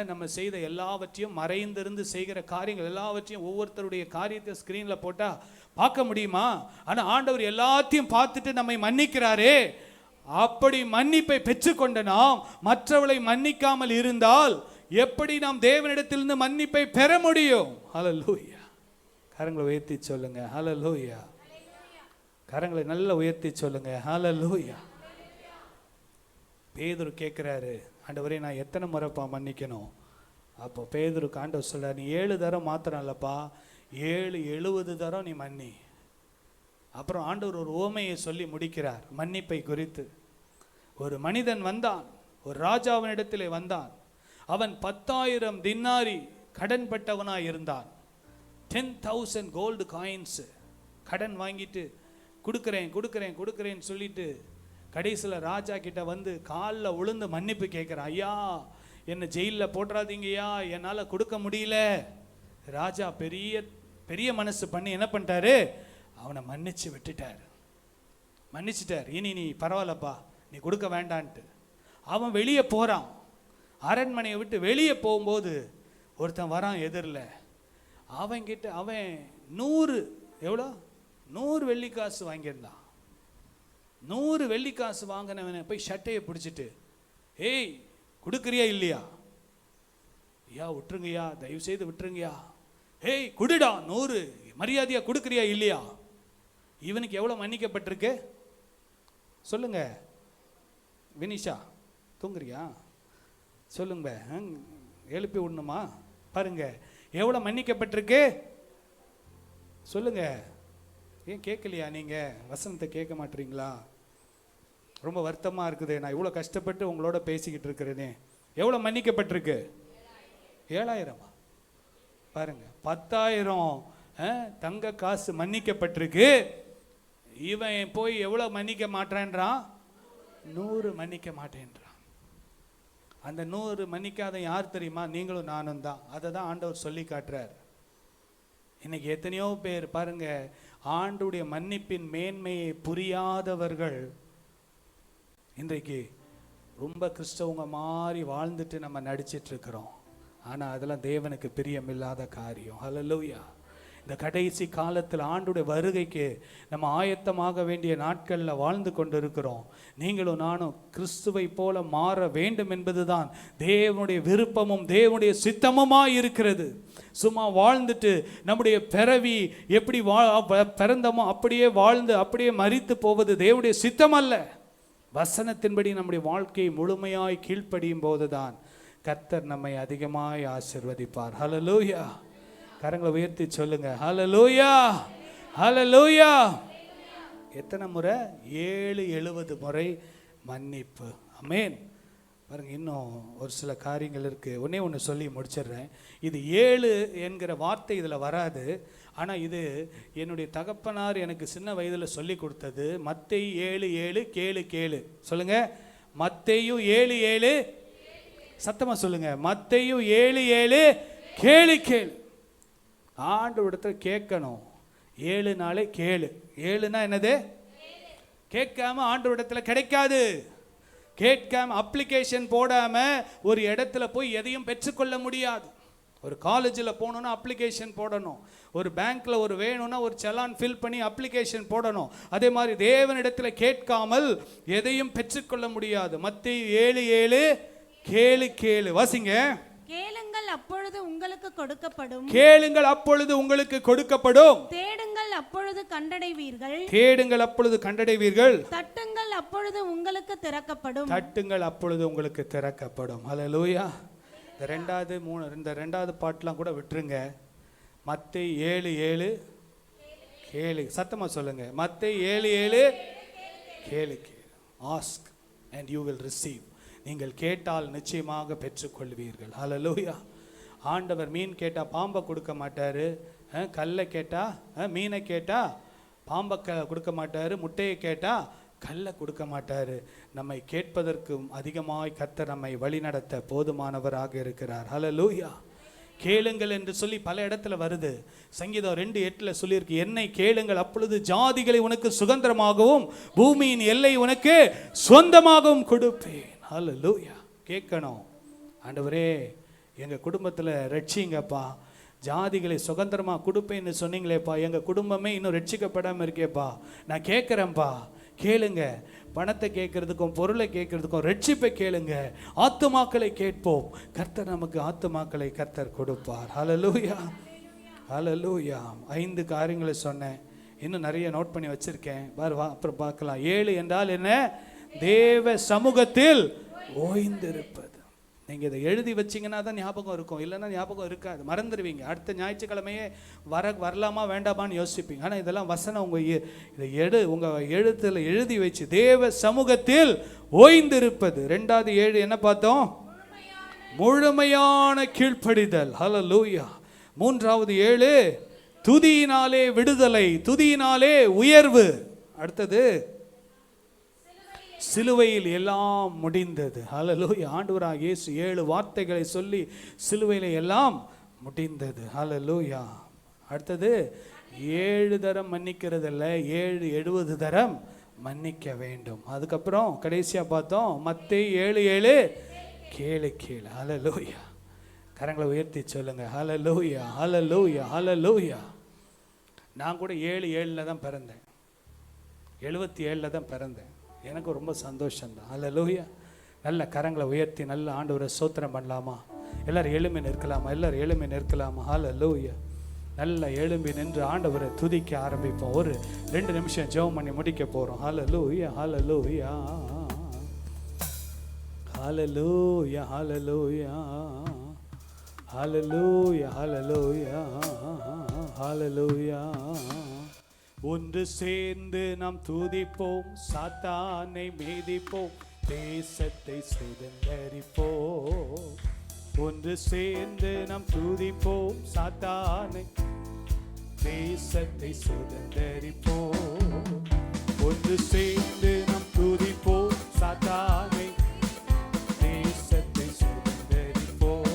E: நம்ம செய்த எல்லாவற்றையும், மறைந்திருந்து செய்கிற காரியங்கள் எல்லாவற்றையும், ஒவ்வொருத்தருடைய காரியத்தை ஸ்க்ரீனில் போட்டால் பார்க்க முடியுமா? ஆனால் ஆண்டவர் எல்லாத்தையும் பார்த்துட்டு நம்மை மன்னிக்கிறாரே. அப்படி மன்னிப்பை பெற்றுக்கொண்ட நாம் மற்றவளை மன்னிக்காமல் இருந்தால் எப்படி நாம் தேவனிடத்திலிருந்து மன்னிப்பை பெற முடியும்? ஹல்லேலூயா. கரங்களை உயர்த்தி சொல்லுங்க ஹல்லேலூயா. கரங்களை நல்லா உயர்த்தி சொல்லுங்க ஹல்லேலூயா. பேதுரு கேட்குறாரு, ஆண்டவரே நான் எத்தனை முறைப்பா மன்னிக்கணும்? அப்போ பேதுருக்கு ஆண்டவர் சொல்றார், நீ 7 தரம் மாத்திரம் இல்லப்பா, 70 தரம் நீ மன்னி. அப்புறம் ஆண்டவர் ஒரு உவமையை சொல்லி முடிக்கிறார் மன்னிப்பை குறித்து. ஒரு மனிதன் வந்தான், ஒரு ராஜாவினிடத்திலே வந்தான். அவன் 10,000 தினாரி கடன் பட்டவனாய் இருந்தான். 10,000 கோல்டு காயின்ஸ் கடன் வாங்கிட்டு கொடுக்குறேன்னு சொல்லிட்டு கடைசியில் ராஜா கிட்ட வந்து காலில் விழுந்து மன்னிப்பு கேட்குறான். ஐயா என்னை ஜெயிலில் போட்டுறாதீங்கய்யா, என்னால் கொடுக்க முடியல. ராஜா பெரிய மனசு பண்ணி என்ன பண்ணிட்டாரு, அவனை மன்னிச்சிட்டார். இனி நீ பரவாயில்லப்பா, நீ கொடுக்க வேண்டான்ட்டு அவன் வெளியே போகிறான். அரண்மனையை விட்டு வெளியே போகும்போது ஒருத்தன் வரான் எதிரில். அவன் 100 வெள்ளிக்காசு வாங்கியிருந்தான். 100 வெள்ளிக்காசு வாங்கினவனை போய் ஷட்டையை பிடிச்சிட்டு, ஏய் கொடுக்குறியா இல்லையா? ஐயா விட்டுருங்கய்யா, தயவு செய்து விட்டுருங்கய்யா. ஏய் குடுடா 100, மரியாதையா கொடுக்குறியா இல்லையா? இவனுக்கு எவ்வளோ மன்னிக்கப்பட்டிருக்கு சொல்லுங்க. வினிஷா தூங்குறியா? சொல்லுங்க, எழுப்பி விடணுமா? பாருங்க எவ்வளோ மன்னிக்கப்பட்டிருக்கு சொல்லுங்க. ஏன் கேட்கலையா? நீங்கள் வசனத்தை கேட்க மாட்டீங்களா? ரொம்ப வருத்தமாக இருக்குது. நான் இவ்வளோ கஷ்டப்பட்டு உங்களோட பேசிக்கிட்டு இருக்கிறேனே. எவ்வளோ மன்னிக்கப்பட்டிருக்கு? 7,000. பாருங்க, 10,000 தங்க காசு மன்னிக்கப்பட்டிருக்கு. இவன் போய் எவ்வளோ மன்னிக்க மாட்டேன்றான்? 100 மன்னிக்க மாட்டேன்றான். அந்த 100 மன்னிக்காத யார் தெரியுமா? நீங்களும் நானும் தான். அதை தான் ஆண்டவர் சொல்லி காட்டுறார். இன்னைக்கு எத்தனையோ பேர் பாருங்க, ஆண்டுடைய மன்னிப்பின் மேன்மையை புரியாதவர்கள் இன்றைக்கு ரொம்ப கிறிஸ்தவங்க மாதிரி வாழ்ந்துட்டு நம்ம நடிச்சிட்டு இருக்கிறோம். ஆனால் அதெல்லாம் தேவனுக்கு பிரியமில்லாத காரியம். ஹல்லேலூயா. இந்த கடைசி காலத்தில் ஆண்டுடைய வருகைக்கு நம்ம ஆயத்தமாக வேண்டிய நாட்களில் வாழ்ந்து கொண்டு இருக்கிறோம். நீங்களும் நானும் கிறிஸ்துவை போல மாற வேண்டும் என்பதுதான் தேவனுடைய விருப்பமும் தேவனுடைய சித்தமுமாய் இருக்கிறது. சும்மா வாழ்ந்துட்டு நம்முடைய பிறவி எப்படி பிறந்தமோ அப்படியே வாழ்ந்து அப்படியே மரித்து போவது தேவனுடைய சித்தம் அல்ல. வசனத்தின்படி நம்முடைய வாழ்க்கையை முழுமையாய் கீழ்ப்படியும் போதுதான் கர்த்தர் நம்மை அதிகமாய் ஆசீர்வதிப்பார். ஹல்லேலூயா. கரங்களை உயர்த்தி சொல்லுங்க ஹல்லேலூயா, ஹல்லேலூயா. எத்தனை முறை? 70 முறை மன்னிப்பு. ஆமென். பாருங்க, இன்னும் ஒரு சில காரியங்கள் இருக்குது. ஒன்று சொல்லி முடிச்சிடுறேன். இது 7 என்கிற வார்த்தை இதில் வராது. ஆனால் இது என்னுடைய தகப்பனார் எனக்கு சின்ன வயதில் சொல்லி கொடுத்தது. மத்தேயு 7:7 கேளு கேளு. சொல்லுங்க, மத்தேயு 7:7. சத்தமாக சொல்லுங்க, மத்தேயு 7:7 கேளு கேளு. ஆண்டவரிடத்துல கேட்கணும். 7 நாளே கேளு. 7னா என்னது? கேட்காம ஆண்டவரிடத்துல கிடைக்காது. கேட்காம அப்ளிகேஷன் போடாம ஒரு இடத்துல போய் எதையும் பெற்றுக்கொள்ள முடியாது. ஒரு காலேஜில் போகணுன்னா அப்ளிகேஷன் போடணும். ஒரு பேங்க்ல ஒரு வேணும்னா ஒரு செலான் ஃபில் பண்ணி அப்ளிகேஷன் போடணும். அதே மாதிரி தேவனிடத்தில் கேட்காமல் எதையும் பெற்றுக்கொள்ள முடியாது. மத்தேயு 7:7 கேளு கேளு. வாசிங்க.
F: கேளுங்கள் அப்பொழுது உங்களுக்கு கொடுக்கப்படும்.
E: கேளுங்கள் அப்பொழுது உங்களுக்கு கொடுக்கப்படும்.
F: தேடுங்கள் அப்பொழுது கண்டடைவீர்கள்.
E: தேடுங்கள் அப்பொழுது கண்டடைவீர்கள்.
F: தட்டுங்கள் அப்பொழுது உங்களுக்கு திறக்கப்படும்.
E: தட்டுங்கள் அப்பொழுது உங்களுக்கு திறக்கப்படும். ஹல்லேலூயா. இந்த ரெண்டாவது பாட்டெலாம் கூட விட்டுருங்க. மத்தேயு 7:7 கேளு. சத்தமா சொல்லுங்க, மத்தேயு 7:7 கேளு கேளு. Ask and you will receive. நீங்கள் கேட்டால் நிச்சயமாக பெற்றுக்கொள்வீர்கள். ஹல்லேலூயா. ஆண்டவர் மீன் கேட்டால் பாம்பை கொடுக்க மாட்டார். கல்லை கேட்டால் மீனை கேட்டால் பாம்பை கொடுக்க மாட்டார். முட்டையை கேட்டால் கல்லை கொடுக்க மாட்டார். நம்மை கேட்பதற்கும் அதிகமாய் கர்த்தர் நம்மை வழிநடத்த போதுமானவராக இருக்கிறார். ஹல்லேலூயா. கேளுங்கள் என்று சொல்லி பல இடத்துல வருது. சங்கீதம் 2:8 சொல்லியிருக்கு, என்னை கேளுங்கள் அப்பொழுது ஜாதிகளை உனக்கு சுதந்திரமாகவும் பூமியின் எல்லை உனக்கு சொந்தமாகவும் கொடுப்பேன். ஹல்லேலூயா. கேட்கணும். ஆண்டவரே எங்கள் குடும்பத்தில் ரட்சிங்கப்பா, ஜாதிகளை சுதந்திரமாக கொடுப்பேன்னு சொன்னீங்களேப்பா, எங்கள் குடும்பமே இன்னும் ரட்சிக்கப்படாமல் இருக்கேப்பா, நான் கேட்குறேன்ப்பா. கேளுங்க. பணத்தை கேட்கறதுக்கும் பொருளை கேட்கறதுக்கும் ரட்சிப்பை கேளுங்க. ஆத்துமாக்களை கேட்போம். கர்த்தர் நமக்கு ஆத்துமாக்களை கர்த்தர் கொடுப்பார். ஹல்லேலூயா. ஹல்லேலூயா. 5 காரியங்களை சொன்னேன். இன்னும் நிறைய நோட் பண்ணி வச்சிருக்கேன். அப்புறம் பார்க்கலாம். 7 என்றால் என்ன? தேவ சமூகத்தில் ஓய்ந்திருப்பது. நீங்கள் இதை எழுதி வச்சிங்கன்னா தான் ஞாபகம் இருக்கும், இல்லைன்னா ஞாபகம் இருக்காது, மறந்துடுவீங்க. அடுத்த ஞாயிற்றுக்கிழமையே வரலாமா வேண்டாமான்னு யோசிப்பீங்க. ஆனால் இதெல்லாம் வசனம் உங்கள் எழுத்தில் எழுதி வச்சு தேவ சமூகத்தில் ஓய்ந்திருப்பது. 2வது 7 என்ன பார்த்தோம்? முழுமையான கீழ்ப்படிதல். ஹல்லேலூயா. 3வது 7 துதியினாலே விடுதலை, துதியினாலே உயர்வு. அடுத்தது சிலுவையில் எல்லாம் முடிந்தது. ஹல்லேலூயா. ஆண்டவராகிய இயேசு 7 வார்த்தைகளை சொல்லி சிலுவையில் எல்லாம் முடிந்தது. ஹல்லேலூயா. அடுத்தது 7 தரம் மன்னிக்கிறதில்ல, 70 தரம் மன்னிக்க வேண்டும். அதுக்கப்புறம் கடைசியாக பார்த்தோம் மத்தேயு 7:7 கேளு கேளு. ஹல்லேலூயா. கரங்களை உயர்த்தி சொல்லுங்க, ஹல்லேலூயா ஹல்லேலூயா ஹல்லேலூயா. நான் கூட 7:7 தான் பிறந்தேன், 77 தான் பிறந்தேன். எனக்கு ரொம்ப சந்தோஷம்தான். ஹல்லேலூயா. நல்ல கரங்களை உயர்த்தி நல்ல ஆண்டவரை ஸ்தோத்திரம் பண்ணலாமா? எல்லாரும் எழும்பி நிற்கலாமா? எல்லாரும் எழும்பி நிற்கலாமா? ஹல்லேலூயா. நல்ல எழும்பி நின்று ஆண்டவரை துதிக்க ஆரம்பிப்போம். ஒரு 2 நிமிஷம் ஜெபம் பண்ணி முடிக்க போகிறோம். ஹல்லேலூயா ஹல்லேலூயா ஹல்லேலூயா ஹல்லேலூயா ஹல்லேலூயா ஹல்லேலூயா ஹல்லேலூயா. ஒன்று சேர்ந்து நாம் துதிப்போம், சாத்தானை மீதிப்போம், தேசத்தை சுதந்தரிப்போம். ஒன்று சேர்ந்து நாம் துதிப்போம், சாத்தானை தேசத்தை சுதந்தரிப்போம். ஒன்று சேர்ந்து நாம் துதிப்போம், சாத்தானை தேசத்தை சுதந்தரிப்போம்.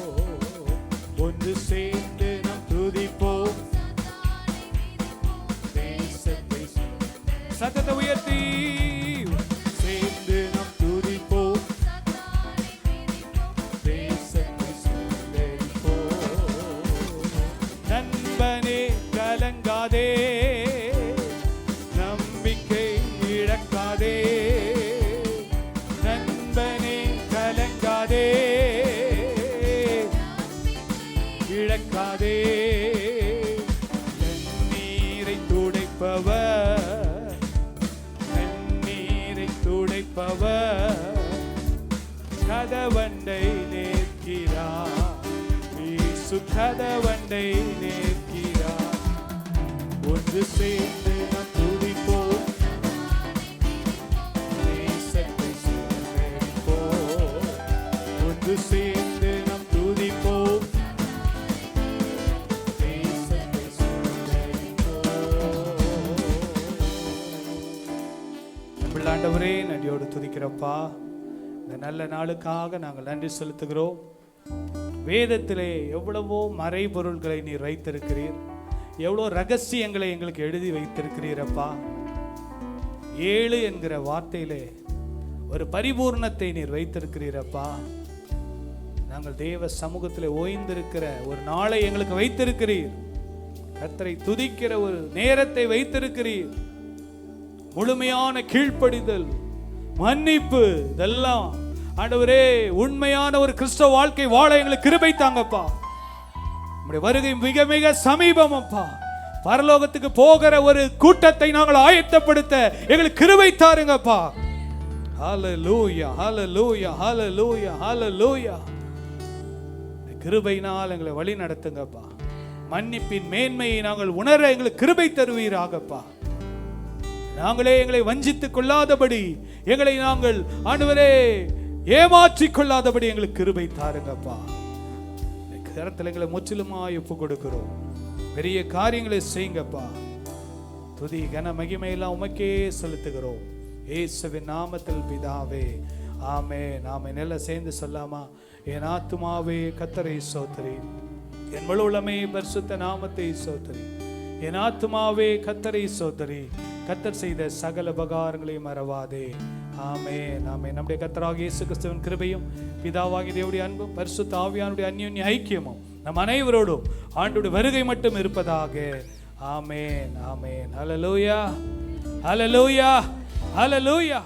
E: ஒன்று சேர்ந்து நாம் துதிப்போம். சத்தத்தை உயர்த்தி சேர்ந்து நாம் துதிப்போம், தேசத்தை சுதந்தரிப்போம். நண்பனே கலங்காதே, நம்பிக்கை இழக்காதே. நண்பனே கலங்காதே, இழக்காதே. நன்னீரை துடைப்பவர், கதவண்டை நேர்க்கிறார். இயேசு கதவண்டை நேர்க்கிறார். ஒன்று சேர்ந்து நாம் துதிப்போம், தேசத்தை சுதந்தரிப்போம். ஆண்டவரே நன்றியோடு துதிக்கிறப்பா. இந்த நல்ல நாளுக்காக நாங்கள் நன்றி செலுத்துகிறோம். வேதத்திலே எவ்வளவோ மறைபொருள்களை நீர் வைத்திருக்கிறீர், எவ்வளோ ரகசியங்களை எங்களுக்கு எழுதி வைத்திருக்கிறீரப்பா. 7 என்கிற வார்த்தையிலே ஒரு பரிபூர்ணத்தை நீர் வைத்திருக்கிறீரப்பா. நாங்கள் தேவ சமூகத்தில் ஓய்ந்திருக்கிற ஒரு நாளை எங்களுக்கு வைத்திருக்கிறீர். கர்த்தரை துதிக்கிற ஒரு நேரத்தை வைத்திருக்கிறீர். முழுமையான கீழ்ப்படிதல், மன்னிப்பு, இதெல்லாம் ஆண்டவரே உண்மையான ஒரு கிறிஸ்தவ வாழ்க்கை வாழ எங்களுக்கு கிருபை தாங்கப்பா. நம்முடைய வருகை மிக மிக சமீபம் அப்பா. பரலோகத்துக்கு போகிற ஒரு கூட்டத்தை நாங்கள் ஆயத்தப்படுத்த எங்களுக்கு கிருபை தாருங்கப்பா. ஹல்லேலூயா, ஹல்லேலூயா, ஹல்லேலூயா, ஹல்லேலூயா. கிருபையினால் எங்களை வழி நடத்துங்கப்பா. மன்னிப்பின் மேன்மையை நாங்கள் உணர எங்களுக்கு கிருபை தருவீராகப்பா. நாங்களே எங்களை வஞ்சித்துக் கொள்ளாதபடி, எங்களை நாங்கள் ஆண்டவரே ஏமாற்றிக் கொள்ளாதபடி எங்களுக்கு கிருபை தாருங்கப்பா. கரத்தில் எங்களை முற்றிலுமாய் ஒப்பு கொடுக்கிறோம். பெரிய காரியங்களை செய்யுங்கப்பா. துதி கன மகிமையெல்லாம் உமக்கே செலுத்துகிறோம். இயேசுவின் நாமத்தில் பிதாவே, ஆமென், ஆமென். எல்லாம் சேர்ந்து சொல்லாமா? என் ஆத்துமாவே கர்த்தரை ஸ்தோத்திரி, என் முழு உள்ளமே பரிசுத்த நாமத்தை ஸ்தோத்திரி. என் ஆத்துமாவே கர்த்தரை ஸ்தோத்திரி, கர்த்தர் செய்த சகல உபகாரங்களையும் மறவாதே. ஆமென், ஆமென். நம்முடைய கர்த்தராகிய இயேசு கிறிஸ்துவின் கிருபையும் பிதாவாகிய தேவனுடைய அன்பும் பரிசுத்த ஆவியானுடைய அந்யோன்ய ஐக்கியமும் நம் அனைவரோடும் ஆண்டவருடைய வருகை மட்டும் இருப்பதாக. ஆமென், ஆமென். ஹல்லேலூயா, ஹல்லேலூயா, ஹல்லேலூயா.